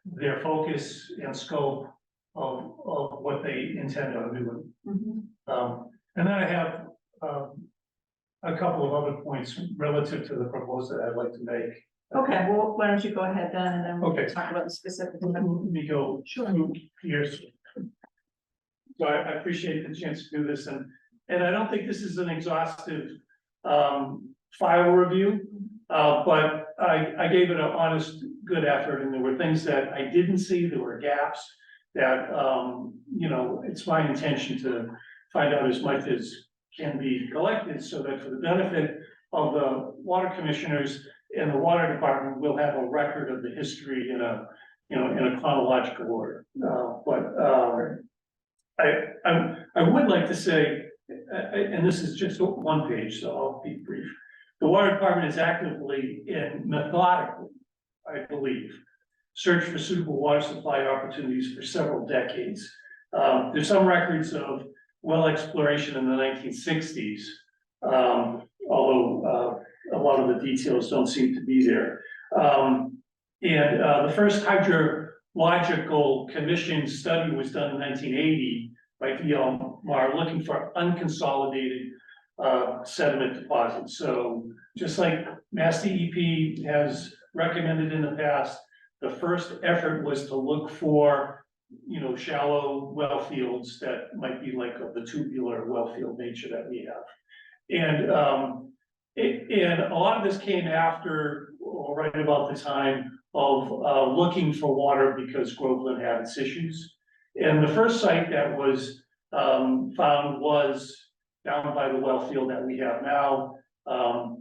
their focus and scope of what they intend on doing. And then I have a couple of other points relative to the proposal that I'd like to make. Okay, well, why don't you go ahead then, and then we'll Okay. talk about the specifics. Let me go through here. So I appreciate the chance to do this, and I don't think this is an exhaustive file review, but I gave it an honest, good effort, and there were things that I didn't see, there were gaps that, you know, it's my intention to find out as much as can be collected, so that for the benefit of the water commissioners and the water department, we'll have a record of the history in a, you know, in a chronological order. I would like to say, and this is just one page, so I'll be brief. The water department is actively and methodically, I believe, search for suitable water supply opportunities for several decades. There's some records of well exploration in the 1960s, although a lot of the details don't seem to be there. The first hydrological commission study was done in 1980 by DLMR, looking for unconsolidated sediment deposits. So just like Mass DEP has recommended in the past, the first effort was to look for, you know, shallow well fields that might be like of the tubular well field nature that we have. And a lot of this came after, or right about the time of looking for water because Groveland had its issues. And the first site that was found was down by the well field that we have now.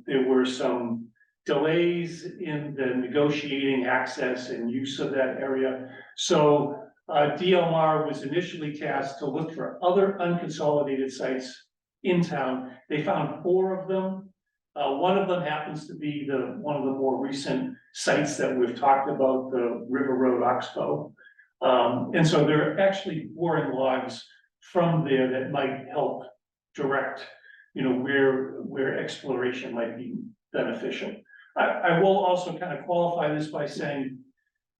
There were some delays in the negotiating access and use of that area. So DLMR was initially tasked to look for other unconsolidated sites in town. They found 4 of them. One of them happens to be one of the more recent sites that we've talked about, the River Road Oxbow. And so they're actually boring logs from there that might help direct, you know, where exploration might be beneficial. I will also kind of qualify this by saying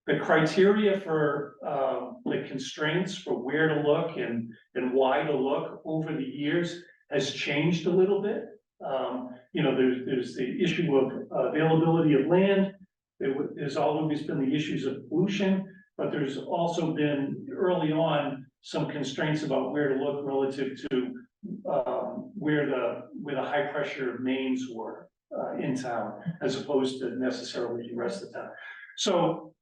the criteria for, the constraints for where to look and why to look over the years has changed a little bit. You know, there's the issue of availability of land. There's always been the issues of pollution, but there's also been early on some constraints about where to look relative to where the high pressure mains were in town, as opposed to necessarily the rest of the town. So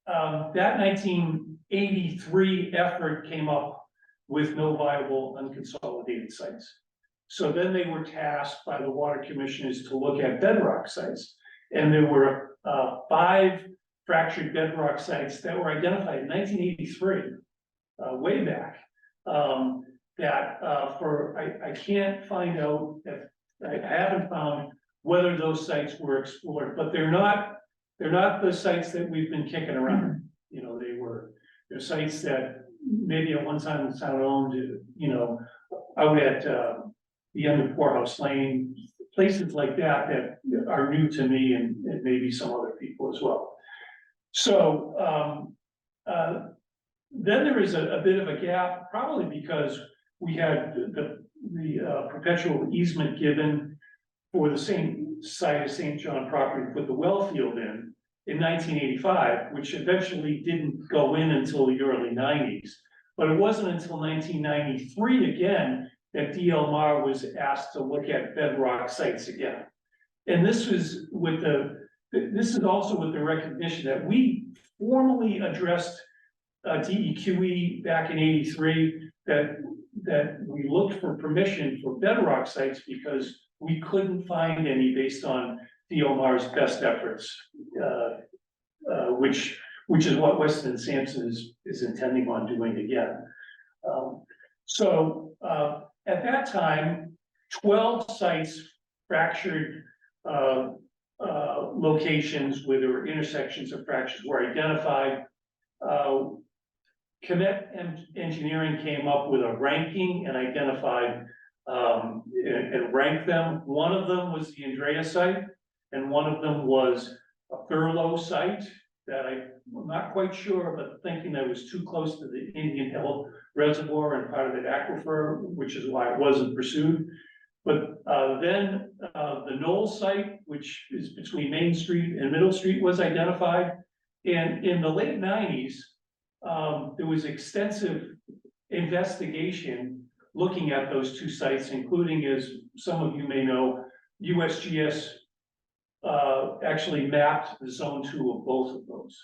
that 1983 effort came up with no viable unconsolidated sites. So then they were tasked by the water commissioners to look at bedrock sites. And there were 5 fractured bedrock sites that were identified in 1983, way back. I can't find out if, I haven't found whether those sites were explored, but they're not the sites that we've been kicking around. You know, they're sites that maybe at one time the town owned, you know, out at the end of Poorhouse Lane, places like that that are new to me and maybe some other people as well. So then there is a bit of a gap, probably because we had the perpetual easement given for the same site as St. John property to put the well field in 1985, which eventually didn't go in until the early 90s. But it wasn't until 1993 again that DLMR was asked to look at bedrock sites again. And this was this is also with the recognition that we formally addressed DEQE back in '83 that we looked for permission for bedrock sites because we couldn't find any based on DLMR's best efforts, which is what Weston and Sampson is intending on doing again. At that time, 12 sites fractured locations where there were intersections of fractures were identified. Comet Engineering came up with a ranking and identified and ranked them. One of them was the Andrea site, and one of them was a Thurlow site that I'm not quite sure, but thinking that was too close to the Indian Hill Reservoir and part of the aquifer, which is why it wasn't pursued. But then the Knoll site, which is between Main Street and Middle Street, was identified. And in the late 90s, there was extensive investigation looking at those 2 sites, including, as some of you may know, USGS actually mapped the zone 2 of both of those.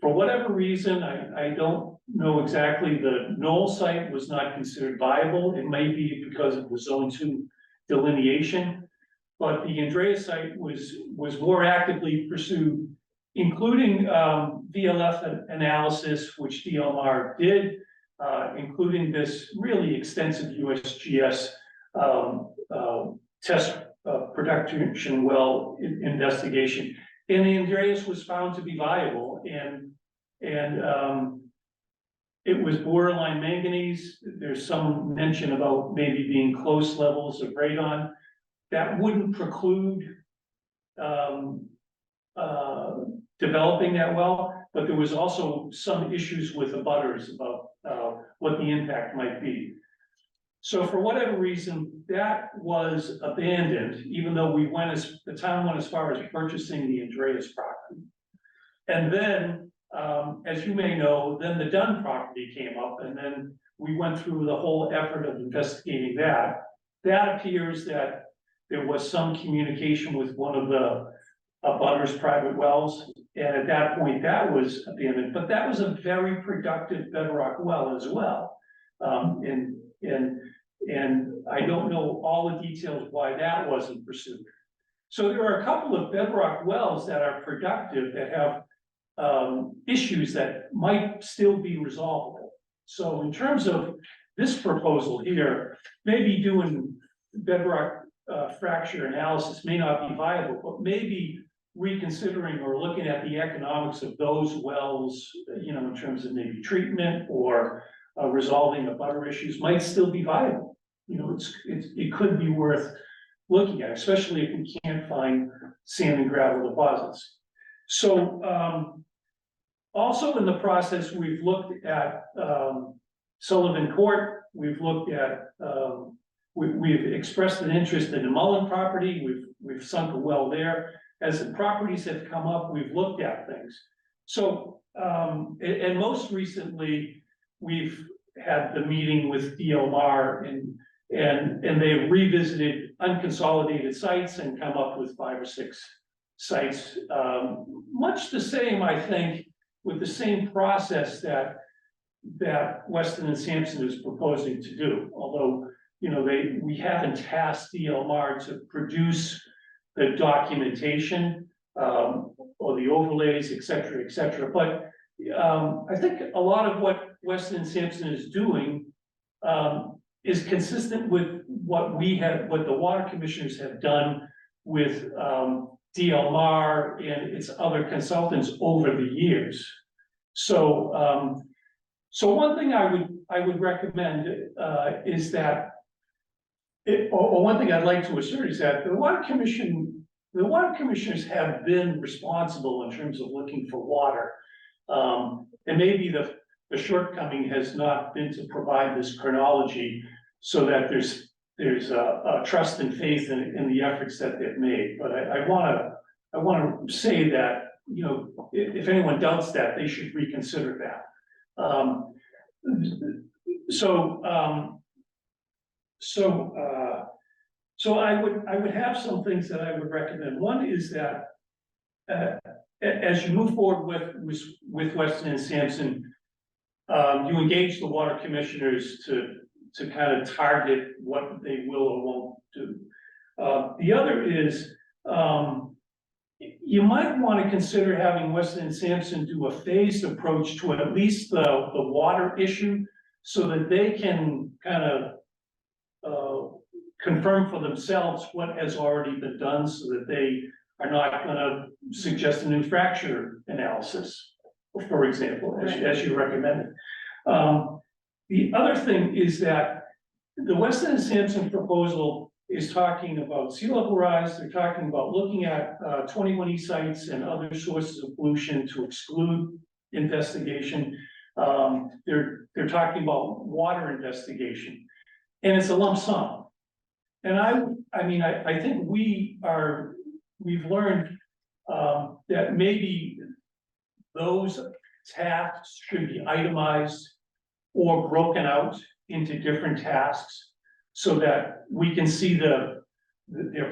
For whatever reason, I don't know exactly, the Knoll site was not considered viable. It may be because of the zone 2 delineation, but the Andrea site was more actively pursued, including VLF analysis, which DLMR did, including this really extensive USGS test production well investigation. And the Andreas was found to be viable, and it was borderline manganese. There's some mention about maybe being close levels of radon. That wouldn't preclude developing that well, but there was also some issues with the butters about what the impact might be. So for whatever reason, that was abandoned, even though the town went as far as purchasing the Andreas property. And then, as you may know, then the Dunn property came up, and then we went through the whole effort of investigating that. That appears that there was some communication with one of the abutters' private wells, and at that point that was abandoned, but that was a very productive bedrock well as well. And I don't know all the details why that wasn't pursued. So there are a couple of bedrock wells that are productive that have issues that might still be resolvable. So in terms of this proposal here, maybe doing bedrock fracture analysis may not be viable, but maybe reconsidering or looking at the economics of those wells, you know, in terms of maybe treatment or resolving the butter issues might still be viable. You know, it could be worth looking at, especially if we can't find sand and gravel deposits. So Also in the process, we've looked at, Sullivan Court, we've looked at, we've expressed an interest in the Mullen property, we've sunk a well there. As the properties have come up, we've looked at things. So, and most recently, we've had the meeting with DLR and they've revisited unconsolidated sites and come up with 5 or 6 sites. Much the same, I think, with the same process that Weston and Sampson is proposing to do. Although, you know, we haven't tasked DLR to produce the documentation, or the overlays, et cetera, but, I think a lot of what Weston and Sampson is doing, is consistent with what the water commissioners have done with, DLR and its other consultants over the years. So, so one thing I would recommend, is that or one thing I'd like to assert is that the water commissioners have been responsible in terms of looking for water. And maybe the shortcoming has not been to provide this chronology so that there's a trust and faith in the efforts that they've made. But I wanna say that, you know, if anyone doubts that, they should reconsider that. So I would have some things that I would recommend. One is that, as you move forward with Weston and Sampson, you engage the water commissioners to kind of target what they will or won't do. The other is, you might want to consider having Weston and Sampson do a phased approach to at least the water issue, so that they can kind of confirm for themselves what has already been done, so that they are not going to suggest a new fracture analysis, for example, as you recommended. The other thing is that the Weston and Sampson proposal is talking about sea level rise. They're talking about looking at 21E sites and other sources of pollution to exclude investigation. They're talking about water investigation, and it's a lump sum. And I mean, I think we've learned that maybe those tasks should be itemized or broken out into different tasks, so that we can see their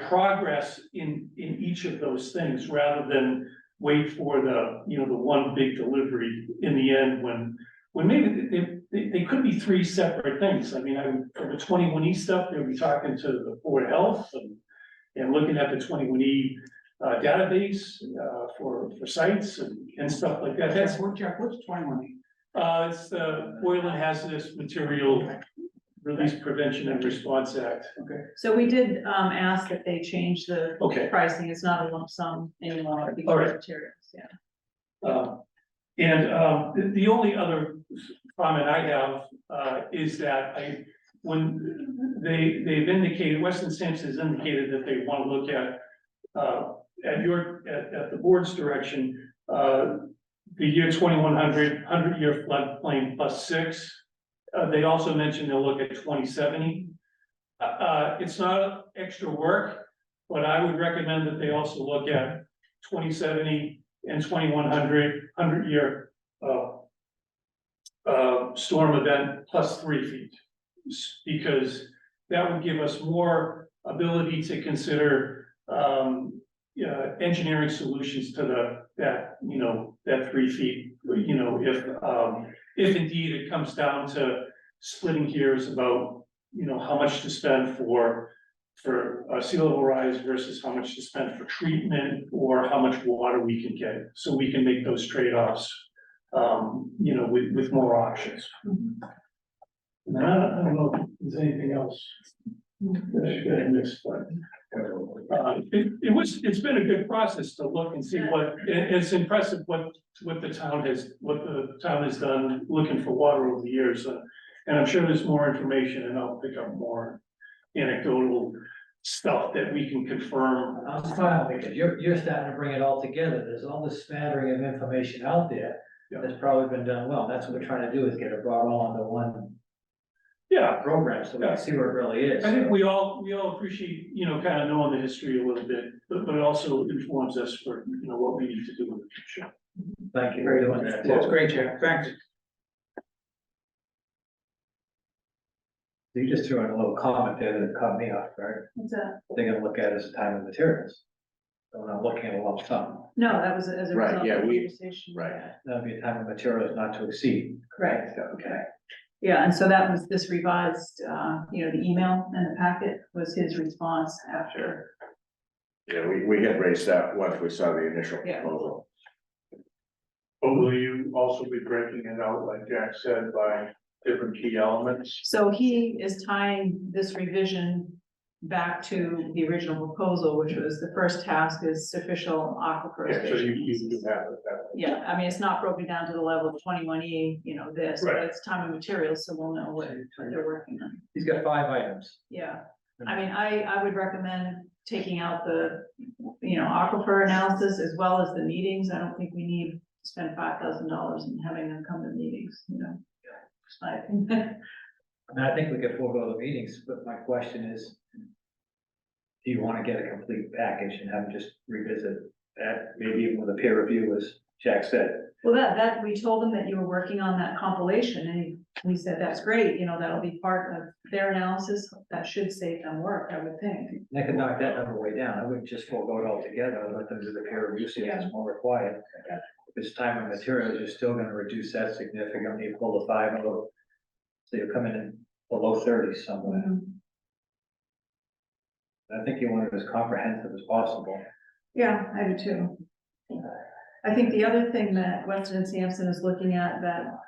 progress in each of those things, rather than wait for the one big delivery in the end, when maybe they could be 3 separate things. I mean, for the 21E stuff, they'll be talking to the Board of Health and looking at the 21E database for sites and stuff like that. That's What's 21E? It's the Oil and Hazardous Material Release Prevention and Response Act. Okay. So we did ask that they change the Okay. pricing. It's not a lump sum anymore because All of right. materials, yeah. The only other comment I have is that when they've indicated, Weston Sampson has indicated that they want to look at the board's direction, the year 2100, 100-year floodplain plus 6. They also mentioned they'll look at 2070. It's not extra work, but I would recommend that they also look at 2070 and 2100, 100-year storm event plus 3 feet. Because that would give us more ability to consider engineering solutions to that 3 feet. If indeed it comes down to splitting hairs about how much to spend for sea level rise versus how much to spend for treatment, or how much water we can get, so we can make those trade-offs with more options. And I don't know if there's anything else that I missed, but it's been a good process to look and see it's impressive what the town has done looking for water over the years. And I'm sure there's more information, and I'll pick up more anecdotal stuff that we can confirm. I'm fine, because you're starting to bring it all together. There's all this smattering of information out there. It's probably been done well. That's what we're trying to do, is get it brought all into one Yeah, program, so we can see where it really is. I think we all appreciate, kind of knowing the history a little bit, but it also informs us for, what we need to do in the future. Thank you for doing that. That's great, Jack, thanks. You just threw in a little comment there that caught me off guard. What's that? They're gonna look at it as time and materials. So we're not looking at a lump sum. No, that was as a Right, result yeah, of the we- conversation. we right. had. That'd be a time and materials not to exceed. Correct, okay. Yeah, and so that was this revised, the email and the packet was his response after. Yeah, we had raised that once we saw the initial Yeah. proposal. But will you also be breaking it out, like Jack said, by different key elements? So he is tying this revision back to the original proposal, which was the first task is sufficient aquifer. Yeah, so you do have it that way. Yeah, I mean, it's not broken down to the level of 21E, this, but Right. it's time and materials, so we'll know what they're working on. He's got 5 items. Yeah, I mean, I would recommend taking out the, aquifer analysis as well as the meetings. I don't think we need to spend $5,000 and having them come to meetings, Just my opinion. And I think we could forego the meetings, but my question is, do you want to get a complete package and have them just revisit that, maybe even with a peer review, as Jack said? Well, that, we told them that you were working on that compilation and we said, that's great, that'll be part of their analysis. That should save them work, I would think. They could knock that number way down. I wouldn't just forego it altogether. I'd let them do the peer review, see if it's more required. If it's time and materials, you're still gonna reduce that significantly, you pull the 5 out. So you're coming in below 30 somewhere. I think you want it as comprehensive as possible. Yeah, I do too. I think the other thing that Weston and Sampson is looking at that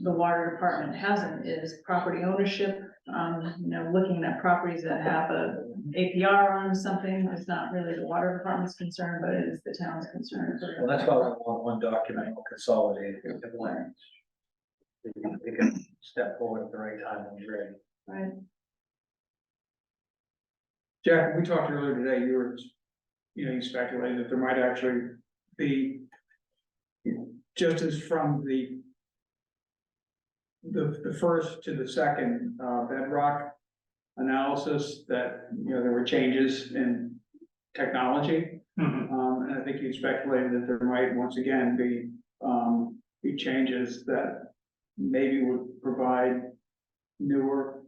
the water department hasn't is property ownership. Looking at properties that have a APR on something, it's not really the water department's concern, but it is the town's concern. Well, that's why we want one document, we'll consolidate it. We can step forward at the right time when you're ready. Right. Jack, we talked earlier today, you speculated that there might actually be, just as from the first to the second, bedrock analysis, that, there were changes in technology. And I think you speculated that there might once again be changes that maybe would provide newer,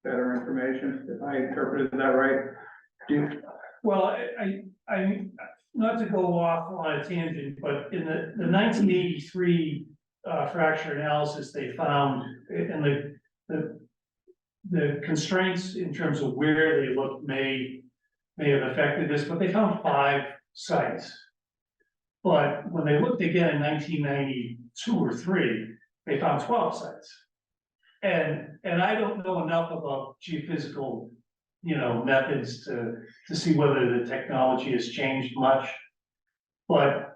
better information, if I interpreted that right. Well, I, not to go off on a tangent, but in the 1983 fracture analysis, they found, and the constraints in terms of where they looked may have affected this, but they found 5 sites. But when they looked again in 1992 or 3, they found 12 sites. And I don't know enough about geophysical, methods to see whether the technology has changed much. But,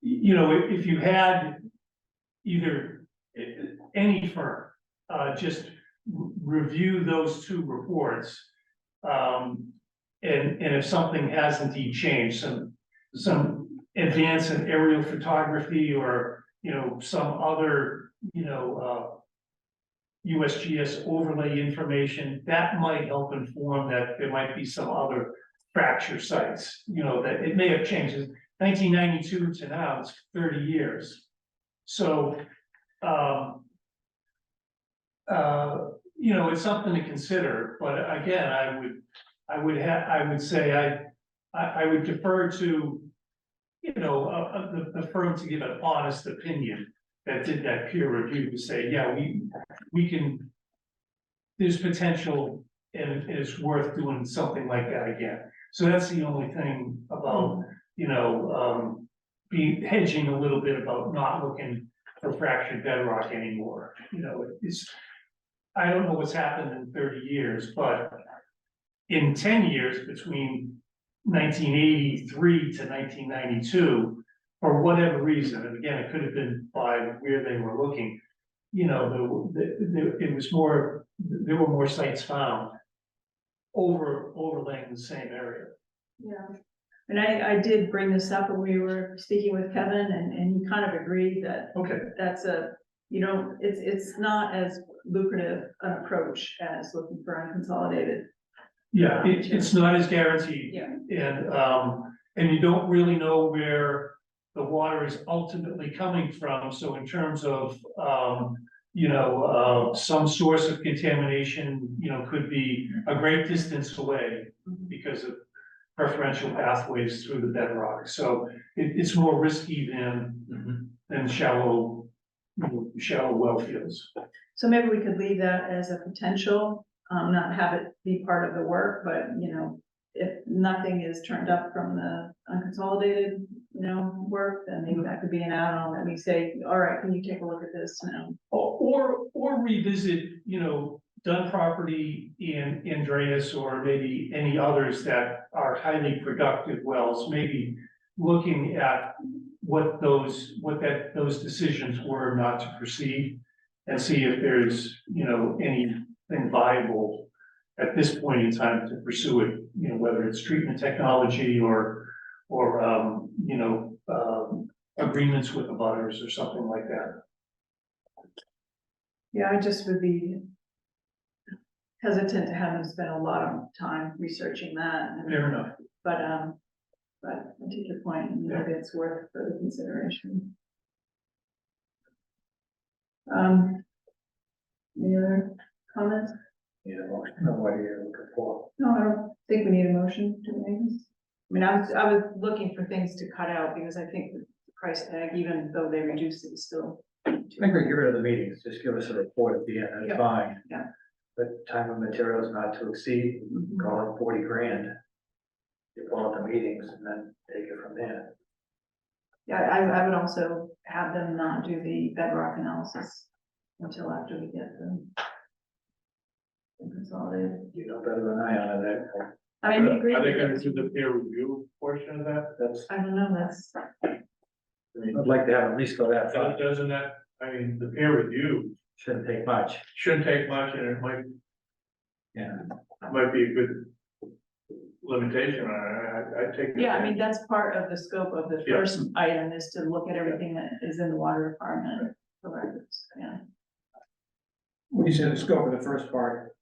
if you had either any firm, just review those 2 reports. And if something has indeed changed, some advance in aerial photography or, some other, USGS overlay information, that might help inform that there might be some other fracture sites, that it may have changed. 1992 to now, it's 30 years. So, it's something to consider, but again, I would say I would defer to, the firm to give an honest opinion that did that peer review to say, yeah, we can, there's potential and it's worth doing something like that again. So that's the only thing about, being hedging a little bit about not looking for fractured bedrock anymore. I don't know what's happened in 30 years, but in 10 years between 1983 to 1992, for whatever reason, and again, it could have been by where they were looking, it was more, there were more sites found overlaying the same area. Yeah, And I did bring this up when we were speaking with Kevin, and he kind of agreed that Okay, that's it's not as lucrative an approach as looking for unconsolidated. yeah, it's not as guaranteed. Yeah. And you don't really know where the water is ultimately coming from, so in terms of, some source of contamination, could be a great distance away because of preferential pathways through the bedrock, so it's more risky than shallow, shallow well fields. So maybe we could leave that as a potential, not have it be part of the work, but, if nothing is turned up from the unconsolidated, work, then maybe that could be an add-on that we say, all right, can you take a look at this now? Or revisit, Dunn property in Andreas, or maybe any others that are highly productive wells, maybe looking at what those decisions were not to proceed, and see if there's, anything viable at this point in time to pursue it, whether it's treatment technology or agreements with the butters or something like that. Yeah, I just would be hesitant to have them spend a lot of time researching that. Fair enough. But I take your point, and maybe it's worth further consideration. Any other comments? What are you looking for? No, I don't think we need a motion to make this. I mean, I was looking for things to cut out, because I think the price tag, even though they reduced it, is still. I think we get rid of the meetings, just give us a report at the end, Yeah. that's fine. Yeah. But time and materials not to exceed, call it 40 grand. You pull out the meetings and then take it from there. Yeah, I would also have them not do the bedrock analysis until after we get the consolidated. You know better than I on that. I mean, we agree. Are they with gonna it. do the peer review portion of that? That's, I don't know, that's, I'd like to have at least go that far, Doesn't that, I mean, the peer review shouldn't take much, shouldn't take much, and it yeah. might be a good limitation, I take. yeah, I mean, that's part of the scope of the Yeah. first item, is to look at everything that is in the water department for records, yeah. When you say the scope of the first part,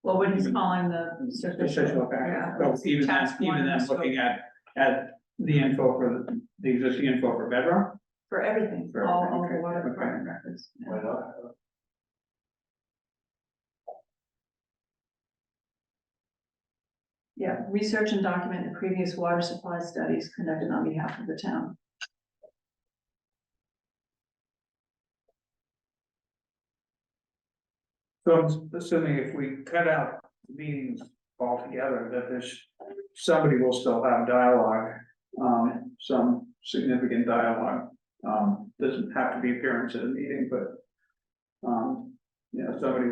Well, what he's calling the official superficial. factor, yeah, so even task one, then scope looking at the info for the existing info for bedrock. For everything, For all everything, the okay, water okay. department records. yeah. Why not? Yeah, research and document the previous water supply studies conducted on behalf of the town. So I'm assuming if we cut out meetings altogether, that there's, somebody will still have dialogue, some significant dialogue. Doesn't have to be appearance at a meeting, but, somebody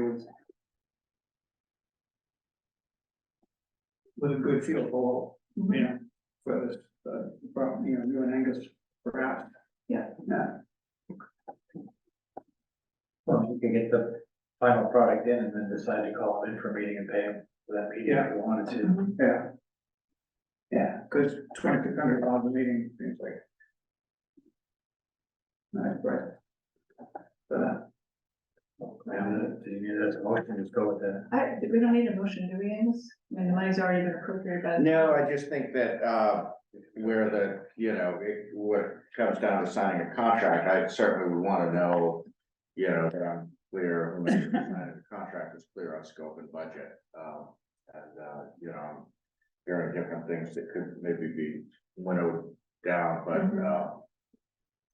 with a good feel for, for this, from, you and Angus, perhaps. Yeah. Yeah. Well, you can get the final product in and then decide to call them in for a meeting and pay them for that meeting if you wanted to. Mhm. Yeah. Yeah, because $2,600 a meeting seems like. Nice, right? But, Do you need that as a motion, just go with that. We don't need a motion, do we, Angus? I mean, the money's already been appropriated by. the- No, I just think that, where what comes down to signing a contract, I certainly would wanna know, that I'm clear, when I'm signing the contract is clear on scope and budget. I'm hearing different things that could maybe be winnowed down, but,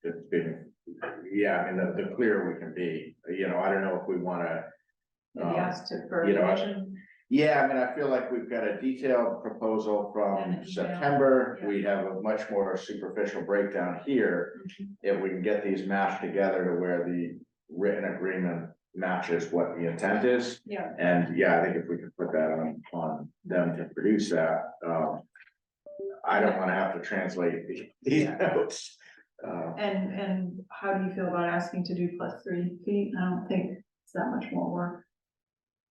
it's been, I mean, the clearer we can be, I don't know if we wanna. Maybe asked to, for you know, motion. Yeah, I mean, I feel like we've got a detailed proposal And from an email, September. yeah. We have a much more superficial breakdown here. If we can get these mashed together to where the written agreement matches what the intent is. Yeah, And I think if we could put that on them to produce that, I don't wanna have to translate these notes. and how do you feel about asking to do +3 feet? I don't think it's that much more work.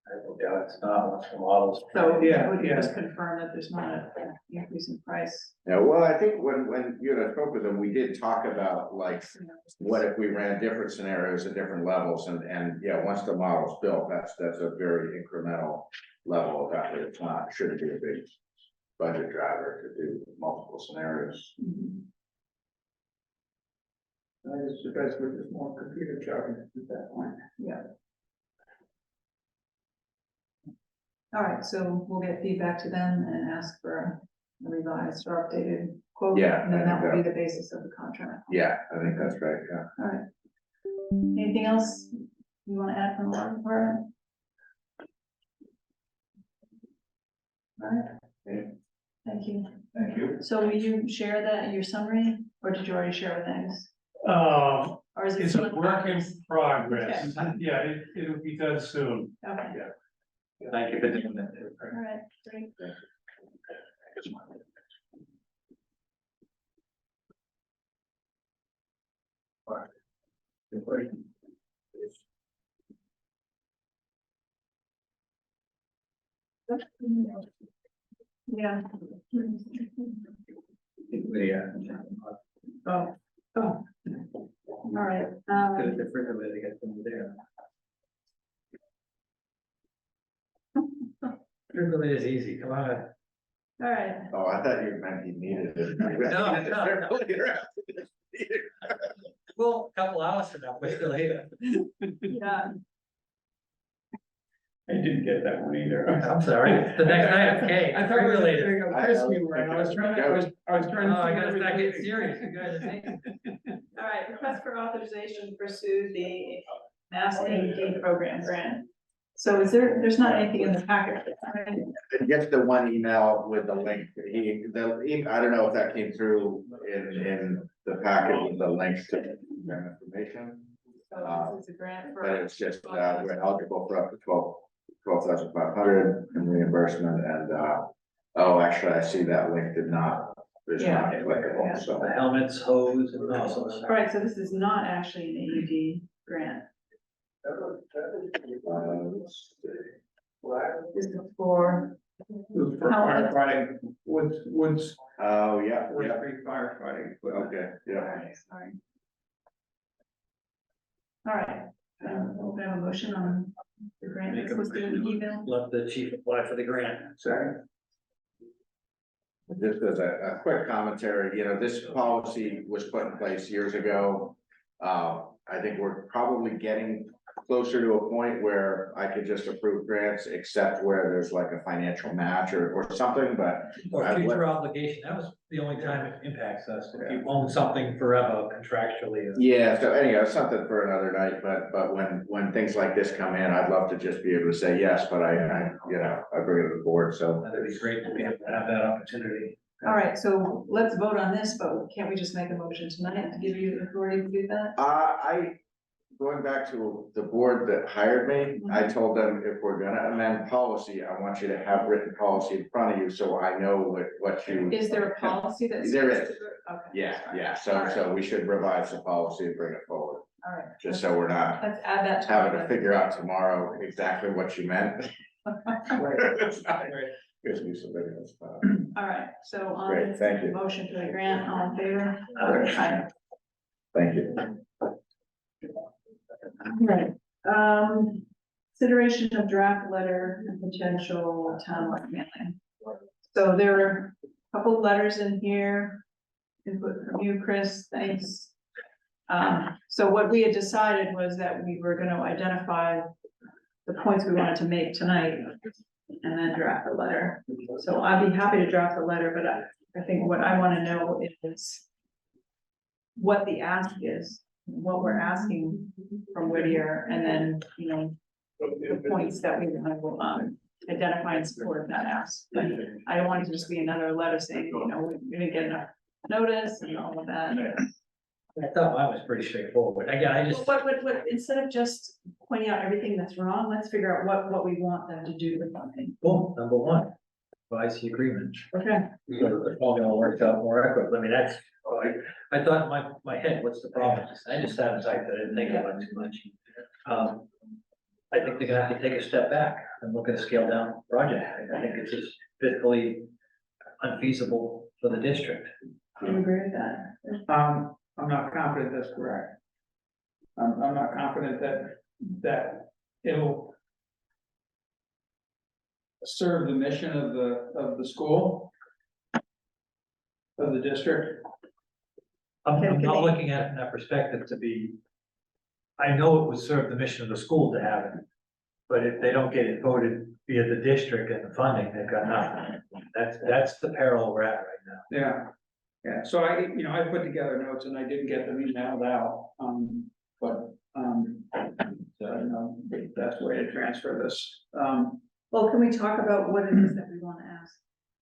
I don't doubt it's not, once the models. So Yeah, would you yeah. just confirm that there's not an increase in price? Yeah, well, I think when you and I spoke with them, we did talk about like, what if we ran different scenarios at different levels, and yeah, once the model's built, that's a very incremental level of effort. It's not, shouldn't be a big budget driver to do multiple scenarios. Mhm. I was surprised with this more computer charging at that point. Yeah. All right, so we'll get feedback to them and ask for a revised or updated quote. Yeah, And then I that think will be the basis of the contract. Yeah, I think that's right, yeah. All right. Anything else you want to add from the water department? All right. Yeah. Thank you. Thank you. So will you share that in your summary, or did you already share with Angus? Or is it? It's a still work in progress. Yeah, it'll be done soon. Okay, Thank you for doing that. all right, great. Yeah. Yeah. Oh, oh. All right, The refrigerator to get them there. Refrigerator is easy, come on. all right, Oh, I thought you meant he needed it. Well, a couple hours from now, we're still here. yeah, I didn't get that one either. I'm sorry, the next night, okay. I thought it was Refrigerator. a crispy one, I was trying to, I was trying Oh, to. I figure gotta start everything. getting serious, you guys are thinking. all right, request for authorization to pursue the Mass AED program grant. So is there's not anything in the packet, right? Just the one email with the link, I don't know if that came through in the packet with the link to the information. So this is a grant for. But it's just, we're eligible for up to 12,500 in reimbursement, and, oh, actually, I see that link is not Yeah. applicable, Yeah. so. The helmets, hose, and also. All right, so this is not actually an AED grant. Let's see. This is for, For firefighting, woods, Oh, yeah, Wood yeah, Creek firefighting. okay, all yeah. right, sorry. All right, we'll have a motion on the grant Make that's a listed in the email. Let the chief apply for the grant. Second. Just as a quick commentary, this policy was put in place years ago. I think we're probably getting closer to a point where I could just approve grants, except where there's like a financial match or something, but. Or I've future let- obligation, that was the only time it impacts us, if you own something forever contractually. Yeah, so anyhow, something for another night, but when things like this come in, I'd love to just be able to say yes, but I bring it to the board, so. That'd be great to be able to have that opportunity. All right, so let's vote on this, but can't we just make a motion tonight to give you the authority to do that? Going back to the board that hired me, I told them if we're gonna amend policy, I want you to have written policy in front of you, so I know what you. Is there a policy that's? There is. Okay. Yeah, so we should revise the policy and bring it forward, All right. just so we're not Let's add that. having to figure out tomorrow exactly what you meant. Gives me some evidence. All right, so on Great, thank you. motion for the grant, all in favor? Aye. Thank you. Right, consideration of draft letter and potential townwide mailing. So there are a couple of letters in here. Input from you, Chris, thanks. So what we had decided was that we were gonna identify the points we wanted to make tonight and then draft a letter. So I'd be happy to draft a letter, but I think what I wanna know is what the ask is, what we're asking from Whittier, and then, the points that we want to, identify in support of that ask. But I don't want it to just be another letter saying, we didn't get enough notice and all of that. I thought mine was pretty straightforward. Again, I just, What, instead of just pointing out everything that's wrong, let's figure out what we want them to do with something. boom, number one, revise the agreement. Okay. It's all gonna work out more equitably. I mean, that's, I thought in my head, what's the problem? I just sat and I didn't think about it too much. I think they're gonna have to take a step back and look at a scaled down project. I think it's just fiscally unfeasible for the district. Do you agree with that? I'm not confident that's correct. I'm not confident that it'll serve the mission of the school, of the district. I'm not looking at it from that perspective to be, I know it would serve the mission of the school to have it. But if they don't get it voted via the district and the funding, they've got nothing. That's the peril we're at right now. Yeah, so I put together notes and I didn't get them emailed out, so I don't know the best way to transfer this. Well, can we talk about what it is that we want to ask?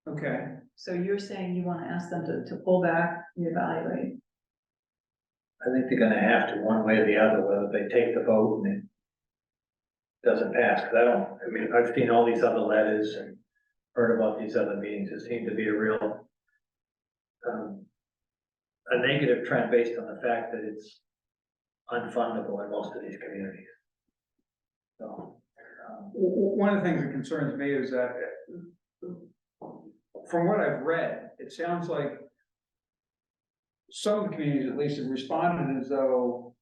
Okay, So you're saying you want to ask them to pull back, reevaluate. I think they're gonna have to, one way or the other, whether they take the vote and it doesn't pass, because I've seen all these other letters and heard about these other meetings. It seemed to be a real a negative trend based on the fact that it's unfundable in most of these communities. So, one of the things that concerns me is that from what I've read, it sounds like some of the communities at least have responded as though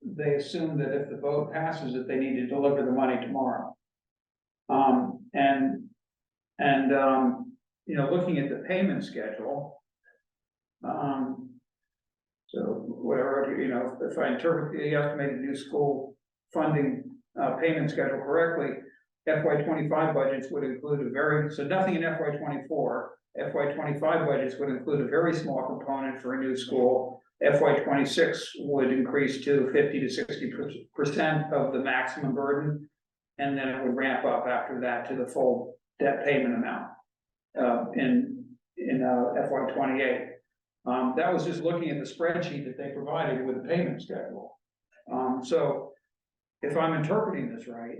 they assume that if the vote passes, that they need to deliver the money tomorrow. Looking at the payment schedule, so whatever, if I interpret the estimated new school funding, payment schedule correctly, FY 25 budgets would include so nothing in FY 24, FY 25 budgets would include a very small component for a new school. FY 26 would increase to 50 to 60% of the maximum burden. And then it would ramp up after that to the full debt payment amount, in FY 28. That was just looking at the spreadsheet that they provided with the payment schedule. So if I'm interpreting this right,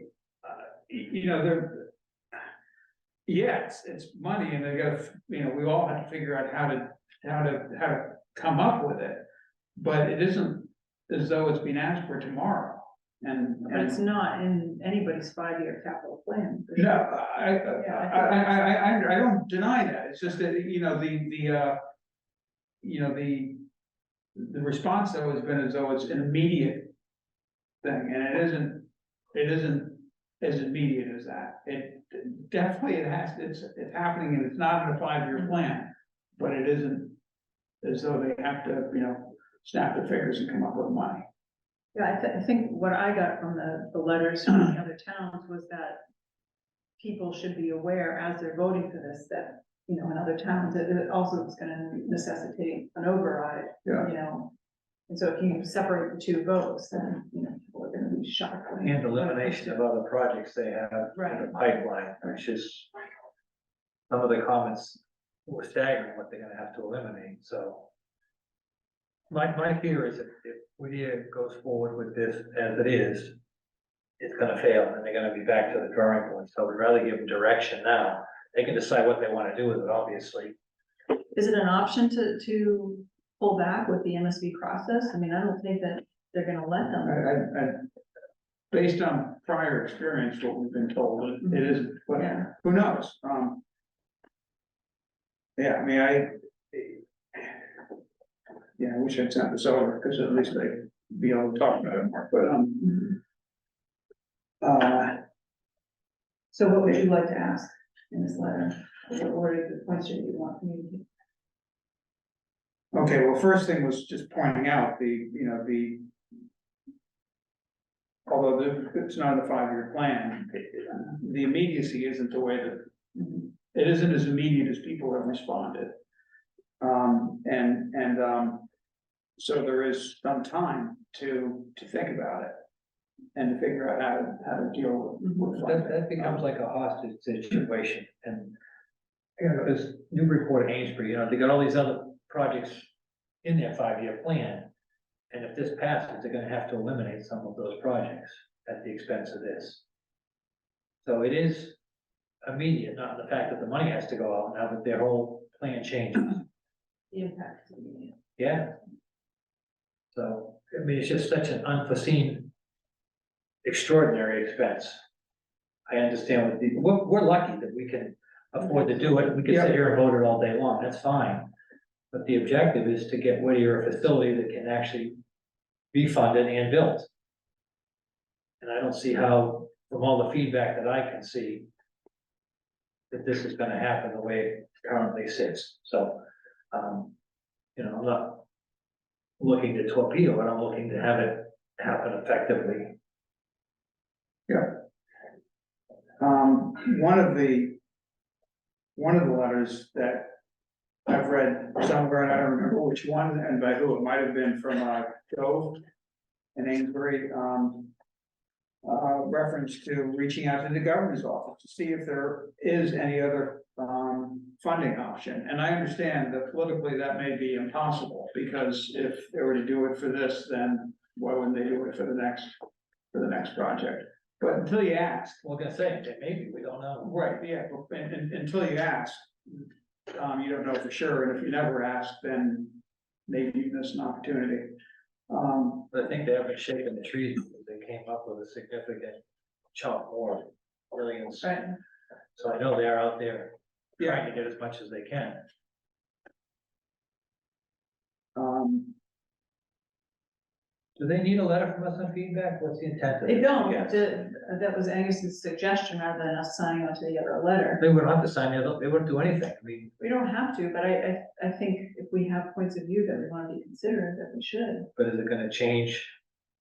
it's money and they got, we all have to figure out how to come up with it. But it isn't as though it's being asked for tomorrow. But it's not in anybody's 5-year capital plan. for No, sure. I don't deny that. It's just that, the response though has been as though it's an immediate thing, and it isn't as immediate as that. It definitely, it's happening and it's not in a 5-year plan, but it isn't as though they have to, snap their fingers and come up with money. Yeah, I think what I got from the letters from the other towns was that people should be aware as they're voting for this, that, in other towns, it also is gonna necessitate an override. Yeah. And so if you separate the two votes, then, people are gonna be shocked. and elimination of other projects they have in Right. the pipeline, which is some of the comments were staggering what they're gonna have to eliminate, so. My fear is if Whittier goes forward with this as it is, it's gonna fail and they're gonna be back to the drawing board. So we'd rather give them direction now. They can decide what they wanna do with it, obviously. Is it an option to pull back with the MSB process? I mean, I don't think that they're gonna let them. Based on prior experience, what we've been told, it isn't, but Yeah. who knows? I wish I'd sent this over, because at least I'd be able to talk about it more, but, So what would you like to ask in this letter? What are the points that you want me to? okay, well, first thing was just pointing out although it's not in the 5-year plan, the immediacy isn't the way that, it isn't as immediate as people have responded. So there is some time to think about it and to figure out how to deal with That funding. becomes like a hostage situation, and, this Newbury, Amesbury, they got all these other projects in their 5-year plan. And if this passes, they're gonna have to eliminate some of those projects at the expense of this. So it is immediate, not the fact that the money has to go out now that their whole plan changes. The impact. is immediate. Yeah. So, it's just such an unforeseen extraordinary expense. I understand what the, we're lucky that we can afford to do it, we can sit here and vote it all day long, that's fine. But the objective is to get Whittier a facility that can actually be funded and built. And I don't see how, from all the feedback that I can see, that this is gonna happen the way it currently sits, so, you know, I'm not looking to torpedo it, I'm looking to have it happen effectively. One of the letters that I've read somewhere, and I don't remember which one and by who, it might have been from, Joe in Amesbury, reference to reaching out to the governor's office to see if there is any other, funding option. And I understand that politically that may be impossible, because if they were to do it for this, then why wouldn't they do it for the next project? But until you ask, We're gonna say, maybe, we don't know. right, yeah, and until you ask, you don't know for sure, and if you never ask, then maybe you miss an opportunity. But I think they haven't shaken the trees, because they came up with a significant chunk more, millions. Right. So I know they're out there trying to get as much as they can. Do they need a letter from us on feedback? What's the intent of it? They don't, Yes. that was Angus's suggestion rather than us signing on to the other letter. They wouldn't have to sign it, they wouldn't do anything, I mean, We don't have to, but I think if we have points of view that we want to be considered, that we should. but is it gonna change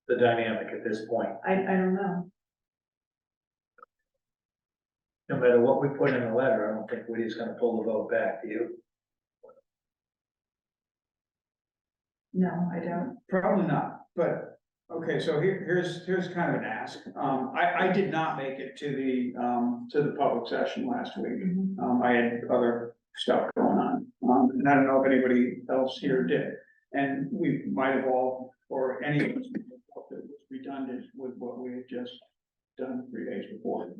the dynamic at this point? I don't know. No matter what we put in the letter, I don't think Woody's gonna pull the vote back, do you? No, I don't. Probably not, but, okay, so here's kind of an ask. I did not make it to the public session last week. I had other stuff going on, and I don't know if anybody else here did. And we might have all, or any of us, felt that it was redundant with what we had just done 3 days before.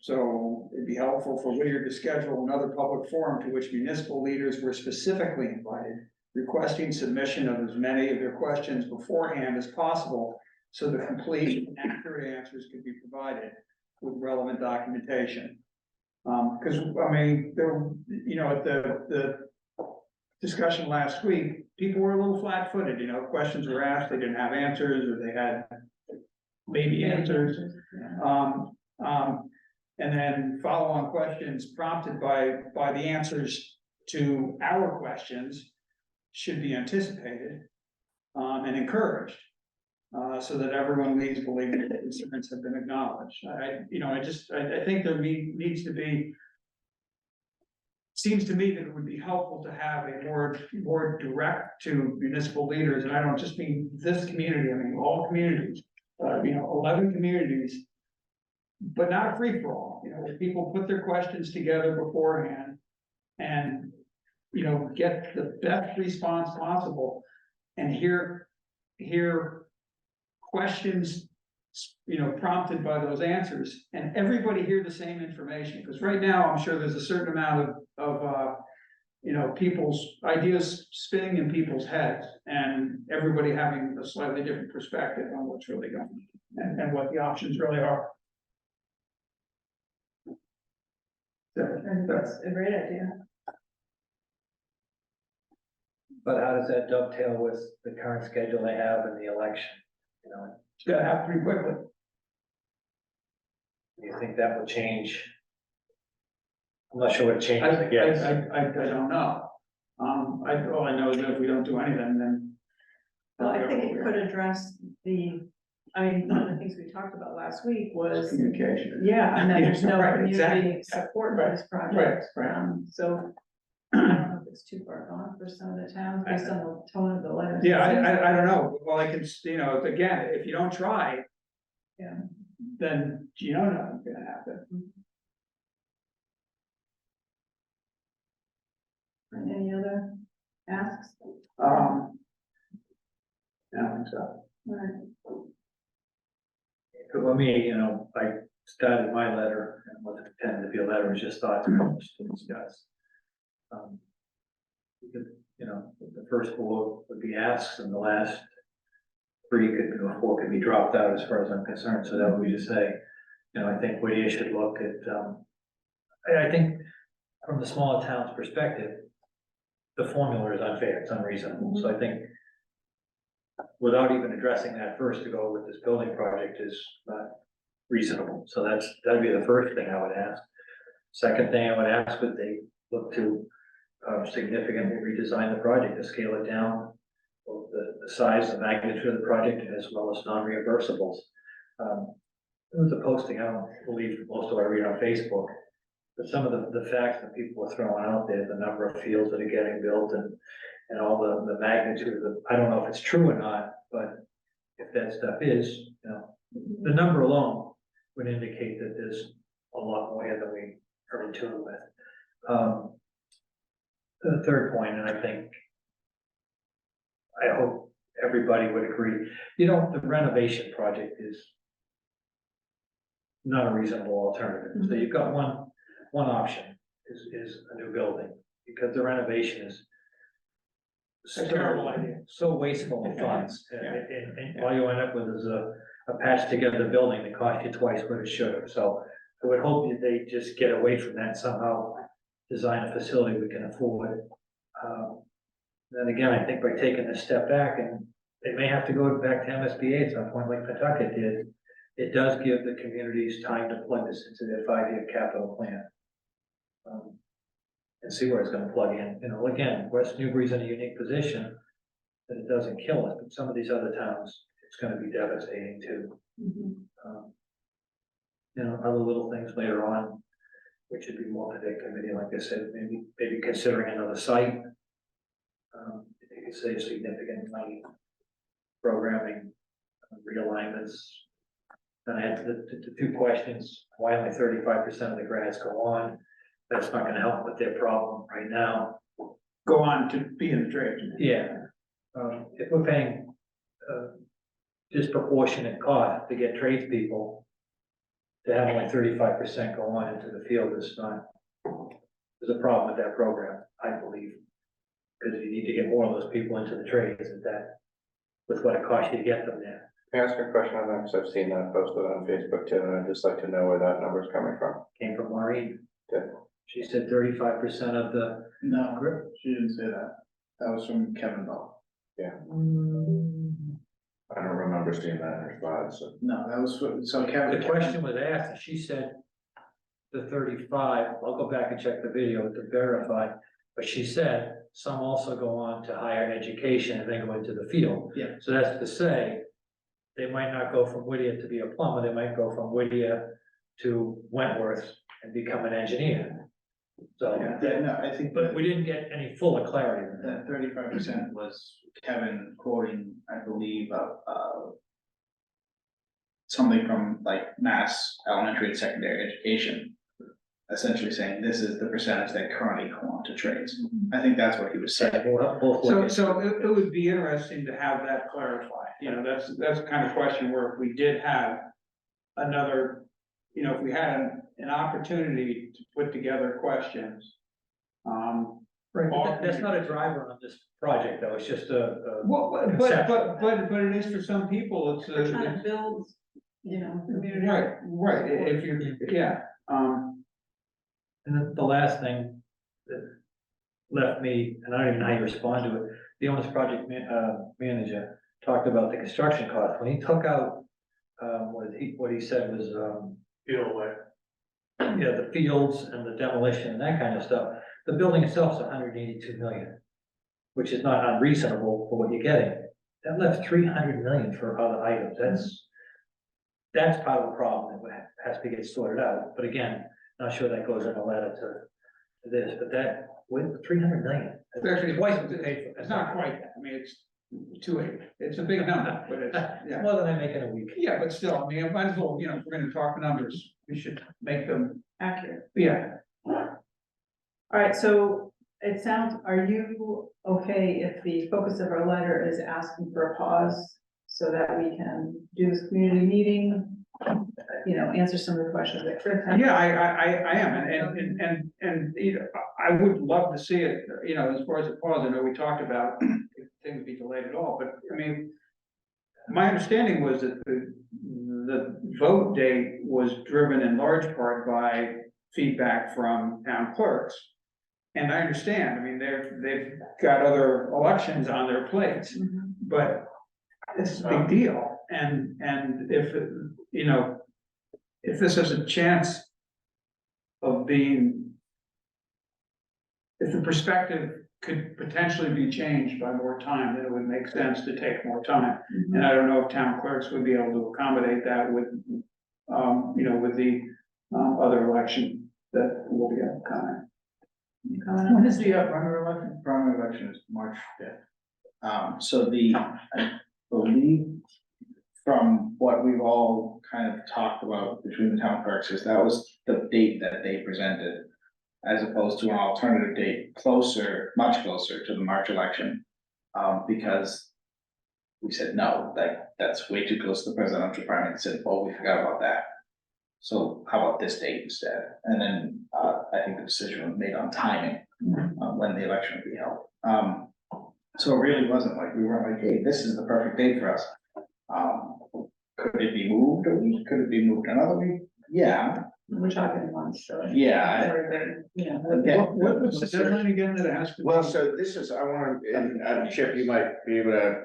So it'd be helpful for Whittier to schedule another public forum to which municipal leaders were specifically invited, requesting submission of as many of their questions beforehand as possible, so the complete and accurate answers could be provided with relevant documentation. Because, I mean, there, you know, at the discussion last week, people were a little flat-footed, you know, questions were asked, they didn't have answers, or they had maybe answers. And then follow-on questions prompted by the answers to our questions should be anticipated, and encouraged, so that everyone leaves believing that concerns have been acknowledged. I think there needs to be, seems to me that it would be helpful to have a more direct to municipal leaders, and I don't just mean this community, I mean all communities, 11 communities, but not a free-for-all, where people put their questions together beforehand and, get the best response possible and hear questions, prompted by those answers, and everybody hear the same information, because right now, I'm sure there's a certain amount of people's ideas spinning in people's heads, and everybody having a slightly different perspective on what's really going on and what the options really are. That's a great idea. But how does that dovetail with the current schedule they have in the election? It's gotta happen pretty quickly. Do you think that would change? I'm not sure what changes, I guess. I don't know. All I know is that if we don't do anything, then. Well, I think it could address one of the things we talked about last week was, Communication. yeah, and that there's no Right, community exactly. support for this project. Right. So I don't know if it's too far gone for some of the towns based on the tone of the letters. Yeah, I don't know. Well, I can, again, if you don't try. Yeah. Then you don't know what's gonna happen. Any other asks? I don't think so. All right. For me, I started my letter, and what intended to be a letter was just thoughts to discuss. Because, the first bullet would be asks, and the last 4 could be dropped out as far as I'm concerned, so that would be to say, you know, I think Whittier should look at, I think from the smaller town's perspective, the formula is unfair, it's unreasonable, so I think without even addressing that first, to go with this building project is not reasonable, so that'd be the first thing I would ask. Second thing I would ask, would they look to significantly redesign the project to scale it down, both the size, the magnitude of the project, as well as non-reimbursables. There was a posting, I don't believe most of what I read on Facebook, but some of the facts that people are throwing out there, the number of fields that are getting built and all the magnitude of the, I don't know if it's true or not, but if that stuff is, you know, the number alone would indicate that there's a lot more here than we are in tune with. The third point, and I think, I hope everybody would agree, you know, the renovation project is not a reasonable alternative. So you've got one option is a new building, because the renovation is a terrible idea. so wasteful of funds. And all you end up with is a patched together building that cost you twice what it should have. So I would hope that they just get away from that somehow, design a facility we can afford. Then again, I think by taking a step back, and they may have to go back to MSBA at some point like Pawtucket did, it does give the communities time to plug this into their 5-year capital plan. And see where it's gonna plug in. You know, again, West Newbury's in a unique position that it doesn't kill us, but some of these other towns, it's gonna be devastating too. You know, other little things later on, which should be more for their committee, like I said, maybe considering another site. If you could save significant money, programming, realignments. Then I had the 2 questions, why only 35% of the grads go on? That's not gonna help with their problem right now. Go on to be in the trade. Yeah, if we're paying disproportionate cost to get tradespeople, to have only 35% go on into the field is not, there's a problem with that program, I believe. Because you need to get more of those people into the trades at that, with what it costs you to get them there. Can I ask a question on that, because I've seen that posted on Facebook too, and I'd just like to know where that number's coming from. Came from Maureen. Good. She said 35% of the. No, she didn't say that. That was from Kevin Ball. I don't remember seeing that in her slides, so. No, that was, so Kevin. The question was asked, and she said the 35, I'll go back and check the video to verify, but she said some also go on to higher education and then go into the field. Yeah. So that's to say, they might not go from Whittier to be a plumber, they might go from Whittier to Wentworth and become an engineer. So, Yeah, no, I think but we didn't get any fuller clarity than that. that 35% was Kevin quoting, I believe, something from like Mass Elementary and Secondary Education, essentially saying this is the percentage that currently go on to trades. I think that's what he was saying. Both ways. So it would be interesting to have that clarified, you know, that's the kind of question where if we did have another, you know, if we had an opportunity to put together questions. Right, but that's not a driver on this project, though, it's just a. Well, but it is for some people, it's We're trying to build, you know, community. right, if you're, yeah, And then the last thing that left me, and I don't even know how you respond to it, the owner's project manager talked about the construction cost, when he took out, what he said was, Feel away. yeah, the fields and the demolition and that kind of stuff, the building itself is 182 million, which is not unreasonable for what you're getting. That left 300 million for other items, that's part of the problem that has to get sorted out, but again, not sure that goes in a letter to this, but that, with 300 million. it's actually Twice what we paid for. it's not quite that, I mean, it's 280, it's a big number, but it's, It's yeah. more than I make in a week. Yeah, but still, I mean, I might as well, you know, if we're gonna talk numbers, we should make them, Accurate. yeah. All right, so it sounds, are you okay if the focus of our letter is asking for a pause so that we can do this community meeting? You know, answer some of the questions that Chris had. Yeah, I am, and, you know, I would love to see it, you know, as far as the pause, I know we talked about if things be delayed at all, but I mean, my understanding was that the vote date was driven in large part by feedback from town clerks. And I understand, I mean, they've got other elections on their plates, but it's a big deal. And if, you know, if this has a chance of being, if the perspective could potentially be changed by more time, then it would make sense to take more time. And I don't know if town clerks would be able to accommodate that with, you know, with the other election that will be upcoming. When is the primary election? Primary election is March 5th. So I believe from what we've all kind of talked about between the town clerks is that was the date that they presented, as opposed to an alternative date closer, much closer to the March election. Because we said, no, that's way too close to the presidential primary. They said, oh, we forgot about that. So how about this date instead? And then I think the decision was made on timing, when the election would be held. So it really wasn't like, we weren't like, hey, this is the perfect date for us. Could it be moved a week? Could it be moved another week? Yeah. We're talking months, so. Yeah. Yeah. What's the deadline again that it has to? Well, so this is, I want to, and Chip, you might be able to,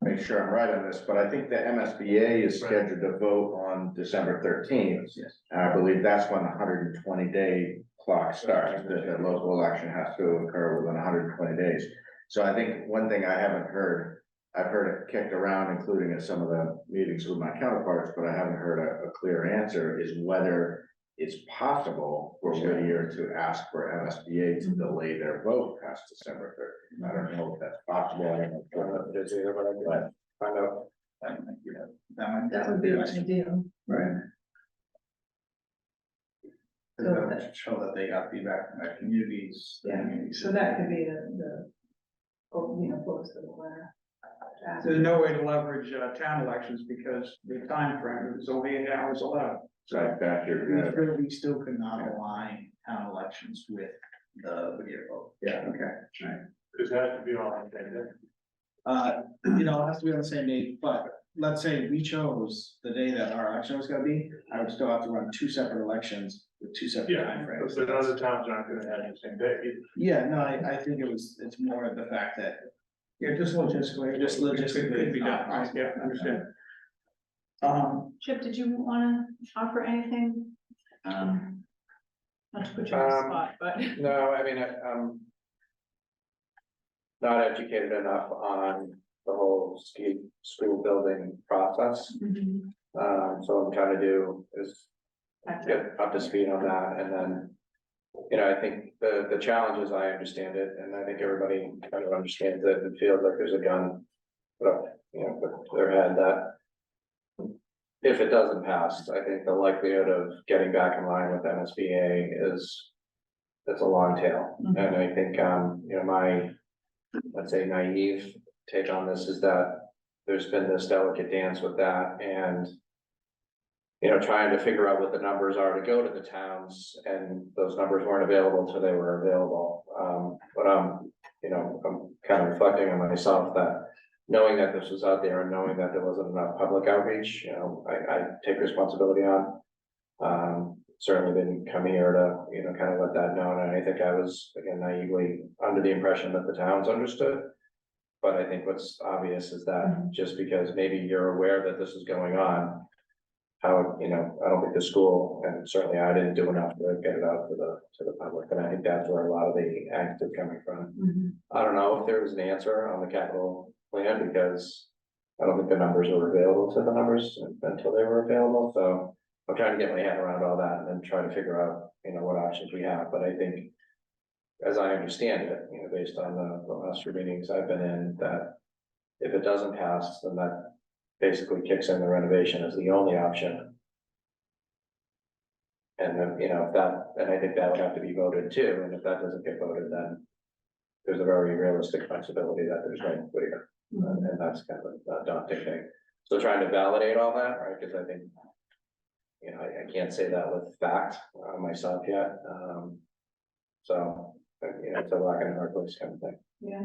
make sure I'm right on this, but I think the MSBA is scheduled to vote on December 13th. Yes. And I believe that's when the 120-day clock starts, that the local election has to occur within 120 days. So I think one thing I haven't heard, I've heard it kicked around, including at some of the meetings with my counterparts, but I haven't heard a clear answer, is whether it's possible for Whittier to ask for MSBA to delay their vote past December 13th. I don't know if that's possible. I don't know if it is either, but I'm glad to find out. That would be ideal. Right. That should show that they got feedback from their communities. So that could be the, you know, focus of the letter. There's no way to leverage town elections because the time frame is only 8 hours allowed. So back here, We still could not align town elections with the Whittier vote. Yeah, okay, right. Does that have to be all on that day? You know, it has to be on the same date, but let's say we chose the day that our election was gonna be, I would still have to run 2 separate elections with 2 separate Yeah, timeframes. but other towns aren't gonna have the same day either. Yeah, no, I think it's more of the fact that Yeah, just logistically. Just logistically, Could be done, not right, possible. yeah, understand. Chip, did you wanna offer anything? Not to put you on the spot, but. No, I mean, I'm not educated enough on the whole school building process. So I'm trying to do is get up to speed on that, and then, you know, I think the challenge is, I understand it, and I think everybody kind of understands it and feels like there's a gun put up, you know, put their head that if it doesn't pass, I think the likelihood of getting back in line with MSBA it's a long tail. And I think, you know, my, let's say, naive take on this is that there's been this delicate dance with that, and you know, trying to figure out what the numbers are to go to the towns, and those numbers weren't available until they were available. But you know, I'm kind of reflecting on myself that knowing that this was out there and knowing that there wasn't enough public outreach, you know, I take responsibility on. Certainly didn't come here to, you know, kind of let that known, and I think I was, again, naively under the impression that the towns understood. But I think what's obvious is that just because maybe you're aware that this is going on, how, you know, I don't think the school, and certainly I didn't do enough to get it out to the public, and I think that's where a lot of the angst is coming from. I don't know if there was an answer on the capital plan, because I don't think the numbers were available to the numbers until they were available, so I'm trying to get my head around all that and then try to figure out, you know, what options we have, but I think, as I understand it, you know, based on the last few meetings I've been in, that if it doesn't pass, then that basically kicks in the renovation as the only option. And then, you know, if that, and I think that would have to be voted too, and if that doesn't get voted, then there's a very realistic possibility that there's no Whittier, and that's kind of a daunting thing. So trying to validate all that, right, because I think, you know, I can't say that with fact myself yet, so, you know, it's a rock and a hard place kind of thing. Yeah.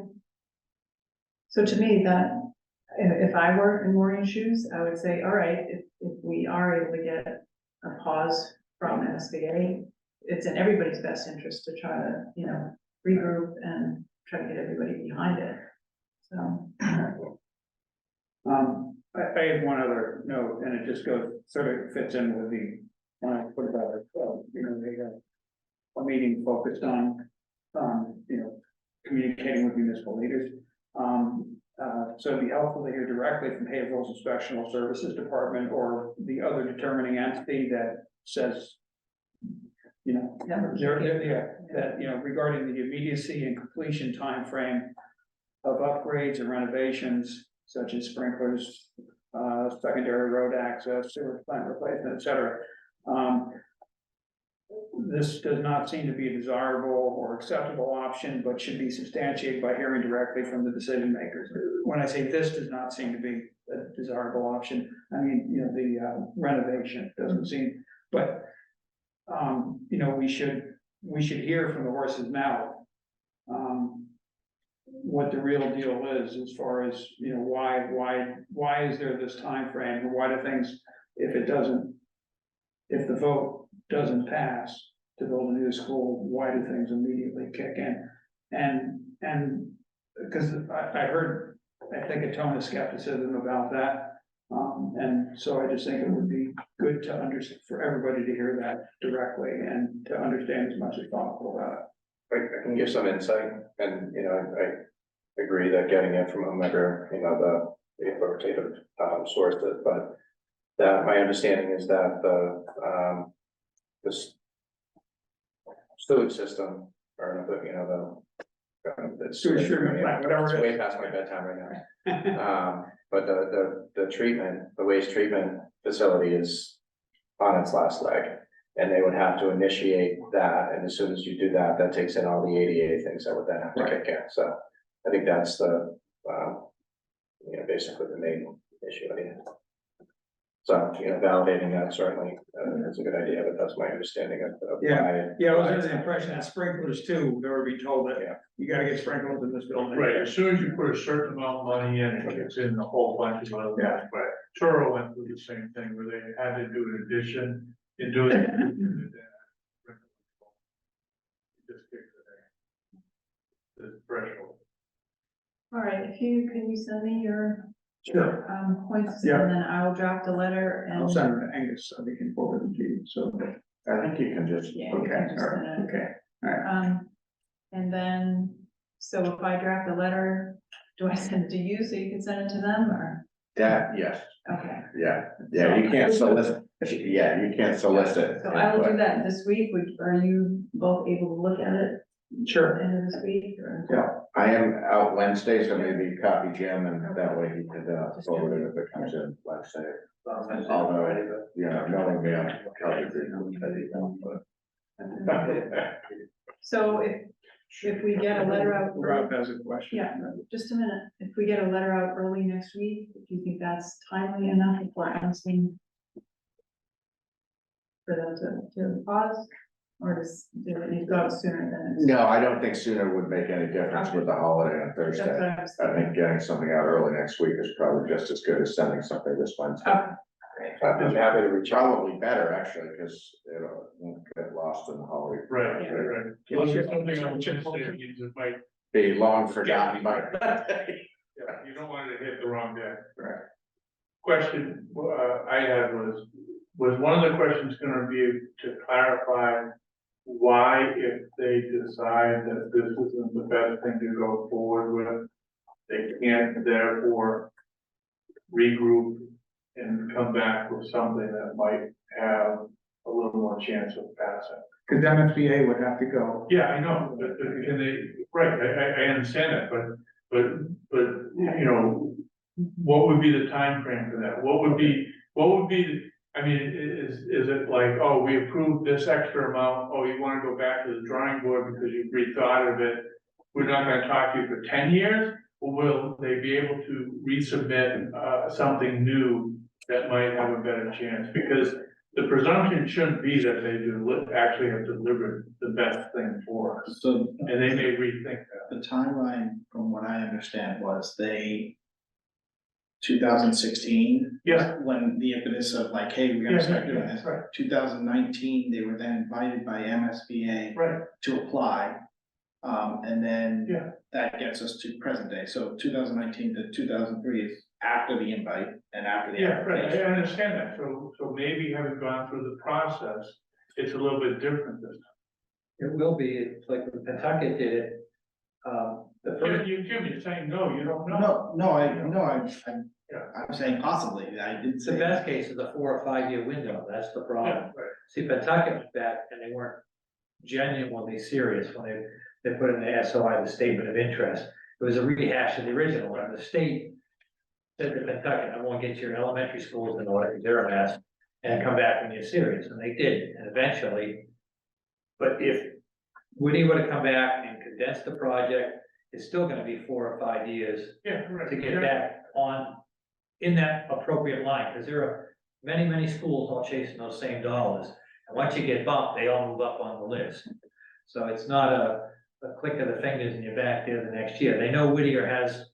So to me, that if I were in Maureen's shoes, I would say, all right, if we are able to get a pause from SBA, it's in everybody's best interest to try to, you know, regroup and try to get everybody behind it. So, I had one other note, and it just goes, sort of fits in with the, what about it, you know, they got a meeting focused on, you know, communicating with municipal leaders. So it'd be helpful to hear directly from Haverhill's Inspectional Services Department or the other determining entity that says, you know, that, you know, regarding the immediacy and completion timeframe of upgrades and renovations such as sprinklers, secondary road access, sewer plant replacement, et cetera. This does not seem to be a desirable or acceptable option, but should be substantiated by hearing directly from the decision makers. When I say this does not seem to be a desirable option, I mean, you know, the renovation doesn't seem, but you know, we should hear from the horse's mouth what the real deal is as far as, you know, why is there this time frame, or why do things, if the vote doesn't pass to build a new school, why do things immediately kick in? And because I heard, I think, a tone of skepticism about that. And so I just think it would be good to understand, for everybody to hear that directly and to understand as much as possible about it. I can give some insight, and, you know, I agree that getting it from whomever, you know, the authoritative sources, but that my understanding is that the sewage system, or the, you know, the Sewage treatment plant, whatever it's it way is. past my bedtime right now. But the treatment, the waste treatment facility is on its last leg. And they would have to initiate that, and as soon as you do that, that takes in all the ADA things that would then have to kick in, so I think that's the, you know, basically the main issue, yeah. So, you know, validating that certainly is a good idea, but that's my understanding of Yeah. why. Yeah, I was under the impression that sprinklers too, they were being told that, you gotta get sprinklers in this building. Right, as soon as you put a certain amount of money in, it gets in a whole bunch of other ones, but Turo went through the same thing where they had to do an addition in doing. Just kicked the threshold. all right, can you send me your Sure, points, Yeah. and then I'll draft a letter and. I'll send them to Angus, so they can forward them to you, so. I think you can just, Yeah, you Okay, can just all right, send it. okay. And then, so if I draft a letter, do I send it to you so you can send it to them, or, that, yes, okay? yeah, you can't solicit, you can't solicit. So I will do input. that this week, are you both able to look at it at Sure. the end of this week, or? Yeah. I am out Wednesday, so maybe copy Jim, and that way he could forward it if it comes in Wednesday. Although, you know, knowing me, I'm probably but. So if we get a letter out, Rob has a question. yeah, just a minute, if we get a letter out early next week, do you think that's timely enough before asking for them to pause, or does it need to go out sooner than? No, I don't think sooner would make any difference with the holiday on That's Thursday. what I was I thinking. think getting something out early next week is probably just as good as sending something this Wednesday. Okay, I'm happy to reach out. Probably better, actually, because it'll won't get lost in the holiday. Right. Yeah. Unless there's something on Wednesday, it means it might, Be long forgotten by. you don't want it to hit the wrong day. Right. Question, I had was one of the questions gonna be to clarify why, if they decide that this isn't the best thing to go forward with, they can't therefore regroup and come back with something that might have a little more chance of passing. Cause MSBA would have to go. Yeah, I know, but can they, right, I understand that, but, you know, what would be the time frame for that? What would be, I mean, is it like, oh, we approved this extra amount, oh, you wanna go back to the drawing board because you've rethought of it? We're not gonna talk to you for 10 years, or will they be able to resubmit, something new that might have a better chance? Because the presumption shouldn't be that they actually have delivered the best thing for us, So and they may rethink that. the timeline, from what I understand, was they 2016. Yeah. When the impetus of like, hey, we're gonna start doing this. Right, 2019, they were then invited by MSBA right, to apply. And then Yeah. that gets us to present day. So 2019 to 2003 is after the invite and after the yeah, right, I application. understand that, so maybe having gone through the process, it's a little bit different this It will be, it's like when Pentucket did it. The time. first, Jim, you're saying, no, you don't know. I'm saying possibly, I didn't the say. best case is a 4 or 5 year window, that's the problem. Yeah, right, See, Pentucket was back and they weren't genuinely serious when they put in the SOI, the statement of interest. It was a rehash of the original, and the state said to Pentucket, I want to get your elementary schools in order, because they're a mess, and come back when you're serious, and they did, and eventually. But if Woody would have come back and condensed the project, it's still gonna be 4 or 5 years yeah, right. to get back on, in that appropriate line, because there are many, many schools all chasing those same dollars. And once you get bumped, they all move up on the list. So it's not a click of the fingers and you're back there the next year. They know Whittier has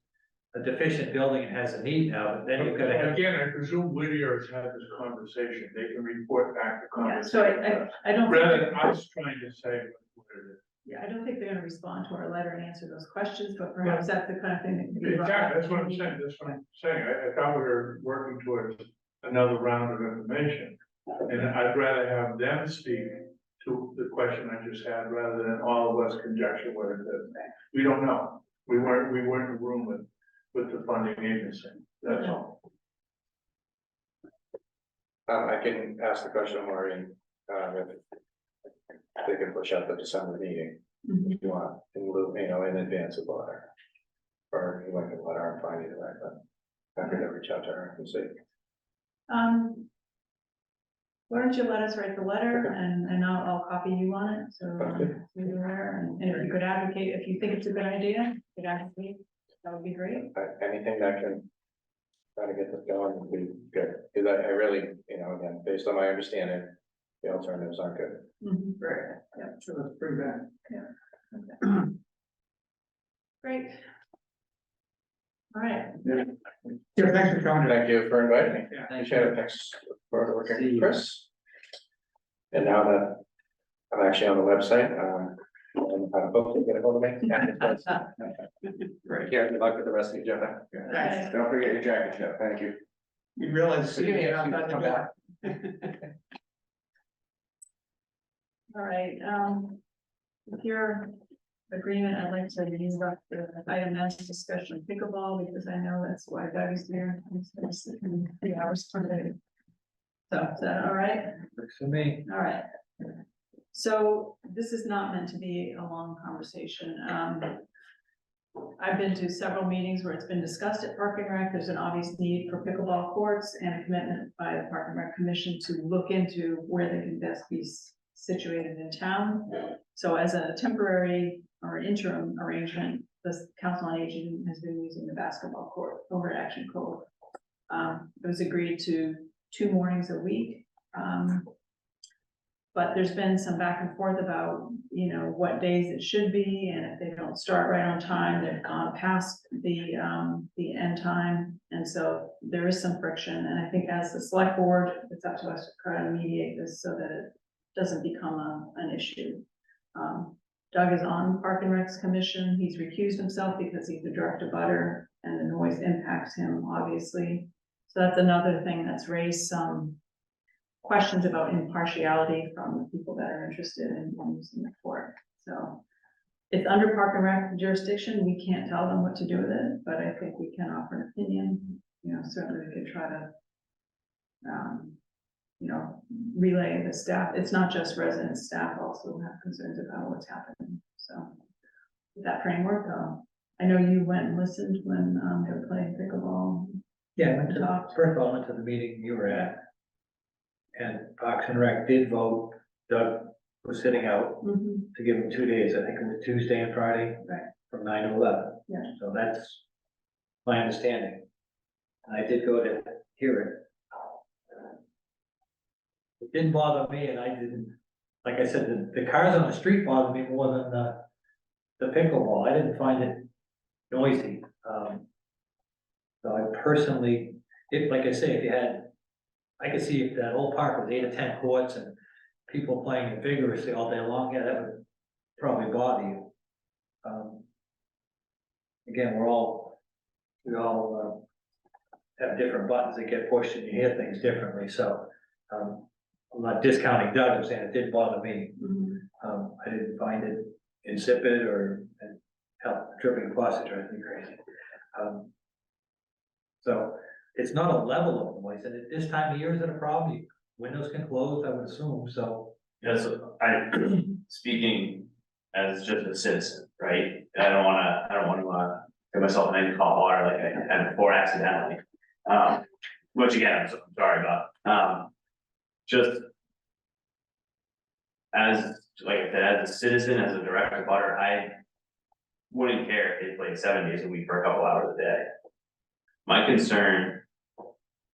a deficient building and has a need now, but then you've got to have. Again, I presume Whittier has had this conversation, they can report back the Yeah, so conversation. I don't. Rather think- than us trying to say what it is. Yeah, I don't think they're gonna respond to our letter and answer those questions, but perhaps that's the kind of thing that can be. brought up. Exactly, that's what I'm saying, that's what I'm saying, I thought we were working towards another round of information. And I'd rather have them speak to the question I just had, rather than all of us conjecture what it is. We don't know, we weren't in the room with the funding agency, that's all. I can ask the question of Maureen, if they can push out the December meeting, Mhm. if you want, in lieu, in advance of the letter. Or you might can let her find either way, but I'm gonna reach out to her and see. Why don't you let us write the letter Okay. and I'll copy you on it, so. Sounds good. You're there, and if you could advocate, if you think it's a good idea, you could advocate, that would be great. Anything that can try to get this going would be good, because I really, again, based on my understanding, the alternatives aren't good. Mhm. Right. Yeah. So let's bring back. Okay. Great. All right, Yeah, thanks for coming. Thank you for inviting me. Yeah. Appreciate it. Thanks for working See with you. Chris. And now that I'm actually on the website, and hopefully get a hold of me. Right, yeah, good luck with the rest of the agenda. Thanks. Don't forget your jacket, Jeff. Thank you. You realize. You get can outside the come door. back. all right, with your agreement, I'd like to use up the item as discussion of pickleball, because I know that's why Doug is here. He's gonna sit in 3 hours per day. So, is that all right? Works for me. All right. So this is not meant to be a long conversation. I've been to several meetings where it's been discussed at Park and Rec. There's an obvious need for pickleball courts and a commitment by the Park and Rec Commission to look into where they can best be situated in town. So as a temporary or interim arrangement, the Council on Aging has been using the basketball court over at Action Cove. It was agreed to 2 mornings a week. But there's been some back and forth about, what days it should be, and if they don't start right on time, they've gone past the end time. And so there is some friction, and I think as the select board, it's up to us to try to mediate this so that it doesn't become an issue. Doug is on Park and Rec's commission. He's recused himself because he's a direct abutter and the noise impacts him, obviously. So that's another thing that's raised some questions about impartiality from the people that are interested in using the court. So it's under Park and Rec jurisdiction. We can't tell them what to do with it, but I think we can offer an opinion. Certainly we could try to, relay the staff. It's not just residents, staff also have concerns about what's happening. So with that framework, I know you went and listened when they were playing pickleball. Yeah, I went to, first of all, I went to the meeting you were at. And Parks and Rec did vote, Doug was sitting out Mhm. to give him 2 days, I think it was Tuesday and Friday. Right. From 9 to 11. Yeah. So that's my understanding. And I did go to hear it. It didn't bother me, and I didn't, like I said, the cars on the street bothered me more than the pickleball. I didn't find it noisy. So I personally, if, like I say, if you had, I could see if that whole park was 8 or 10 courts and people playing it vigorously all day long, yeah, that would probably bother you. Again, we all have different buttons that get pushed and you hear things differently, so, I'm not discounting Doug, I'm saying it did bother me. I didn't find it insipid and hell, tripping across it drives me crazy. So it's not a level of noise, and at this time of year, is it a problem? Windows can close, I would assume, so. Yes, speaking as just a citizen, right? I don't wanna get myself in any hot water like I had before accidentally. Which again, I'm sorry about, just as, like I said, as a citizen, as a direct abutter, I wouldn't care if they played 7 days a week for a couple hours a day. My concern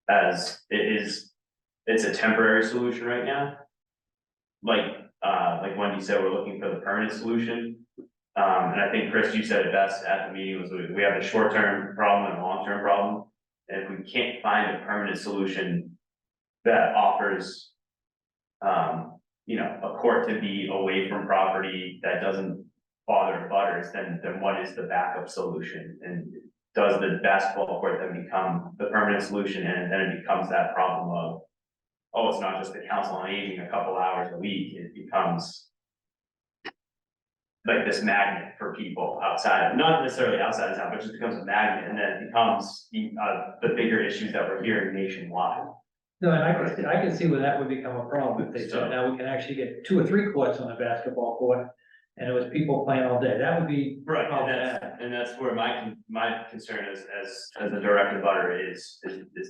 as it's a temporary solution right now. Like Wendy said, we're looking for the permanent solution. And I think Chris, you said it best at the meeting, was we have a short-term problem and a long-term problem. And if we can't find a permanent solution that offers, a court to be away from property that doesn't bother butters, then what is the backup solution? And does the basketball court then become the permanent solution? And then it becomes that problem of, oh, it's not just the council on aging a couple hours a week, it becomes like this magnet for people outside, not necessarily outside of town, but just becomes a magnet, and then it becomes the bigger issues that we're hearing nationwide. No, and I can see where that would become a problem if they said, now we can actually get 2 or 3 courts on a basketball court, and it was people playing all day, that would be. Right, and that's where my concern is, as a direct abutter is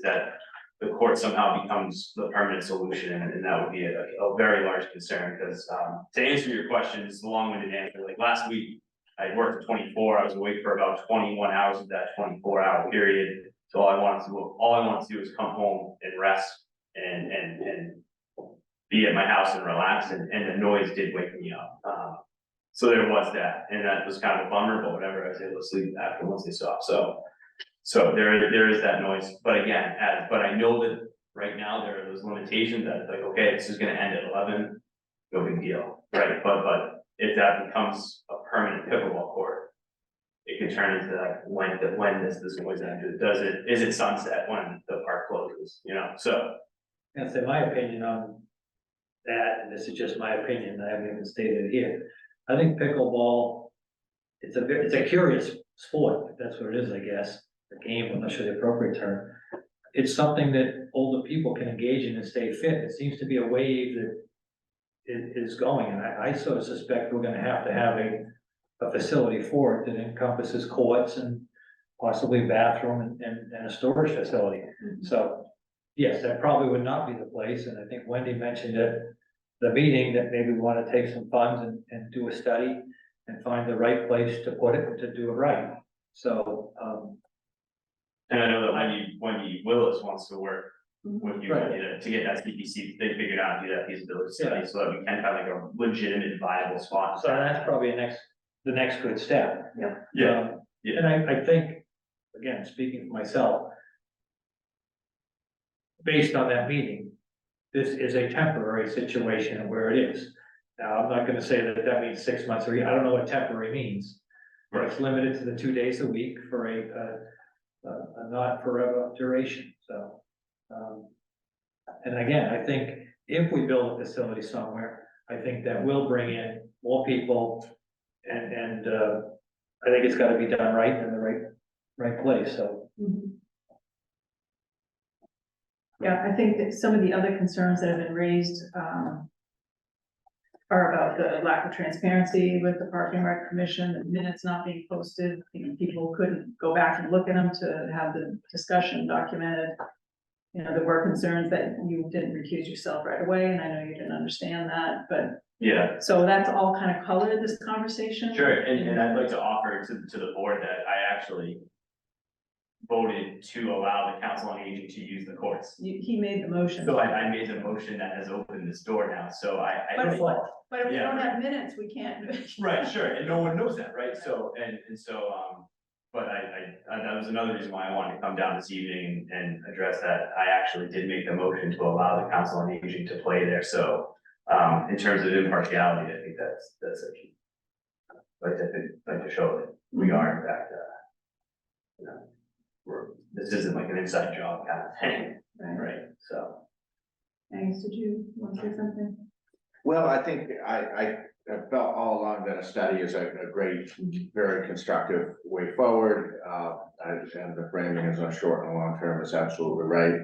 that the court somehow becomes the permanent solution, and that would be a very large concern, because, to answer your question, it's a long-winded answer, like last week, I worked 24, I was awake for about 21 hours of that 24-hour period, so all I wanted to do was come home and rest, and be at my house and relax, and the noise did wake me up, so there was that, and that was kind of a bummer, but whatever, I was able to sleep after once they stopped, so there is that noise, but again, but I know that right now there are those limitations that like, okay, this is gonna end at 11, no big deal, right? But if that becomes a permanent pickleball court, it can turn into like, when does this noise end? Is it sunset when the park closes, so. That's in my opinion on that, and this is just my opinion, I haven't even stated it here. I think pickleball, it's a curious sport, if that's what it is, I guess. A game, I'm not sure the appropriate term. It's something that older people can engage in and stay fit. It seems to be a wave that is going, and I sort of suspect we're gonna have a facility for it that encompasses courts and possibly a bathroom and a storage facility. So, yes, that probably would not be the place, and I think Wendy mentioned at the meeting that maybe we wanna take some funds and do a study and find the right place to put it and to do it right. So, and I know that Wendy Willis wants to work with you Right. to get that CPC, they figured out to do that feasibility study, so that we can have like a legitimate viable spot. so that's probably the next good step. Yeah. And I think, again, speaking for myself, based on that meeting, this is a temporary situation where it is. Now, I'm not gonna say that means 6 months or, I don't know what temporary means. But it's limited to the 2 days a week for a not forever duration, so. And again, I think if we build a facility somewhere, I think that will bring in more people. And I think it's gotta be done right in the right place, so. Yeah, I think that some of the other concerns that have been raised, are about the lack of transparency with the Park and Rec Commission, the minutes not being posted. People couldn't go back and look at them to have the discussion documented. There were concerns that you didn't recuse yourself right away, and I know you didn't understand that, but. Yeah, So that's all kind of colored this conversation. sure, and I'd like to offer to the board that I actually voted to allow the council on aging to use the courts. He made the motion. So I made the motion that has opened this door now, so I. But if we Yeah. don't have minutes, we can't. Right, sure, and no one knows that, right? So, but that was another reason why I wanted to come down this evening and address that. I actually did make the motion to allow the Council on Aging to play there, so, in terms of impartiality, I think that's a key. Like to show that we are in fact, you know, this isn't like an inside job kind of thing, right, so. Thanks, did you want to say something? Well, I think I have felt all along that a study is a great, very constructive way forward. And the framing is on short and long term is absolutely right.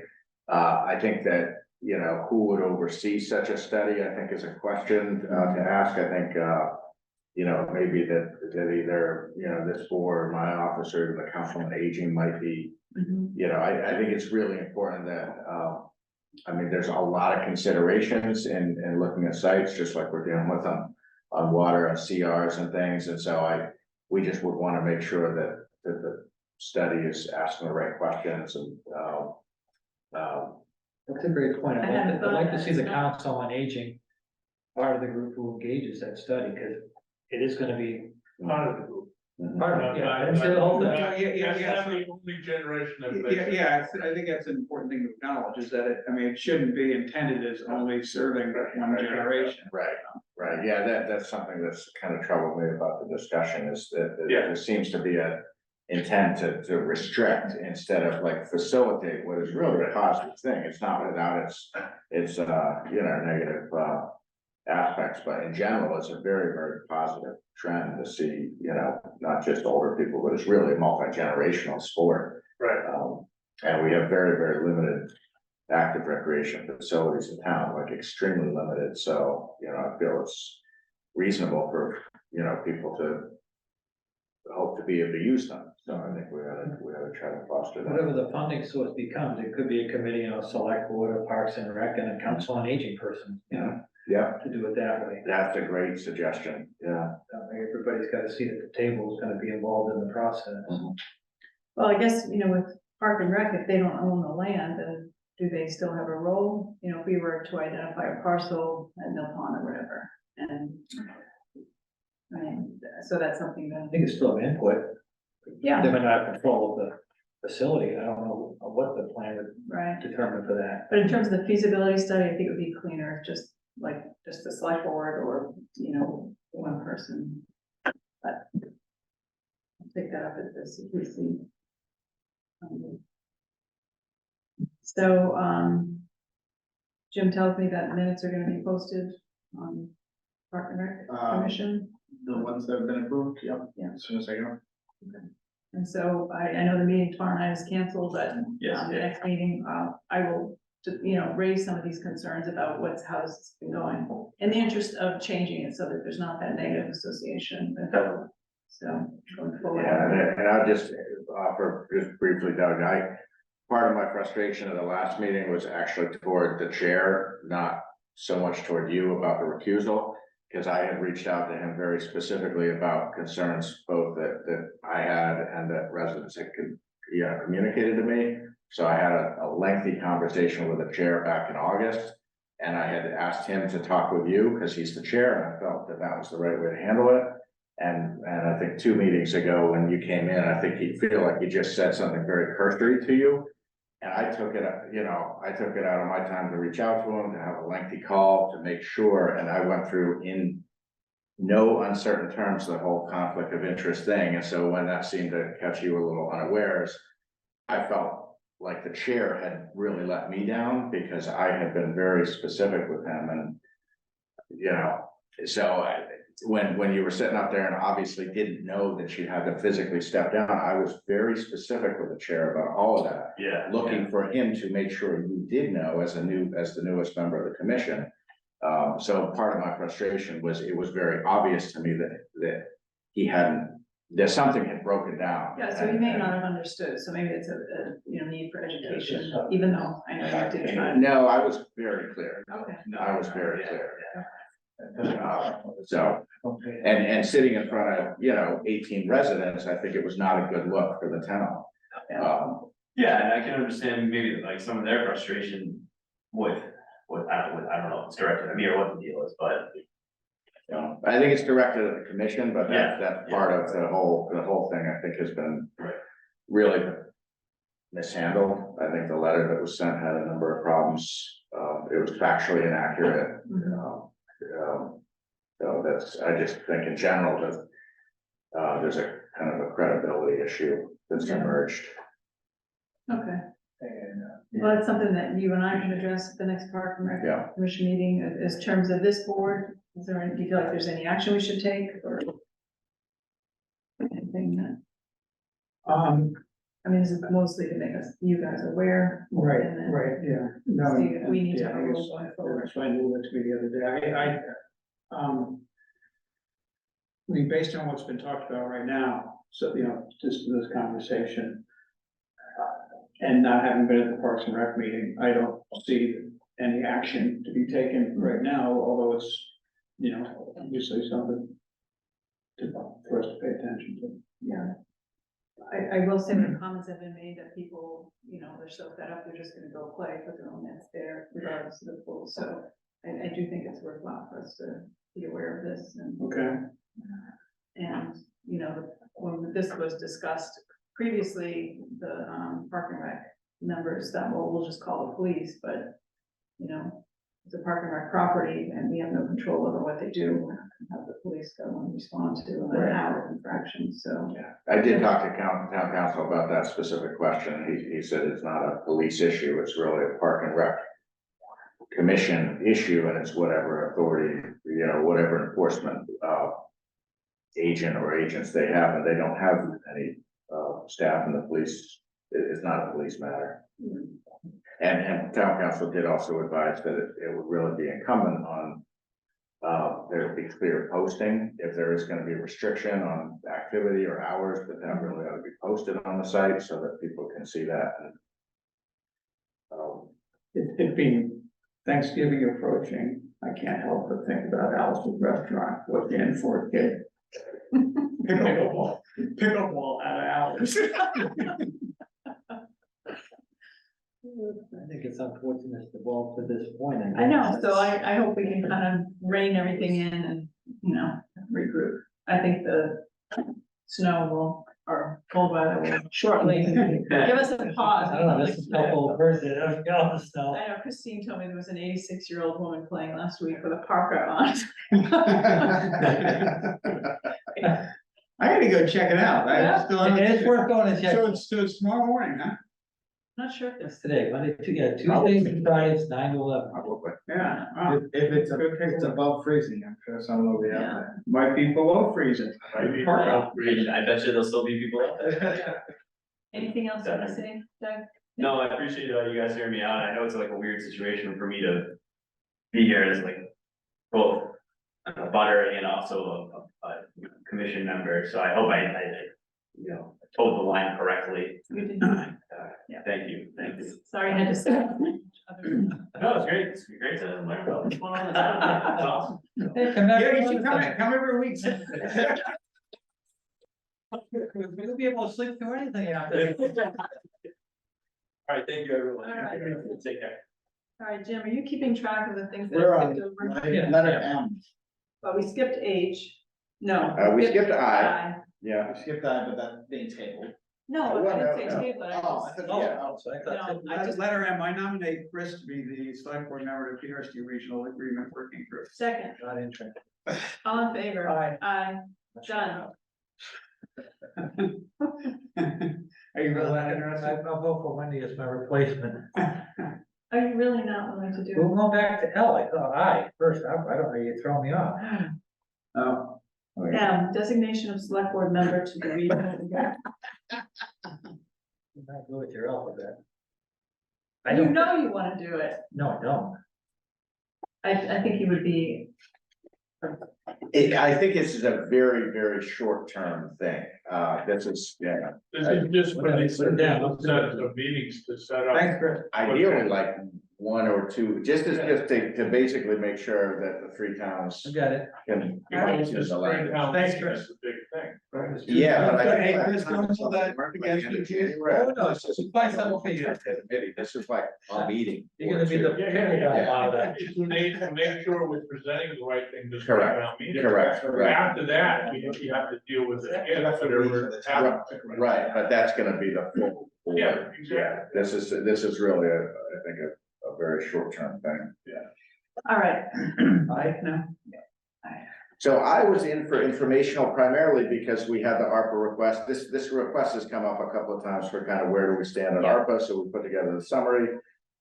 I think that, you know, who would oversee such a study, I think is a question to ask. I think, you know, maybe that either, you know, this board, my office, or the Council on Aging might be, you know, I think it's really important that, I mean, there's a lot of considerations in looking at sites, just like we're dealing with on water and CRs and things. And so we just would want to make sure that the study is asking the right questions and, That's a great point. I hadn't I'd like to thought see that. the Council on Aging part of the group who engages that study, because it is gonna be Part of the group. part of it, yeah, I didn't say the whole thing. That's not the only generation of. I think that's an important thing to acknowledge, is that it shouldn't be intended as only serving one generation. right, yeah, that's something that's kind of troubled me about the discussion, is that Yeah. there seems to be a intent to restrict instead of like facilitate what is really a positive thing. It's not without its you know, negative aspects, but in general, it's a very, very positive trend to see, you know, not just older people, but it's really a multi-generational sport. Right. And we have very, very limited active recreation facilities in town, like extremely limited. So, you know, I feel it's reasonable for, you know, people to hope to be able to use them. So I think we ought to try to foster that. Whatever the funding source becomes, it could be a committee, you know, select board of Parks and Rec and a Council on Aging person, you know, Yeah, to do it that way. that's a great suggestion. Yeah. Everybody's got to see that the table is gonna be involved in the process. Well, I guess, you know, with Park and Rec, if they don't own the land, then do they still have a role? You know, if we were to identify a parcel at Mill Pond or whatever, and I mean, so that's something I that, think it's still an input. yeah, They might not have control of the facility. I don't know what the plan would right. determine for that. But in terms of the feasibility study, I think it would be cleaner, just the select board or, you know, one person. But I'll pick that up at the CPC. So, Jim tells me that minutes are gonna be posted on Park and Rec Commission. The ones that have been approved, yep, Yeah. as soon as I go. And so I know the meeting tomorrow night is canceled, but Yes, the yeah. next meeting, I will, you know, raise some of these concerns about how this has been going. In the interest of changing it so that there's not that negative association. So going forward. Yeah, and I'll just offer just briefly, Doug, part of my frustration at the last meeting was actually toward the chair, not so much toward you about the recusal. Because I had reached out to him very specifically about concerns both that I had and that residents had communicated to me. So I had a lengthy conversation with the chair back in August. And I had asked him to talk with you because he's the chair, and I felt that that was the right way to handle it. And I think 2 meetings ago when you came in, I think he'd feel like he just said something very cursory to you. And I took it, you know, I took it out of my time to reach out to him, to have a lengthy call, to make sure, and I went through in no uncertain terms, the whole conflict of interest thing. And so when that seemed to catch you a little unawares, I felt like the chair had really let me down because I had been very specific with him. And, you know, so when you were sitting up there and obviously didn't know that you had to physically step down, I was very specific with the chair about all of that. Yeah. Looking for him to make sure you did know as the newest member of the commission. So part of my frustration was it was very obvious to me that he hadn't, that something had broken down. Yeah, so he may not have understood, so maybe it's a you know, need for education, even though I know you did try. No, I was very clear. Okay. I was very clear. So, and sitting in front of, you know, 18 residents, I think it was not a good look for the town. Yeah, and I can understand maybe like some of their frustration with, I don't know if it's directed at me or what the deal is, but. You know, I think it's directed at the commission, but Yeah, that's yeah. part of the whole thing, I think, has been. Right. really mishandled. I think the letter that was sent had a number of problems. It was factually inaccurate. So that's, I just think in general that there's a kind of a credibility issue that's Yeah. emerged. Okay, And, well, that's something that you and I can address at the next Park and Rec Yeah. Commission meeting, as terms of this board. Is there, do you feel like there's any action we should take, or anything that, I mean, this is mostly to make us, you guys aware. Right, and then right, yeah. No, see if we need to yeah, have a I rule guess going forward. that's why I knew that to me the other day. I mean, based on what's been talked about right now, so, you know, just this conversation. And not having been at the Parks and Rec meeting, I don't see any action to be taken right now, although it's, you know, obviously something for us to pay attention to. Yeah. I will say when comments have been made that people, you know, they're so fed up, they're just gonna go play, put their own nets there regardless of the pool, so I do think it's worthwhile for us to be aware of this and. Okay. And, you know, when this was discussed previously, the Park and Rec members that, well, we'll just call the police, but, you know, it's a Park and Rec property and we have no control over what they do. We're not gonna have the police go and respond to an hour infraction, so. Yeah, I did talk to town council about that specific question. He said it's not a police issue, it's really a Park and Rec commission issue, and it's whatever authority, you know, whatever enforcement agent or agents they have, and they don't have any staff in the police. It's not a police matter. And town council did also advise that it would really be incumbent on there to be clear posting if there is going to be a restriction on activity or hours, but that really ought to be posted on the site so that people can see that. It being Thanksgiving approaching, I can't help but think about Alice's Restaurant, what's in for a kid. Pickleball out of hours. I think it's unfortunate it's evolved to this point. I know, so I hope we can kind of rein everything in and, you know, regroup. I think the snow will, or cold weather will shortly give us a pause. I don't know, this is a couple of birds that have got the snow. I know Christine told me there was an 86-year-old woman playing last week with a parka on. I gotta go check it out. Yeah. And it's worth going to check. So it's tomorrow morning, huh? Not sure if It's there's, today, Monday, Tuesdays and Fridays, 9 to 11. Probably. Yeah. if it's above freezing, I'm sure someone will be out yeah. there. Might be below freezing. Park out. I bet you there'll still be people out there. Anything else you want to say, Doug? No, I appreciate you guys hearing me out. I know it's like a weird situation for me to be here as like both a butter and also a commission member, so I hope I you know, told the line correctly. You did not. Yeah. Thank you. Sorry, I had to say. No, it's great. It's great to learn about what's going on. It's awesome. Hey, come back. Yeah, you should come every week. We'll be able to sleep through anything out there. All right, thank you, everyone. All right. Take care. All right, Jim, are you keeping track of the things that We're I on skipped over? Yeah. letter M. But we skipped H. No. We skipped I. Yeah. I skipped that, but that's being tabled. No, I didn't say No. table, I Oh, I just, thought, Yeah. oh, So I thought. no, I just, Letter M, I nominate Chris to be the select board member of the P.R.S.T. Regional Agreement Working Group. second, Not interested. all in favor? Aye. Aye, done. Are you really not interested? I'll vote for Wendy as my replacement. Are you really not willing to do We'll it? go back to L. I thought I first. I don't know, you throw me off. Oh. M, designation of select board member to the regional. I'm not good with your alphabet. I You don't, know you wanna do it. no, I don't. I think you would be, I think this is a very, very short-term thing. This is, yeah, This is just for Whatever, put it down. the set of meetings to set up. Thanks, Chris. ideally like one or two, just to basically make sure that the three towns I got it. can. All right. use the language. Springtown Thanks, meeting is the big thing. Yeah, but I. Hey, think Chris, by the time don't hold that it's against end of you. January, Oh, no, this is- by simultaneous. This is like a meeting. You're gonna be the. To make sure we're presenting the right thing to the Correct. town meeting. Correct, right. After that, you have to deal with it again, whatever happens. Right, but that's gonna be the full. board. Yeah, exactly. This is really I think a very short-term thing. All right. I know. So I was in for informational primarily because we had the ARPA request. This request has come up a couple of times for kind of where do we stand on ARPA, so we put together the summary.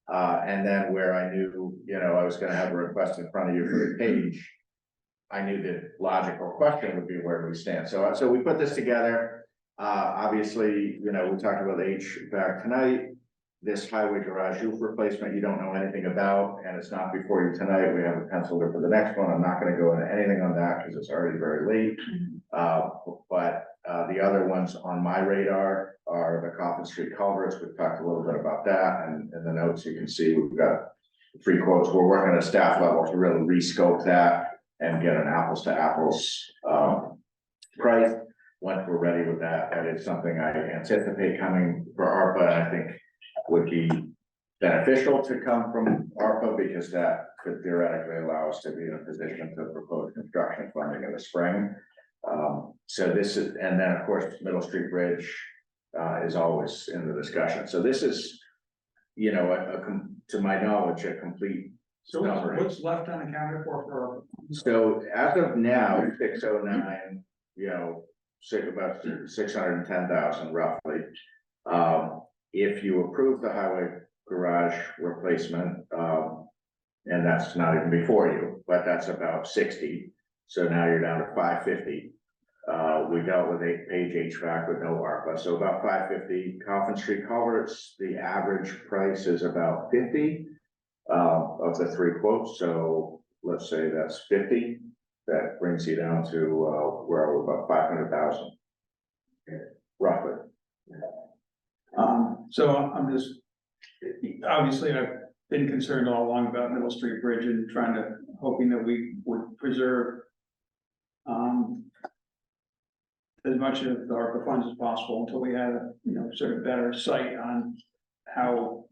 And then where I knew, I was gonna have a request in front of you for the page. I knew the logical question would be where do we stand? So we put this together. Obviously, we talked about HVAC tonight. This highway garage roof replacement, you don't know anything about, and it's not before you tonight. We have it penciled in for the next one. I'm not gonna go into anything on that because it's already very late. But the other ones on my radar are the Coffin Street culverts. We've talked a little bit about that, and in the notes you can see we've got 3 quotes. We're working at staff level to really rescope that and get an apples to apples price. Once we're ready with that, that is something I anticipate coming for ARPA, and I think would be beneficial to come from ARPA because that could theoretically allow us to be in a position to propose construction funding in the spring. So this is, and then of course, Middle Street Bridge is always in the discussion. So this is, to my knowledge, a complete So summary. what's left unaccounted for? So as of now, 609, about 610,000 roughly. If you approve the highway garage replacement, and that's not even before you, but that's about 60. So now you're down to 550. We dealt with page HVAC with no ARPA, so about 550. Coffin Street culverts, the average price is about 50 of the 3 quotes. So let's say that's 50. That brings you down to we're about 500,000 roughly. So I'm just, obviously, I've been concerned all along about Middle Street Bridge and hoping that we would preserve as much of the ARPA funds as possible until we had a, sort of better sight on how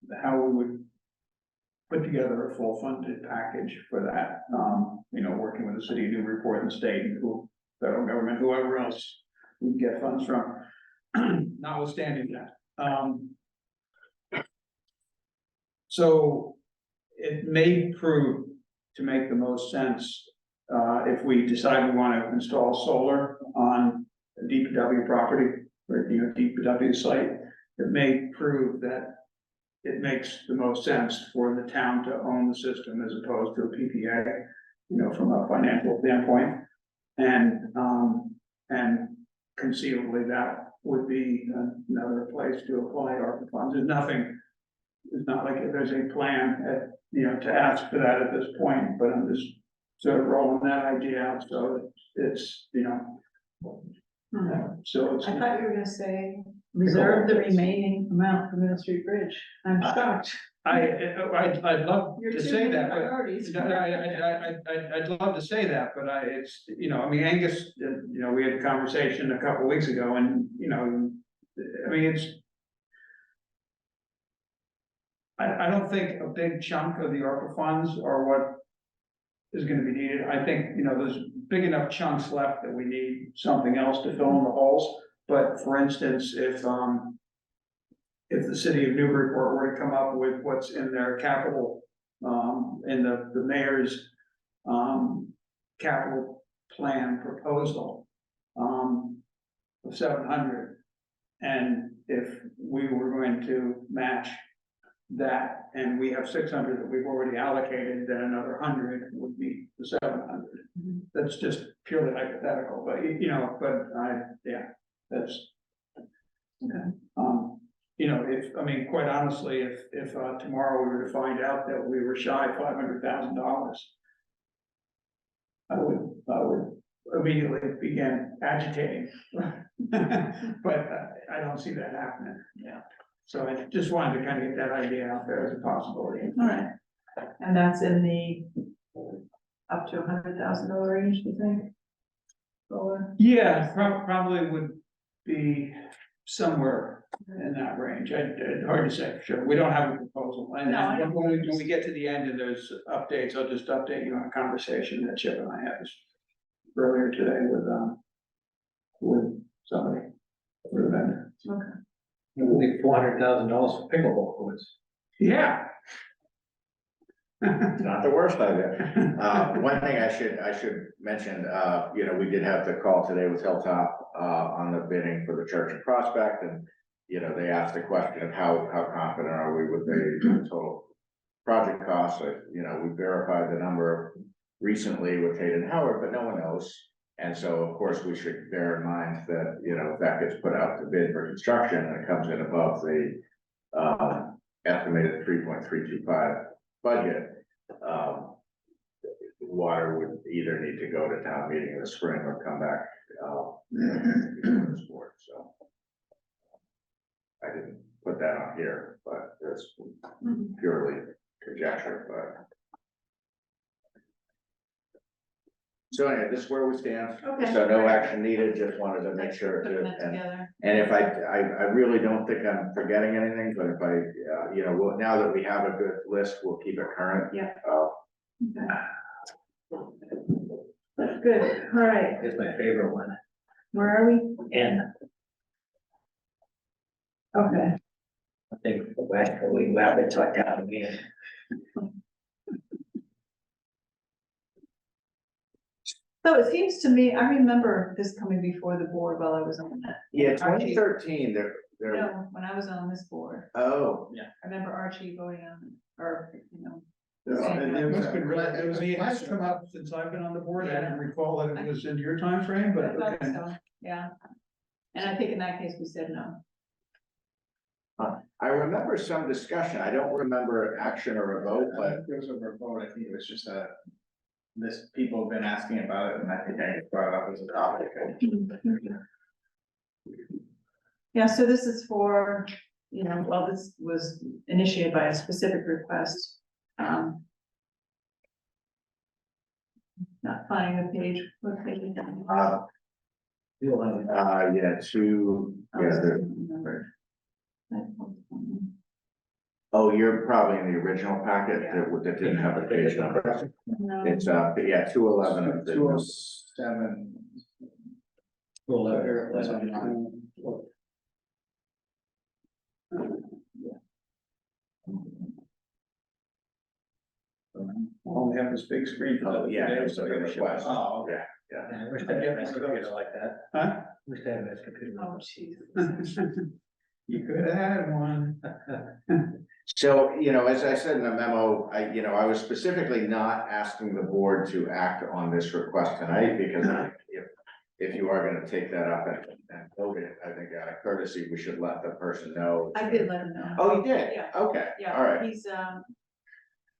we would put together a full funded package for that, working with the city of Newburyport and the state and federal government, whoever else we get funds from, notwithstanding that. So it may prove to make the most sense if we decide we want to install solar on a DPW property or DPW site. It may prove that it makes the most sense for the town to own the system as opposed to a PPA, from a financial standpoint. And conceivably that would be another place to apply ARPA funds. It's not like there's a plan to ask for that at this point, but I'm just sort of rolling that idea out, so it's, so it's. I thought you were gonna say, reserve the remaining amount for Middle Street Bridge. I'm shocked. I'd love You're to too say many that, priorities. but I'd love to say that, but it's, Angus, we had a conversation a couple weeks ago and, I don't think a big chunk of the ARPA funds are what is gonna be needed. I think, there's big enough chunks left that we need something else to fill in the holes. But for instance, if the city of Newburyport were to come up with what's in their capital, in the mayor's capital plan proposal, of 700, and if we were going to match that, and we have 600 that we've already allocated, then another 100 would be the 700. That's just purely hypothetical, but that's. Okay. Quite honestly, if tomorrow we were to find out that we were shy $500,000, I would immediately begin agitating. But I don't see that happening. Yeah. So I just wanted to kind of get that idea out there as a possibility. All right, and that's in the up to $100,000 range, you think? Or, Yeah, probably would be somewhere in that range. Hard to say for sure. We don't have a proposal. And No, I then know. when we get to the end and there's updates, I'll just update you on a conversation that Chip and I had earlier today with somebody, with a vendor. okay. It would be $400,000 for pickleball courts. Yeah. Not the worst idea. One thing I should mention, you know, we did have the call today with Hilltop, on the bidding for the Church of Prospect, and, you know, they asked the question of how confident are we with the total project cost. You know, we verified the number recently with Hayden Howard, but no one knows. And so, of course, we should bear in mind that, you know, if that gets put out to bid for construction and it comes in above the, estimated 3.325 budget, water would either need to go to town meeting in the spring or come back, before this board, so. I didn't put that on here, but it's purely conjecture, but. So anyway, this is where we stand. Okay. So no action needed, just wanted to make sure Putting to, that together. and if I really don't think I'm forgetting anything, but if I, you know, now that we have a good list, we'll keep it current. Yeah. Uh, Okay. Good, all right, It's my favorite one. where are we? N. Okay, I think we have it tucked out again. so it seems to me, I remember this coming before the board while I was on that. Yeah, Archie- 2013, there, No, when I was on this board, oh, I remember Archie voting on, it, or, you know. It must have been really, it has come up since I've been on the board. I didn't recall that it was in your time frame, I but thought okay. so, yeah. And I think in that case, we said no. I remember some discussion. I don't remember action or a vote, but There was a vote, I think it was just this, people have been asking about it, and I think I just brought it up as a topic. Yeah, so this is for, you know, well, this was initiated by a specific request. Not finding the page, what page is that? You'll have it. yeah, two, Oh, yeah, I there, don't remember. oh, you're probably in the original packet Yeah. that didn't have a page number. No. It's, yeah, 211 of the. 207. We'll have Here it was it. online. Only have this big screen. Oh, yeah, it was a request. Oh, okay. Yeah, Yeah, I wish I had a nice computer like that. Huh? Wish I had a nice computer. Oh, jeez. You could have had one. So, you know, as I said in the memo, I was specifically not asking the board to act on this request tonight, because if you are gonna take that up and vote it, I think out of courtesy, we should let the person know. I did let him know. Oh, you did? Yeah. Okay, all Yeah, right.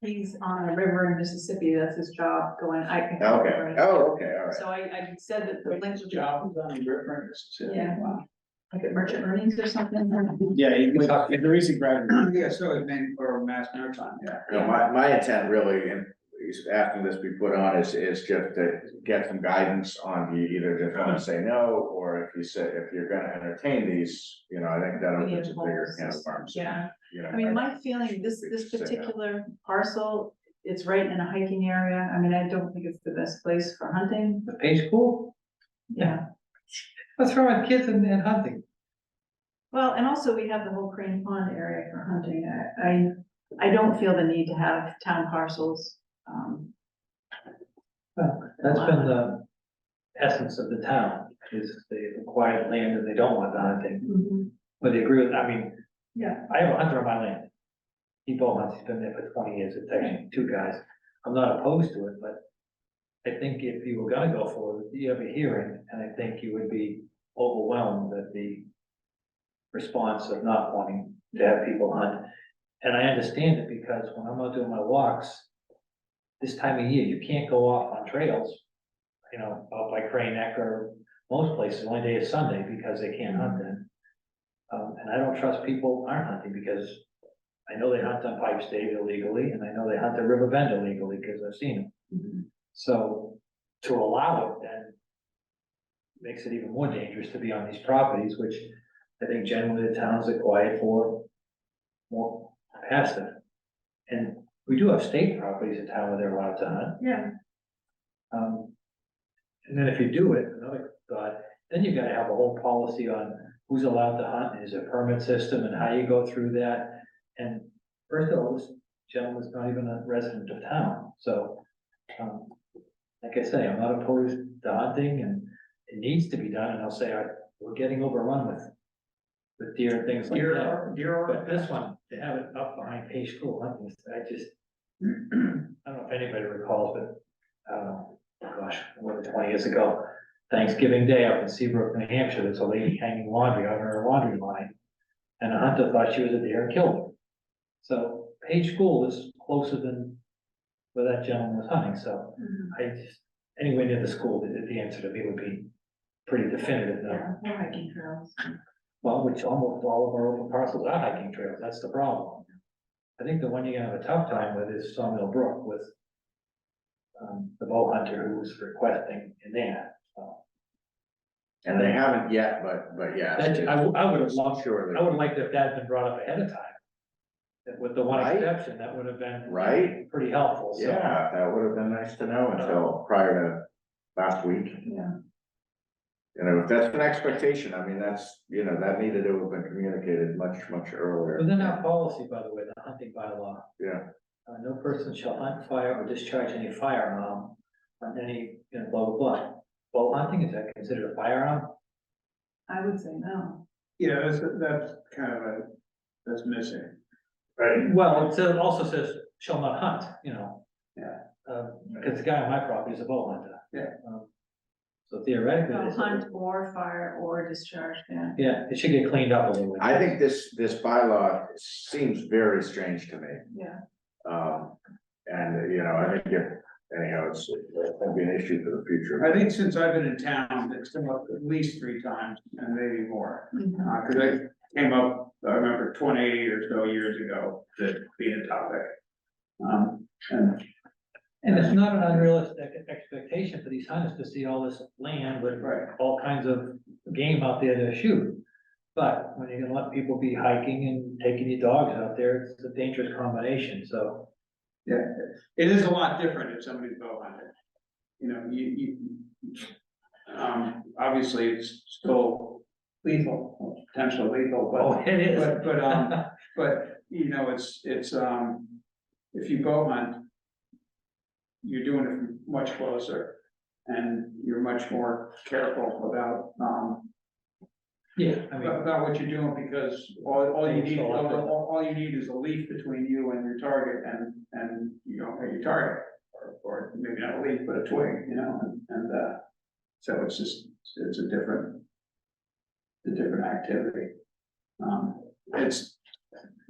he's on a river in Mississippi, that's his job going, I can. Okay, oh, okay, all right. So I said that the link. Job was on the river in Mississippi. Yeah. Wow. Like at Merchant Earnings or something. Yeah, the recent graduate. Yeah, so it meant for Mass Maritime, yeah. No, my intent really, and is asking this be put on is just to get some guidance on you either just want to say no, or if you say, if you're gonna entertain these, you know, I think that We need opens a a whole bigger can of system. worms. Yeah, You know, I mean, my feeling, this Say no. particular parcel, it's right in a hiking area. I mean, I don't think it's the best place for hunting. The Page School? Yeah, What's wrong with kids and hunting? well, and also we have the whole Crane Pond area for hunting. I don't feel the need to have town parcels. Well, that's been the essence of the town, is they acquire land and they don't want the hunting. But they agree with, I mean, Yeah, I have a hunter on my land. He bow hunts, he's been there for 20 years, it's actually two guys. I'm not opposed to it, but I think if you were gonna go forward, you have a hearing, and I think you would be overwhelmed at the response of not wanting to have people hunt. And I understand it, because when I'm out doing my walks, this time of year, you can't go off on trails, you know, out by Crane Neck or most places, the only day is Sunday, because they can't hunt then. And I don't trust people aren't hunting, because I know they hunt on Pipe State illegally, and I know they hunt the River Bend illegally, because I've seen them. So to allow it, then makes it even more dangerous to be on these properties, which I think generally the towns are quiet for more past it. And we do have state properties in town where they're allowed to hunt. Yeah. And then if you do it, another thought, then you gotta have a whole policy on who's allowed to hunt, and is a permit system, and how you go through that. And first of all, this gentleman's not even a resident of town, so, like I say, I'm not opposed to hunting, and it needs to be done, and I'll say, we're getting overrun with deer and things like that. But this one, to have it up behind Page School hunting, I just, I don't know if anybody recalls, but, gosh, more than 20 years ago, Thanksgiving Day up in Seabrook, New Hampshire, there's a lady hanging laundry on her laundry line. And a hunter thought she was a deer and killed her. So Page School is closer than where that gentleman was hunting, so I just, anywhere near the school, the answer to me would be pretty definitive, no. Yeah, more hiking trails. Well, which almost all of our open parcels are hiking trails, that's the problem. I think the one you're gonna have a tough time with is Sawmill Brook with the bow hunter who's requesting in there, so. And they haven't yet, but yeah. I would have loved, Sure. I would have liked if that had been brought up ahead of time. With the one Right. exception, that would have been. Right. Pretty helpful, so. Yeah, that would have been nice to know until prior to last week. Yeah. Uh, You know, if that's an expectation, I mean, that's, you know, that needed to have been communicated much earlier. Within our policy, by the way, the hunting bylaw, Yeah, no person shall hunt, fire, or discharge any firearm on any, blah, blah, blah. Bow hunting, is that considered a firearm? I would say no. Yeah, that's kind of that's missing. Right, Well, it also says shall not hunt, Yeah. because the guy on my property is a bow hunter. Yeah. So theoretically. No, it's- hunt or fire or discharge, yeah. Yeah, it should get cleaned up a little bit. I think this bylaw seems very strange to me. Yeah. And, you know, I think anyhow, it's gonna be an issue for the future. I think since I've been in town, it's come up at least 3 times and maybe more. Cause it came up, I remember 20 or so years ago, to be a topic. And it's not an unrealistic expectation for these hunters to see all this land with Right. all kinds of game out there to shoot. But when you're gonna let people be hiking and taking your dogs out there, it's a dangerous combination, so. Yeah, it is a lot different if somebody's bow hunting. You know, obviously it's still lethal, potentially lethal, but. Oh, it is. But, you know, it's, if you bow hunt, you're doing it from much closer and you're much more careful about, Yeah, I mean, about what you're doing, because all you need is a leaf between you and your target and you don't hit your target. Or maybe not a leaf, but a twig, and so it's just, it's a different activity. It's,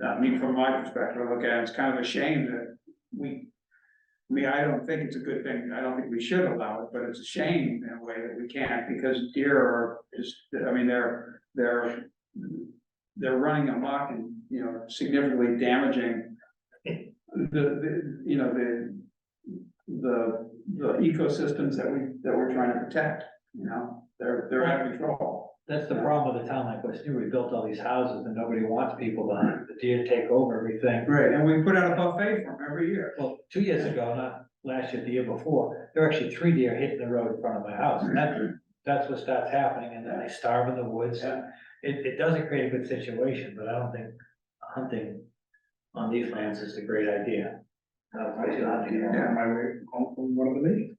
I mean, from my perspective, I look at it, it's kind of a shame that I don't think it's a good thing, I don't think we should allow it, but it's a shame in a way that we can't, because deer are just, I mean, they're running amok and, significantly damaging the ecosystems that we're trying to protect, they're out of control. that's the problem with a town like West Newbury, built all these houses and nobody wants people to hunt, the deer take over everything. Right, and we put out a buffet for them every year. Well, 2 years ago, not last year, the year before, there were actually 3 deer hitting the road in front of my house, and that's what starts happening, and then they starve in the woods. Yeah. It doesn't create a good situation, but I don't think hunting on these lands is a great idea. On my way home from one of the meetings.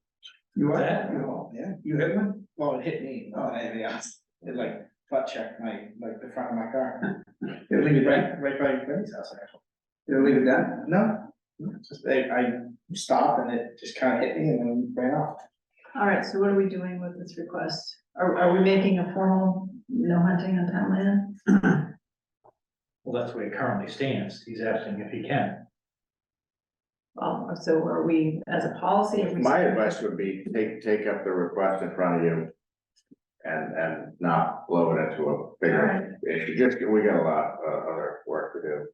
You what? That? Yeah, You hit one? well, it hit me, more than anything else. It like butt checked the front of my car. They leave it down? Right by Benny's house, actually. They leave it down? No, it's just, I stopped and it just kind of hit me and then ran off. All right, so what are we doing with this request? Are we making a formal no hunting on town land? Well, that's where it currently stands, he's asking if he can. So are we, as a policy? are we- My advice would be take up the request in front of you and not blow it into a bigger issue. We got a lot of other work to do.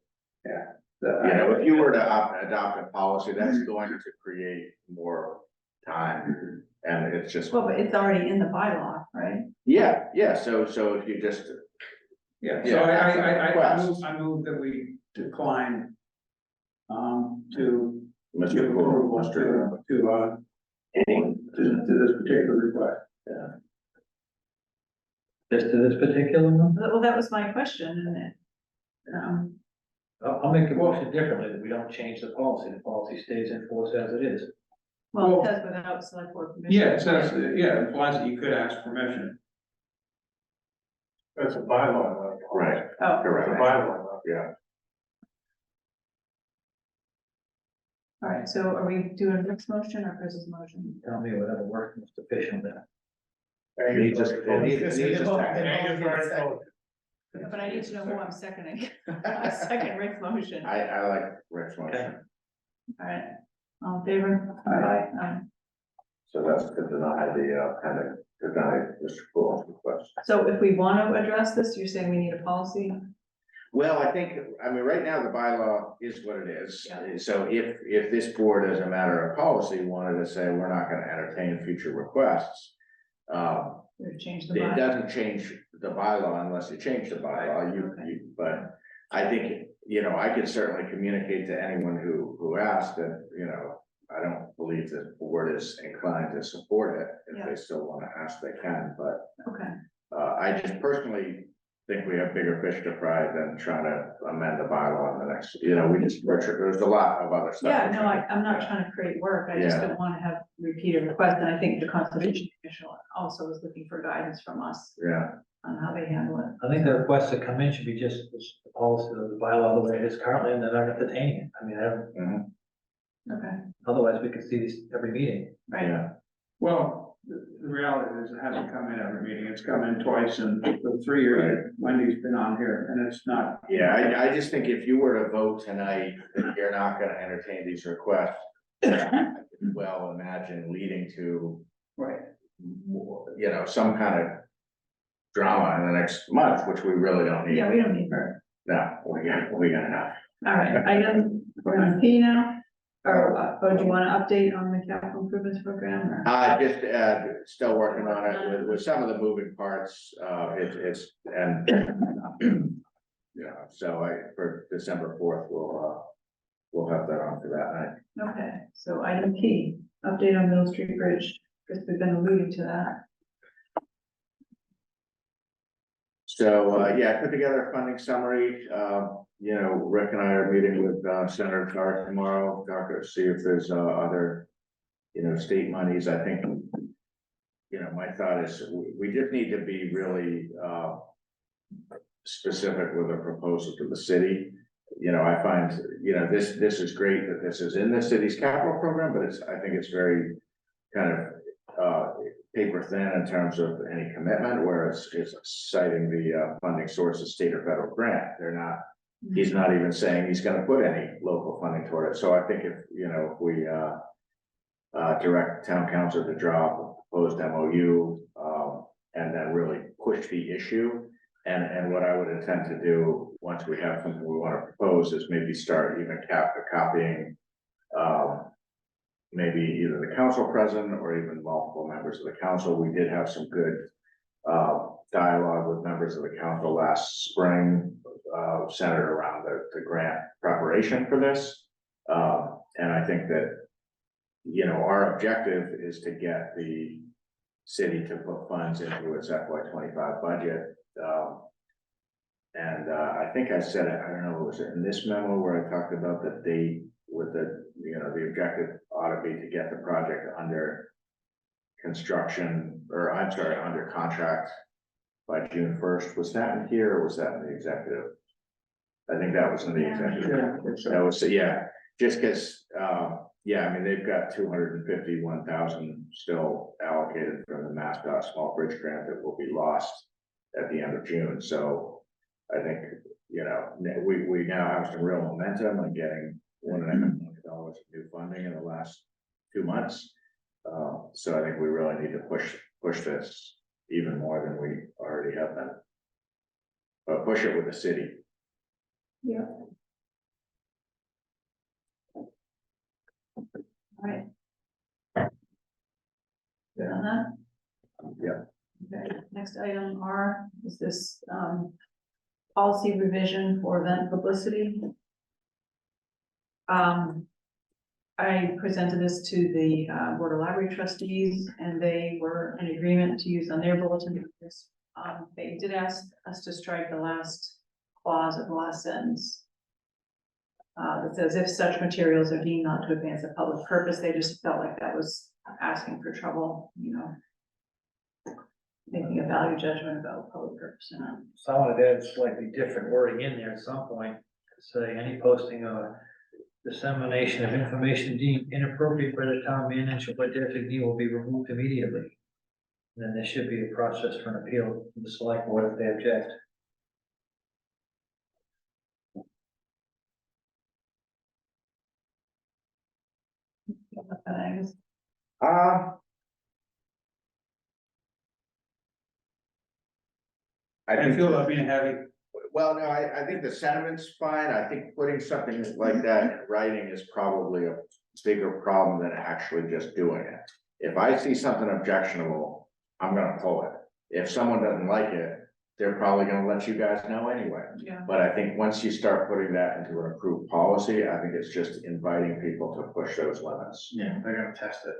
If you were to adopt a policy, that's going to create more time, and it's just. Well, but it's already in the bylaw, right? Yeah, so if you just, Yeah, so Yeah, I request. move that we decline. To Mr. give Poole, approval Mr. to this particular request. Just to this particular one? Well, that was my question, and it, I'll make a motion differently, that we don't change the policy. The policy stays in force as it is. well, it says without select board permission. Yeah, it says, yeah, it implies that you could ask permission. That's a bylaw, not a policy. Right, Oh, It's a correct, bylaw, not yeah. all right, so are we doing Rick's motion or Chris's motion? Tell me whatever works most efficient then. He just- he just Angus already told But I need to know who I'm seconding. I second Rick's motion. All I like Rick's motion, right, all in favor? Aye. so that's to deny deny Mr. Poole's request. So if we want to address this, you're saying we need a policy? Well, I mean, right now, the bylaw is what it is. Yeah. So if this board, as a matter of policy, wanted to say, we're not gonna entertain future requests. We've changed the It bylaw. doesn't change the bylaw unless you change the bylaw, but I think, I could certainly communicate to anyone who asked that, I don't believe the board is inclined to support it. If Yeah. they still wanna ask, they can, but, Okay, I just personally think we have bigger fish to fry than trying to amend the bylaw in the next, there's a lot of other stuff. yeah, we're no, trying to- I'm not trying to create work, I just Yeah. don't want to have repeated requests, and I think the Conservation Commission also is looking for guidance from us Yeah, on how they handle it. I think the requests that come in should be just the policy of the bylaw the way it is currently, and they're not entertaining it. I mean, mhm, Okay, otherwise we could see this every meeting. right, yeah, Well, the reality is it hasn't come in every meeting. It's come in twice in the 3 years Wendy's been on here, and it's not. yeah, I just think if you were to vote tonight, that you're not gonna entertain these requests. I could well imagine leading to, Right. some kind of drama in the next month, which we really don't need. yeah, we don't need her. No, we got enough. All right, we're on P now, or do you want to update on the capital improvements program, or? Just, still working on it with some of the moving parts, so for December 4th, we'll have that on for that night. Okay, so item P, update on Middle Street Bridge, Chris, we've been alluding to that. So, I put together a funding summary, Rick and I are meeting with, Senator Carr tomorrow, to see if there's, other, state monies. I think, my thought is we just need to be really, specific with a proposal to the city. I find, this is great that this is in the city's capital program, but I think it's very kind of, paper thin in terms of any commitment, whereas it's citing the, funding source of state or federal grant. He's not even saying he's gonna put any local funding toward it. So I think if we, direct town council to draw a proposed MOU, and then really push the issue. And what I would intend to do, once we have something we want to propose, is maybe start even copying, maybe either the council president or even multiple members of the council. We did have some good, dialogue with members of the council last spring, centered around the grant preparation for this. And I think that, our objective is to get the city to put funds into its FY25 budget. And I think I said it, I don't know, was it in this memo where I talked about the date with the objective ought to be to get the project under construction, or I'm sorry, under contract by June 1st. Was that in here or was that in the executive? I think that was in the executive. Yeah. That was, just because, I mean, they've got 251,000 still allocated from the MassDOT Small Bridge Grant that will be lost at the end of June. So I think, we now have some real momentum on getting $1.5 million of new funding in the last 2 months. So I think we really need to push this even more than we already have been. But push it with the city. Yeah. All right. Good on that? Yeah. Okay, next item is this, policy revision for event publicity. I presented this to the, Board of Library Trustees, and they were in agreement to use on their bulletin. They did ask us to strike the last clause of the last sentence. That says if such materials are deemed not to advance a public purpose, they just felt like that was asking for trouble, you know. Making a value judgment about public purpose or not. So I wanted to add slightly different wording in there at some point, to say any posting of dissemination of information deemed inappropriate by the town manager or designee will be removed immediately. And then there should be a process for an appeal to the select board if they object. I feel about being heavy. Well, no, I think the sentiment's fine. I think putting something like that in writing is probably a bigger problem than actually just doing it. If I see something objectionable, I'm gonna pull it. If someone doesn't like it, they're probably gonna let you guys know anyway. Yeah. But I think once you start putting that into an approved policy, I think it's just inviting people to push those limits. Yeah, they're gonna test it.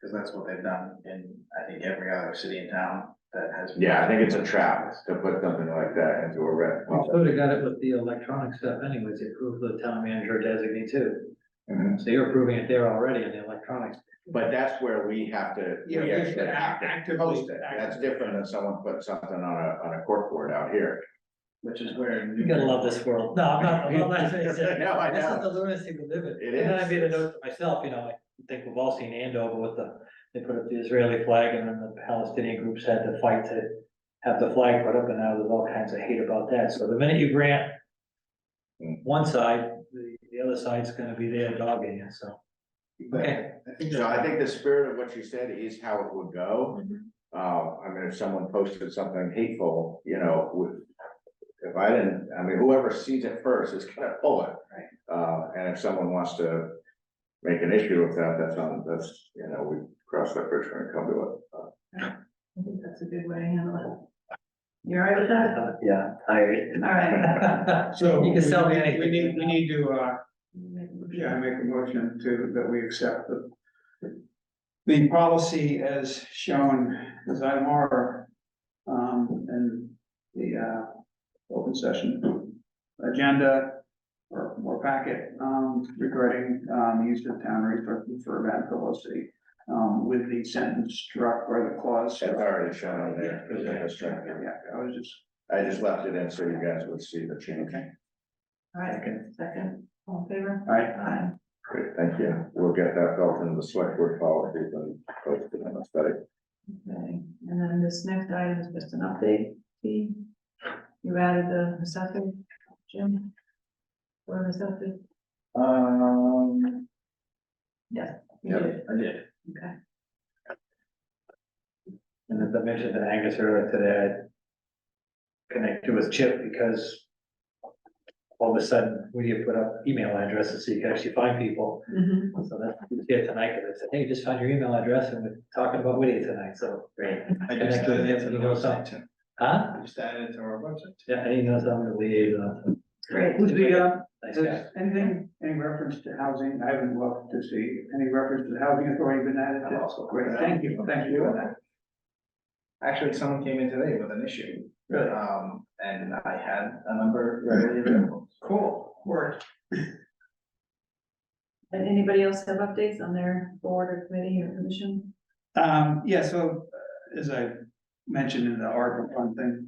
Cause that's what they've done in, I think, every other city and town that has. Yeah, I think it's a trap to put something like that into a red. So they got it with the electronic stuff anyways, they approved the town manager or designee too. Mhm. So you're approving it there already in the electronics. But that's where we have to, Yeah, we we have actually to have to actively- post it. That's different than someone put something on a cork board out here. Which is where. You gotta love this world. No, I'm not laughing. No, I This is know. the lunacy we live in. It And then I is. made a note to myself, you know, I think we've all seen Andover with they put up the Israeli flag and then the Palestinian groups had to fight to have the flag put up, and now there's all kinds of hate about that. So the minute you grant one side, the other side's gonna be there dogging it, so. Okay. So I think the spirit of what you said is how it would go. I mean, if someone posted something hateful, you know, if I didn't, I mean, whoever sees it first is gonna pull it. Right. And if someone wants to make an issue with that, that's, you know, we cross that bridge when we come to it. I think that's a good way to handle it. You all right with that? Yeah, I agree. All right. So You can sell me we anything. we need to, yeah, I make a motion that we accept the policy as shown as item R, and the, open session agenda or packet, regarding, use of town resources for event publicity, with the sentence struck or the clause. It's already shown on there. Yeah, I just left it in so you guys would see the change. All right, second, all in favor? All right. Aye. Great, thank you. We'll get that built into the select board policies and post it in the study. Okay, and then this next item is just an update. Steve, you added the assessor, Jim? Or assessor? Yes. you Yeah, did. I did. Okay. And as I mentioned to Angus earlier today, I connected with Chip because all of a sudden, we need to put up email addresses so you can actually find people. Mhm. So that's who's here tonight, because I said, hey, just find your email address and we're talking about Whittier tonight, so. Great. I Connect just with added him, it to he the knows website something. too. Huh? I just added it to our website. Yeah, and he knows I'm the liaison. Great. Who's the, Nice does guy. anything, any reference to housing? I haven't looked to see any reference to the housing authority been added to. I've also- Great, thank you for doing that. Actually, someone came in today with an issue. Really? And I had a number readily available. Cool, work. And anybody else have updates on their board or committee or commission? Yeah, so as I mentioned in the ARPA fund thing,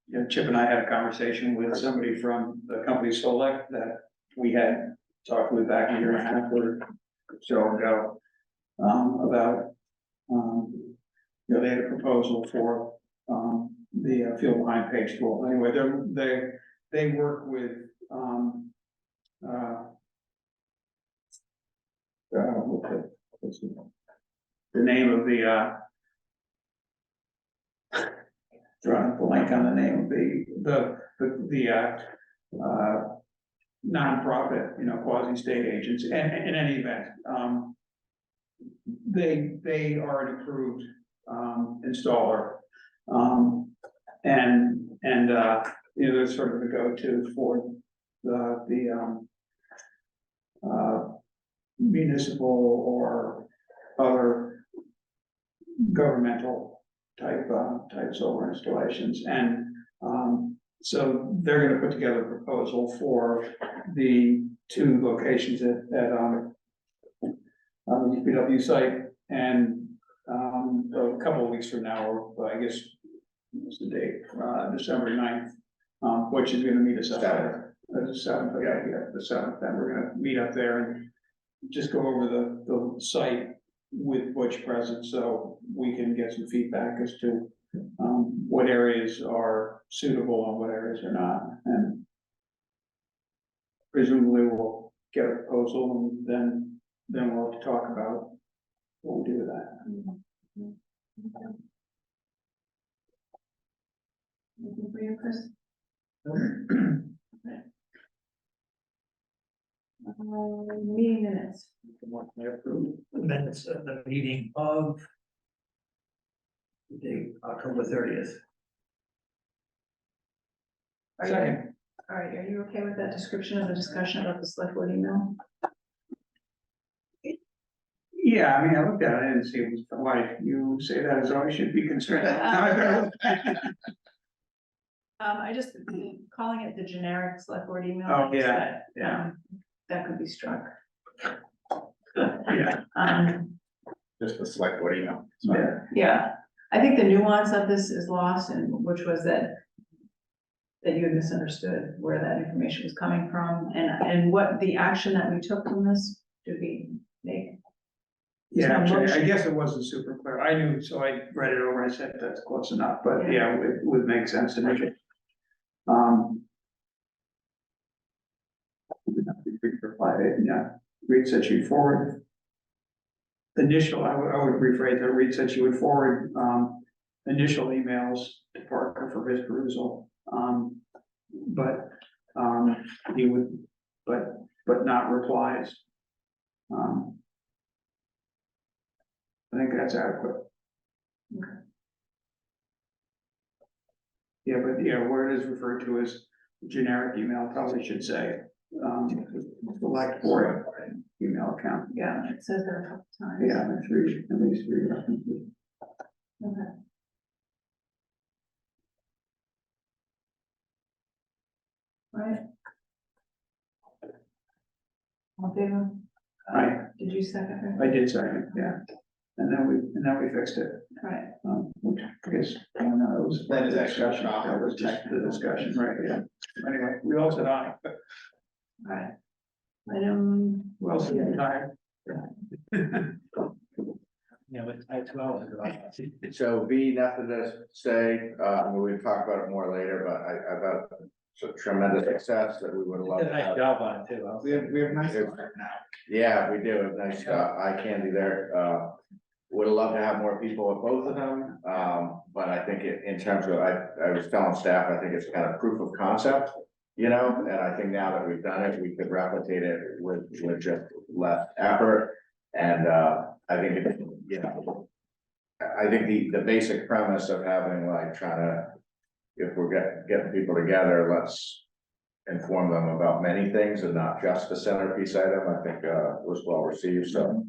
you know, Chip and I had a conversation with somebody from the company Select that we had talked with back a year and a half or so ago, about, you know, they had a proposal for, the field behind page tool. Anyway, they work with, what's the name of the, drawing a blank on the name of the nonprofit, you know, quasi-state agents, and in any event, they are an approved, installer. You know, they're sort of the go-to for the municipal or other governmental type solar installations. And, so they're gonna put together a proposal for the 2 locations at the DPW site. And, a couple of weeks from now, or I guess, what's the date, December 9th, which is gonna meet us up there. The 7th, the 7th, then we're gonna meet up there and just go over the site with Butch present, so we can get some feedback as to what areas are suitable and what areas are not, and presumably we'll get a proposal, and then we'll have to talk about what we do with that. Anything for you, Chris? Meeting minutes. Minutes of the meeting of the date, October 30th. Are you, all right, are you okay with that description of the discussion about the select board email? Yeah, I mean, I looked at it and see why you say that as though I should be concerned. I just, calling it the generic select board email. Oh, yeah, that, yeah. That could be struck. Yeah. Just the select board email. Yeah. Yeah, I think the nuance of this is lost, and which was that you had misunderstood where that information was coming from, and what the action that we took from this, did we make? Yeah, actually, I guess it wasn't super clear. I knew, so I read it over, I said, that's close enough, but yeah, it would make sense to make it. Yeah, Reed said she'd forward. Initial, I would rephrase that, Reed said she would forward, initial emails to Parker for his perusal. But, he would, but not replies. I think that's adequate. Okay. Yeah, but where it is referred to as generic email, probably should say, select board email account. Yeah, it says there a couple times. Yeah, at least 3 references. Okay. Right. All in favor? Right. Did you second it? I did second, yeah. And then we fixed it. Right. Which I guess, I don't know, it was. That is actually discussion. That was just the discussion, right, yeah. Anyway, we all said aye. Right. Item. We all said tired. Yeah, but I had 2 hours ago. So V, nothing to say, we'll talk about it more later, but I thought it's a tremendous success that we would have loved Did a to nice have. job on it too. We have nice work now. Yeah, we do, nice, eye candy there, would have loved to have more people at both of them, but I think in terms of, I was telling staff, I think it's kind of proof of concept. You know, and I think now that we've done it, we could replicate it with just less effort, and I think it, I think the basic premise of having like trying to, if we're getting people together, let's inform them about many things and not just the centerpiece item, I think was well received. So,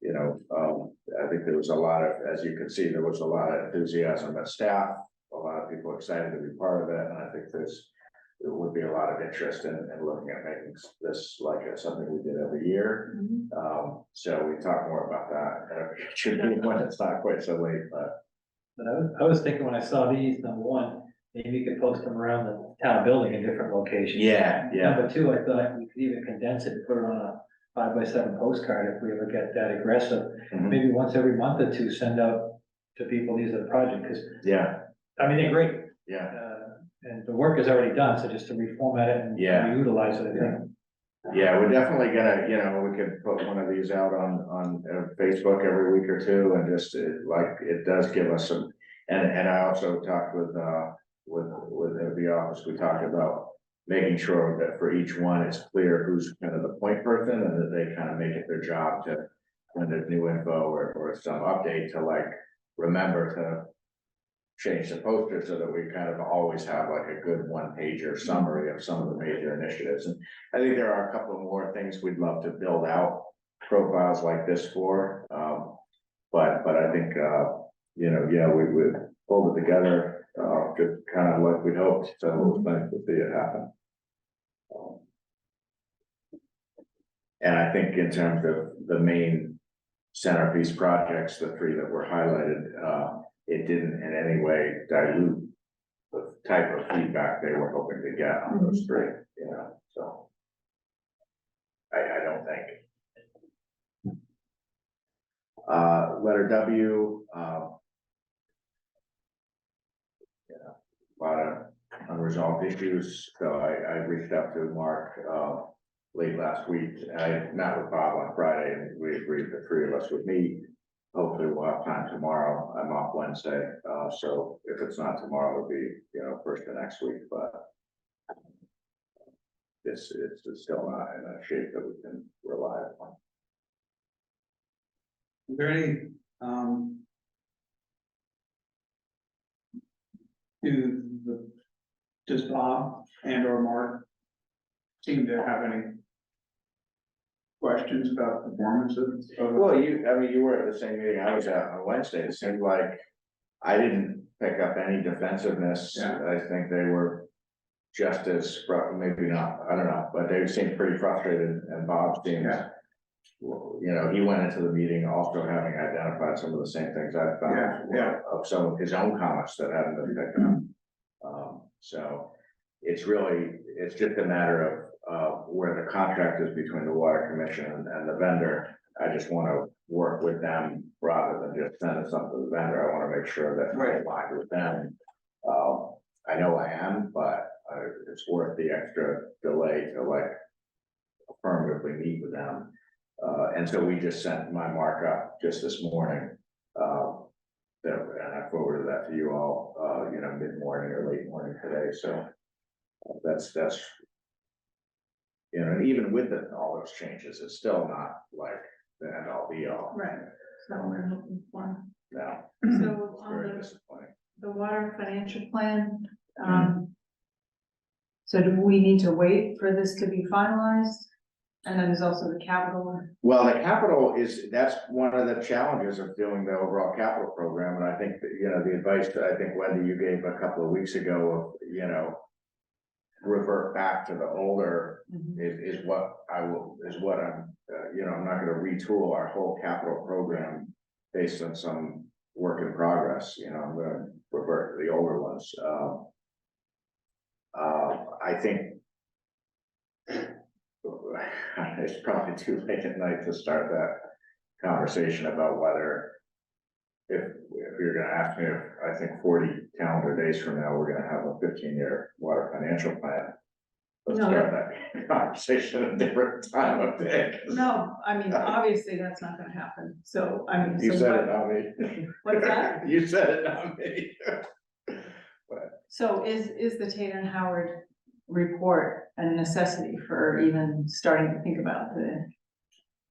I think there was a lot of, as you can see, there was a lot of enthusiasm at staff, a lot of people excited to be part of it, and I think there would be a lot of interest in looking at making this like something we did every year. So we talk more about that, and it should be when it's not quite so late, but. But I was thinking when I saw these, number one, maybe you could post them around the town building in different locations. Yeah. Number two, I thought we could even condense it, put it on a 5x7 postcard if we ever get that aggressive. Mhm. Maybe once every month or two, send out to people, these are the projects, because, Yeah, I mean, they're great. yeah, And the work is already done, so just to reformat it and Yeah. utilize it, I think. yeah, we're definitely gonna, we could put one of these out on Facebook every week or two, and just it does give us some. And I also talked with the office, we talked about making sure that for each one, it's clear who's kind of the point person, and that they kind of make it their job to when there's new info or some update to like, remember to change the poster so that we kind of always have like a good one-pager summary of some of the major initiatives. And I think there are a couple of more things we'd love to build out profiles like this for. But I think, you know, yeah, we would pull it together, just kind of like we hoped. So it was nice to see it happen. And I think in terms of the main centerpiece projects, the three that were highlighted, it didn't in any way dilute the type of feedback they were hoping to get on those three, you know, so. I don't think. Letter W, yeah, a lot of unresolved issues, so I reached out to Mark, late last week. I met with Bob on Friday and we agreed the three of us would meet. Hopefully we'll have time tomorrow. I'm off Wednesday, so if it's not tomorrow, it'll be, you know, first of next week, but it's still not in a shape that we can rely upon. Is there any, does Bob and or Mark seem to have any questions about performance of? Well, I mean, you were at the same meeting I was at on Wednesday. It seemed like I didn't pick up any defensiveness. Yeah. I think they were just as, maybe not, I don't know, but they seemed pretty frustrated, and Bob seemed, you know, he went into the meeting also having identified some of the same things I found of some of his own comments that hadn't been picked up. So it's just a matter of where the contract is between the Water Commission and the vendor. I just want to work with them rather than just send something to the vendor. I want to make sure that I'm aligned with them. I know I am, but it's worth the extra delay to like affirmatively meet with them. And so we just sent my markup just this morning. And I forwarded that to you all, you know, mid-morning or late morning today. So that's, you know, and even with all those changes, it's still not like the end all be all. Right, so we're looking for. No, So it's on very disappointing. the water financial plan, so do we need to wait for this to be finalized? And then there's also the capital one. Well, the capital that's one of the challenges of doing the overall capital program. And I think that, you know, the advice that I think Wendy, you gave a couple of weeks ago, of, you know, revert back to the older is what I'm, you know, I'm not gonna retool our whole capital program based on some work in progress, you know, I'm gonna revert to the older ones. I think it's probably too late at night to start that conversation about whether if you're gonna ask me if I think 40 calendar days from now, we're gonna have a 15-year water financial plan. Let's start that conversation at a different time of day. No, I mean, obviously that's not gonna happen, so I mean. You so said what- it, not me. What's that? You said it, not me. So is the Tate and Howard report a necessity for even starting to think about the?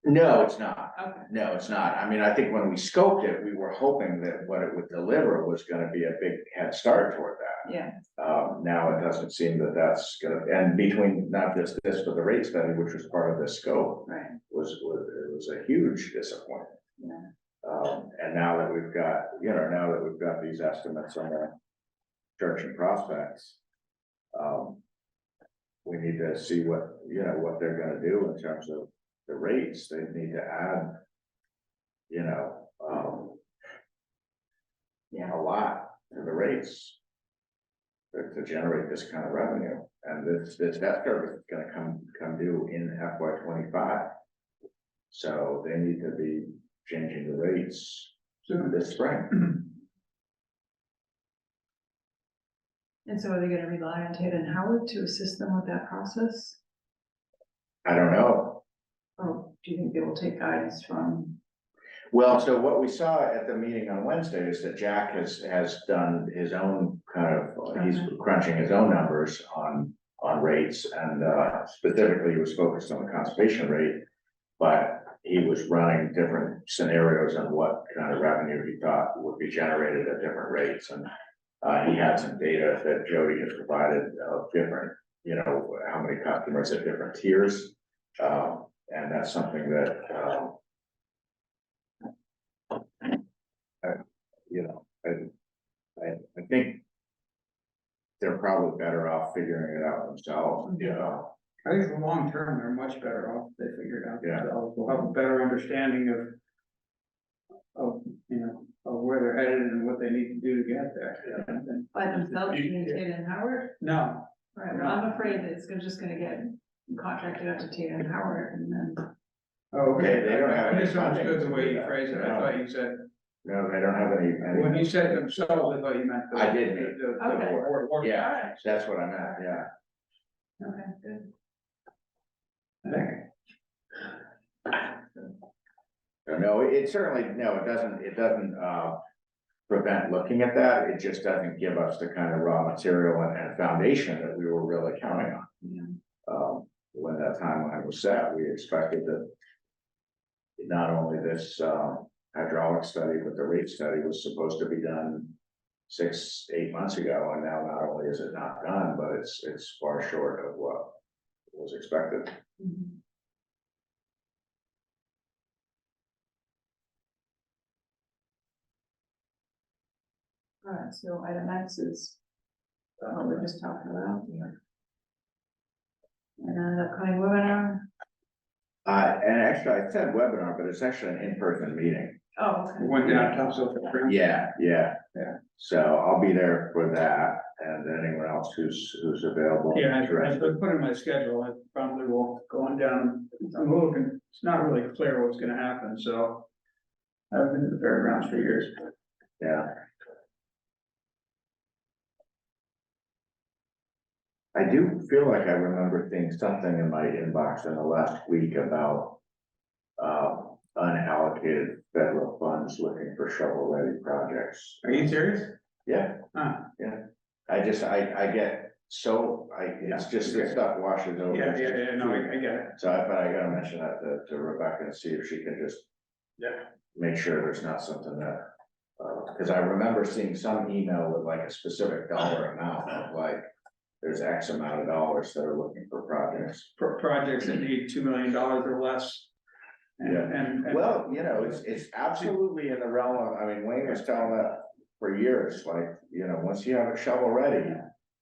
No, it's not. Okay. No, it's not. I mean, I think when we scoped it, we were hoping that what it would deliver was gonna be a big head start toward that. Yeah, Now it doesn't seem that that's gonna, and between not just this, but the rate study, which was part of this scope, right, it was a huge disappointment. yeah, And now that we've got, you know, now that we've got these estimates on the church and prospects, we need to see what, you know, what they're gonna do in terms of the rates. They need to add, you know, yeah, a lot to the rates to generate this kind of revenue. And this debt service is gonna come due in FY 25. So they need to be changing the rates soon this spring. and so are they gonna rely on Tate and Howard to assist them with that process? I don't know. Or do you think they will take guidance from? Well, so what we saw at the meeting on Wednesday is that Jack has done his own kind of, he's crunching his own numbers on rates, and specifically he was focused on the conservation rate. But he was running different scenarios on what kind of revenue he thought would be generated at different rates, and he had some data that Jody has provided of different, you know, how many customers at different tiers. And that's something that, you know, I think they're probably better off figuring it out themselves, you know. I think in the long term, they're much better off if they figure it out Yeah. themselves. We'll have a better understanding of, you know, of where they're headed and what they need to do to get there. And- By themselves, you mean Tina and Howard? No, Right, well, I'm afraid that it's just gonna get contracted out to Tina and Howard and then. okay, They don't have I any misunderstood funding the to way do you that. phrased it. I No. thought you said, No, they don't have any. when you said themselves, I thought you meant. I did mean- Okay. Or, Yeah, Alright. that's what I meant, yeah. Okay, good. No, it certainly, no, it doesn't, prevent looking at that, it just doesn't give us the kind of raw material and foundation that we were really counting on. Yeah. When that timeline was set, we expected that not only this, hydraulic study, but the rate study was supposed to be done 6-8 months ago, and now not only is it not done, but it's far short of what was expected. Mhm. All right, so item X is what we're just talking about. And upcoming webinar. And actually, I said webinar, but it's actually an in-person meeting. Oh, okay. We went down top so. Yeah. Yeah. So I'll be there for that, and anyone else who's available. Yeah, I put in my schedule, I probably will go on down, I'm looking, it's not really clear what's gonna happen, so. I've been to the fairgrounds for years. Yeah. I do feel like I remember seeing something in my inbox in the last week about unallocated federal funds looking for shovel-ready projects. Are you serious? Yeah, Huh, I get so, it's just this stuff washes over. yeah, no, I get it. So, but I gotta mention that to Rebecca and see if she can just. Yeah. Make sure there's not something that, cause I remember seeing some email with like a specific dollar amount of like. There's X amount of dollars that are looking for projects. For projects that need $2 million or less. And- Yeah. And. Well, you know, it's absolutely in the realm of, I mean, Wayne was telling that for years, like, you know, once you have it shovel ready.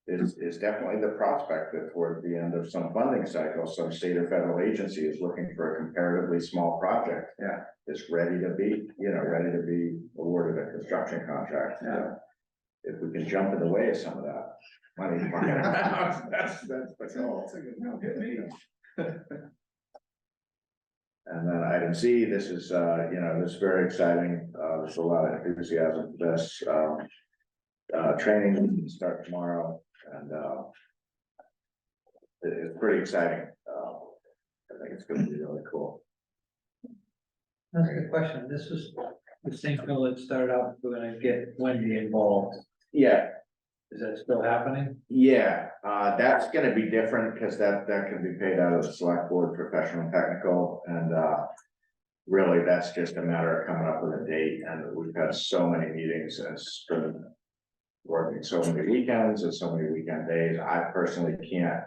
Is definitely the prospect that toward the end of some funding cycle, some state or federal agency is looking for a comparatively small project. Yeah. It's ready to be, ready to be awarded a construction contract. Yeah. If we can jump in the way of some of that money. That's the goal. No, hit me. And then item C, this is, this is very exciting, there's a lot of enthusiasm for this, training will start tomorrow, and, it's pretty exciting, I think it's gonna be really cool. That's a good question. This is the same bill that started out, we're gonna get Wendy involved. Yeah, Is that still happening? yeah, that's gonna be different, because that can be paid out of the select board, professional and technical, and, really, that's just a matter of coming up with a date, and we've had so many meetings, and it's been working so many weekends and so many weekend days, I personally can't.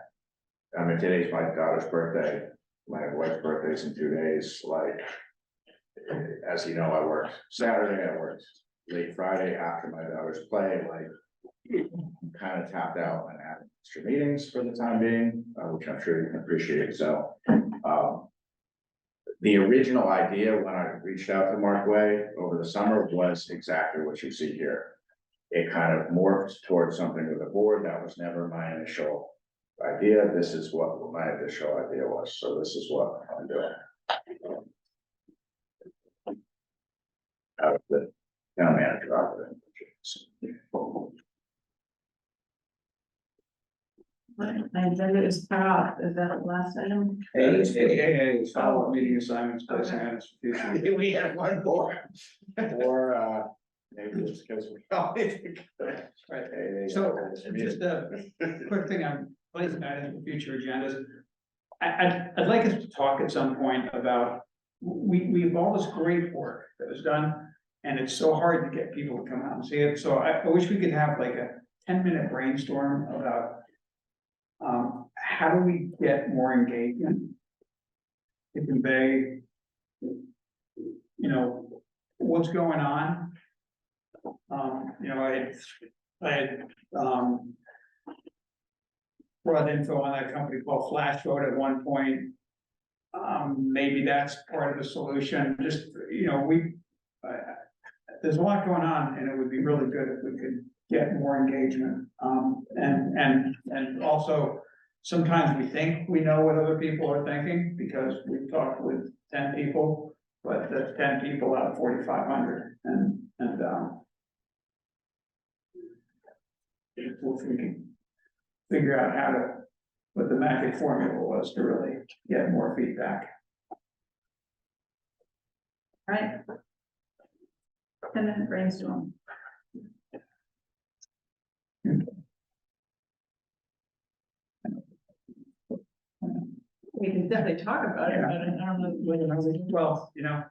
I mean, today's my daughter's birthday, my wife's birthday's in 2 days, like. As you know, I work Saturday, I work late Friday after my daughter's play, like. I'm kind of tapped out and having extra meetings for the time being, which I'm sure you can appreciate, so. The original idea when I reached out to Mark Way over the summer was exactly what you see here. It kind of morphed towards something with the board, that was never my initial idea, this is what my initial idea was, so this is what I'm doing. Out of the town manager operating. My agenda is cut off, is that the last item? AAA, follow-up meeting assignments, placing Okay. items for future. We had one more, or, maybe it's because we all need to. Right. So just a quick thing on placing items for future agendas. I'd like us to talk at some point about we have all this great work that was done, and it's so hard to get people to come out and see it, so I wish we could have like a 10-minute brainstorm about how do we get more engagement to convey, you know, what's going on. You know, I had brought info on that company called Flash Road at one point. Maybe that's part of the solution, just, you know, there's a lot going on, and it would be really good if we could get more engagement. And also, sometimes we think we know what other people are thinking, because we've talked with 10 people, but that's 10 people out of 4,500, if we can figure out how to, what the magic formula was to really get more feedback. Right. 10-minute brainstorm. We can definitely talk about it, but I don't know whether Well, you know,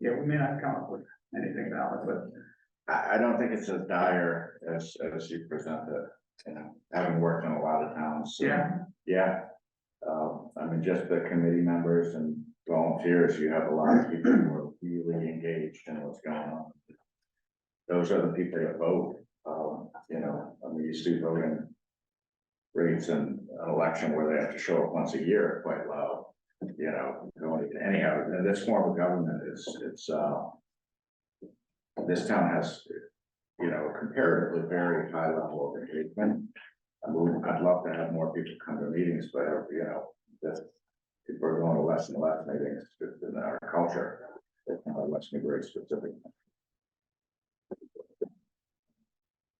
yeah, we may not come up with anything valid, but I don't think it's as dire as you present it, you know, having worked in a lot of towns. So, yeah, yeah. I mean, just the committee members and volunteers, you have a lot of people who are really engaged in what's going on. Those are the people that vote, you know, I mean, you see voting rates in an election where they have to show up once a year are quite low. You know, going to any other, this form of government is, this town has, you know, comparatively very high level of engagement. I mean, I'd love to have more people come to meetings, but, you know, that people are going to less and less meetings just in our culture. It's not West Newbury specific.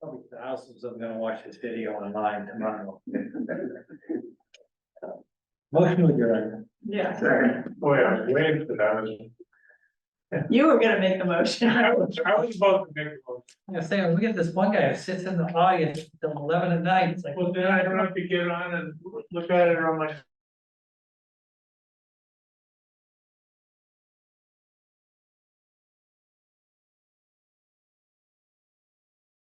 Probably thousands of them gonna watch this video online tomorrow. Motion adjourned. Yeah, Boy, I was waiting for that. you were gonna make the motion. I was supposed to make a motion. I'm gonna say, look at this one guy who sits in the audience till 11 at night, it's like. Well, then I don't have to get on and look at it on my